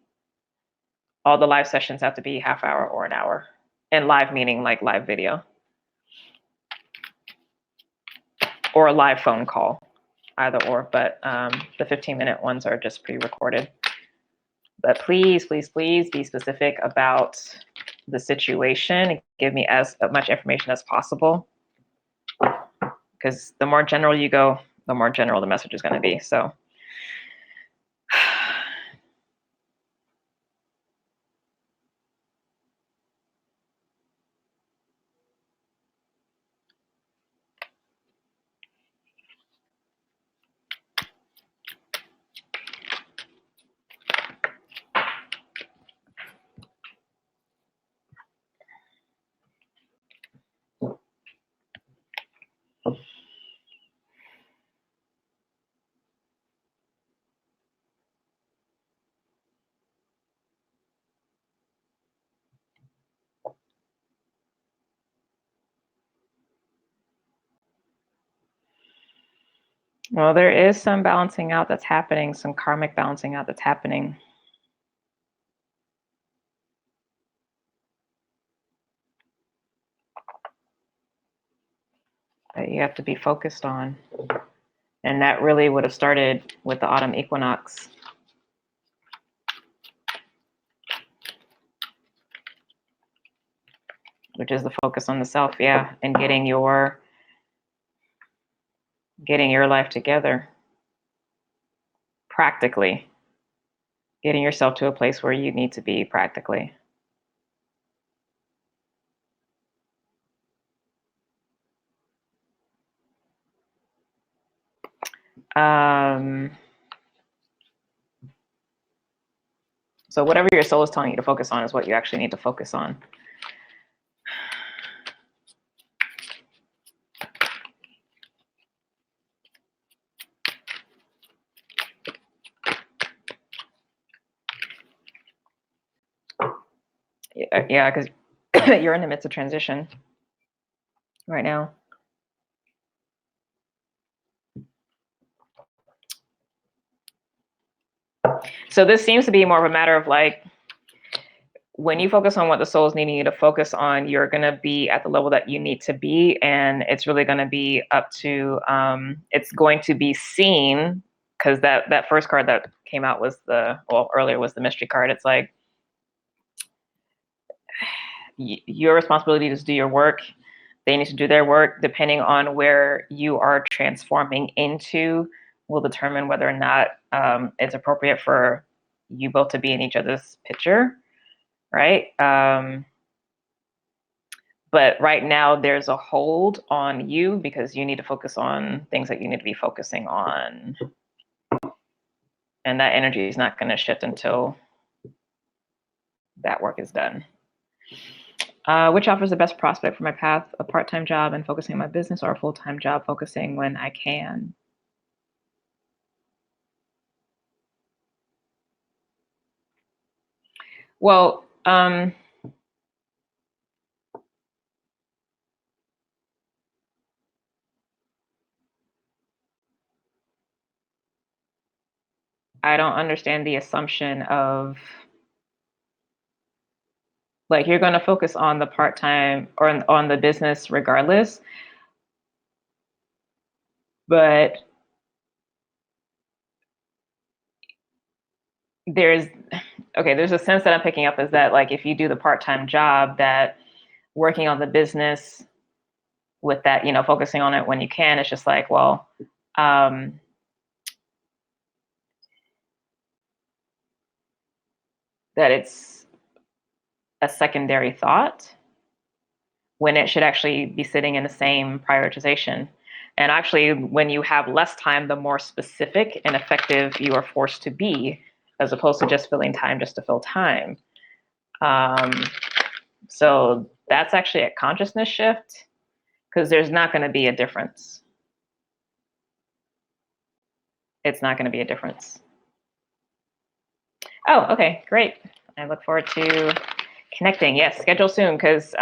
All the live sessions have to be half hour or an hour. And live meaning like live video. Or a live phone call, either or. But the 15-minute ones are just pre-recorded. But please, please, please be specific about the situation. Give me as much information as possible. Because the more general you go, the more general the message is going to be. So. Well, there is some balancing out that's happening, some karmic balancing out that's happening. That you have to be focused on. And that really would have started with the autumn equinox. Which is the focus on the self, yeah, and getting your life together. Practically. Getting yourself to a place where you need to be practically. So whatever your soul is telling you to focus on is what you actually need to focus on. Yeah, because you're in the midst of transition right now. So this seems to be more of a matter of like, when you focus on what the soul is needing you to focus on, you're going to be at the level that you need to be. And it's really going to be up to, it's going to be seen, because that first card that came out was earlier was the mystery card. It's like, your responsibility is to do your work. They need to do their work. Depending on where you are transforming into will determine whether or not it's appropriate for you both to be in each other's picture. Right? But right now there's a hold on you because you need to focus on things that you need to be focusing on. And that energy is not going to shift until that work is done. Which offers the best prospect for my path, a part-time job and focusing on my business, or a full-time job focusing when I can? Well, I don't understand the assumption of, like, you're going to focus on the part-time or on the business regardless. But there's a sense that I'm picking up is that, like, if you do the part-time job, that working on the business with that, focusing on it when you can, it's just like, well, that it's a secondary thought when it should actually be sitting in the same prioritization. And actually, when you have less time, the more specific and effective you are forced to be, as opposed to just filling time just to fill time. So that's actually a consciousness shift, because there's not going to be a difference. It's not going to be a difference. Oh, okay, great. I look forward to connecting. Yes, schedule soon, because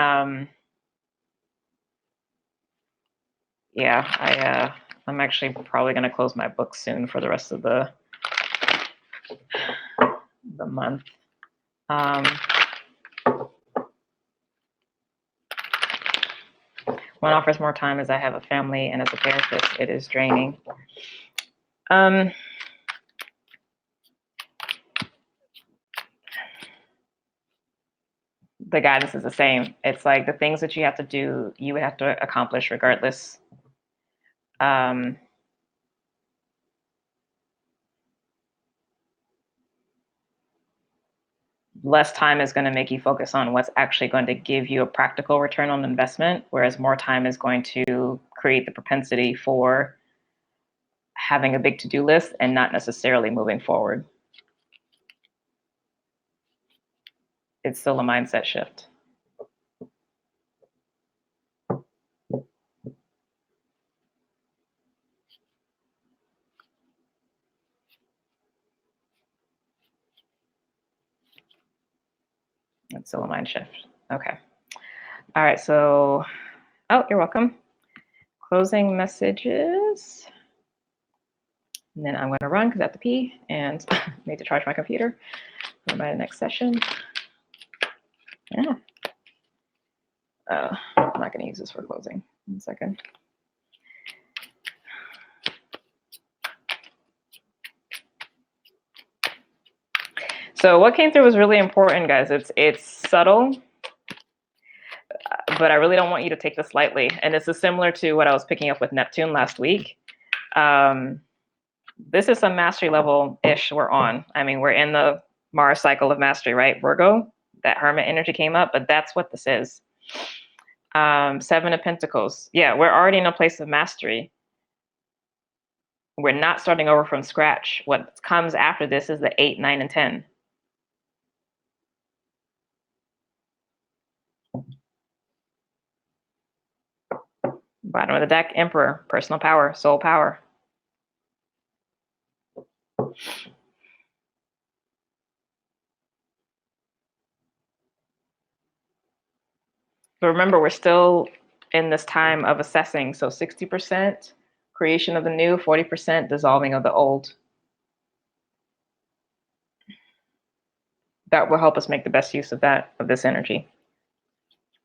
yeah, I'm actually probably going to close my book soon for the rest of the month. One offers more time as I have a family, and as a therapist, it is draining. The guidance is the same. It's like the things that you have to do, you would have to accomplish regardless. Less time is going to make you focus on what's actually going to give you a practical return on investment, whereas more time is going to create the propensity for having a big to-do list and not necessarily moving forward. It's still a mindset shift. It's still a mind shift. Okay. All right. So, oh, you're welcome. Closing messages. And then I'm going to run because I have to pee and need to charge my computer for my next session. Yeah. I'm not going to use this for closing. 1 second. So what came through was really important, guys. It's subtle, but I really don't want you to take this lightly. And this is similar to what I was picking up with Neptune last week. This is some mastery level-ish we're on. I mean, we're in the Mars cycle of mastery, right? Virgo, that Hermit energy came up, but that's what this is. 7 of Pentacles. Yeah, we're already in a place of mastery. We're not starting over from scratch. What comes after this is the 8, 9, and 10. Bottom of the deck, Emperor, personal power, soul power. But remember, we're still in this time of assessing. So 60% creation of the new, 40% dissolving of the old. That will help us make the best use of this energy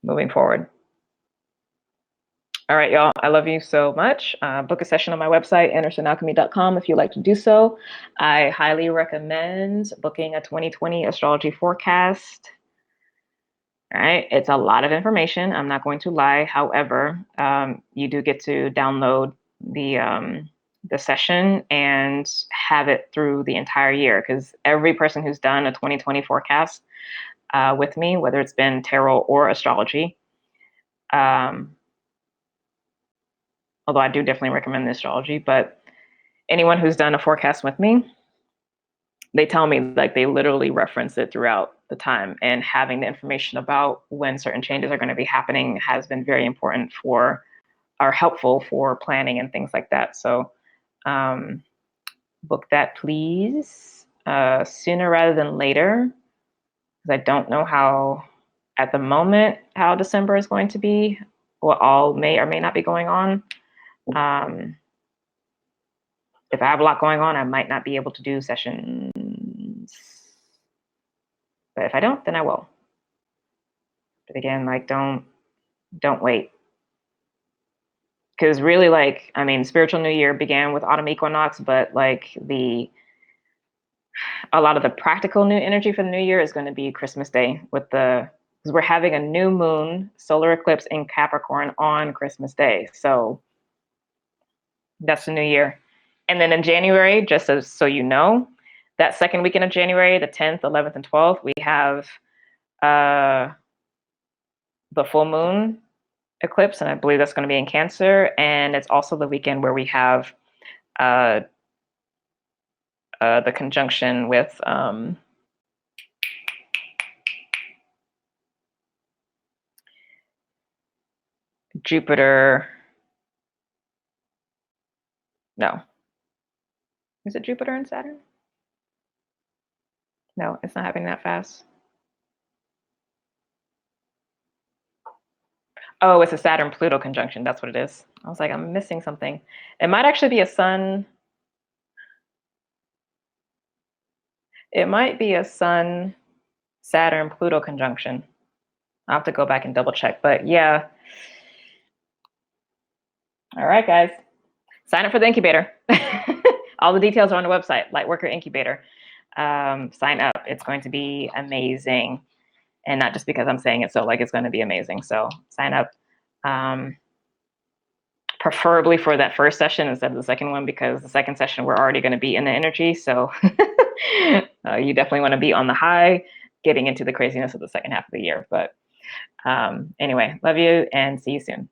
moving forward. All right, y'all, I love you so much. Book a session on my website, andersonalchemy.com, if you'd like to do so. I highly recommend booking a 2020 astrology forecast. All right, it's a lot of information. I'm not going to lie. However, you do get to download the session and have it through the entire year, because every person who's done a 2020 forecast with me, whether it's been tarot or astrology, although I do definitely recommend the astrology, but anyone who's done a forecast with me, they tell me like they literally reference it throughout the time, and having the information about when certain changes are going to be happening has been very important or helpful for planning and things like that. So book that, please, sooner rather than later, because I don't know how, at the moment, how December is going to be, what all may or may not be going on. If I have a lot going on, I might not be able to do sessions. But if I don't, then I will. But again, like, don't wait. Because really, like, I mean, spiritual new year began with autumn equinox, but like a lot of the practical new energy for the new year is going to be Christmas Day, because we're having a new moon solar eclipse in Capricorn on Christmas Day. So that's the new year. And then in January, just so you know, that second weekend of January, the 10th, 11th, and 12th, we have the full moon eclipse, and I believe that's going to be in Cancer. And it's also the weekend where we have the conjunction with Jupiter. No. Is it Jupiter and Saturn? No, it's not happening that fast. Oh, it's a Saturn-Pluto conjunction. That's what it is. I was like, I'm missing something. It might actually be a Sun. It might be a Sun, Saturn, Pluto conjunction. I'll have to go back and double check. But yeah. All right, guys. Sign up for the incubator. All the details are on the website, Lightworker Incubator. Sign up. It's going to be amazing. And not just because I'm saying it, so like it's going to be amazing. So sign up. Preferably for that first session instead of the second one, because the second session we're already going to be in the energy. So you definitely want to be on the high, getting into the craziness of the second half of the year. But anyway, love you and see you soon.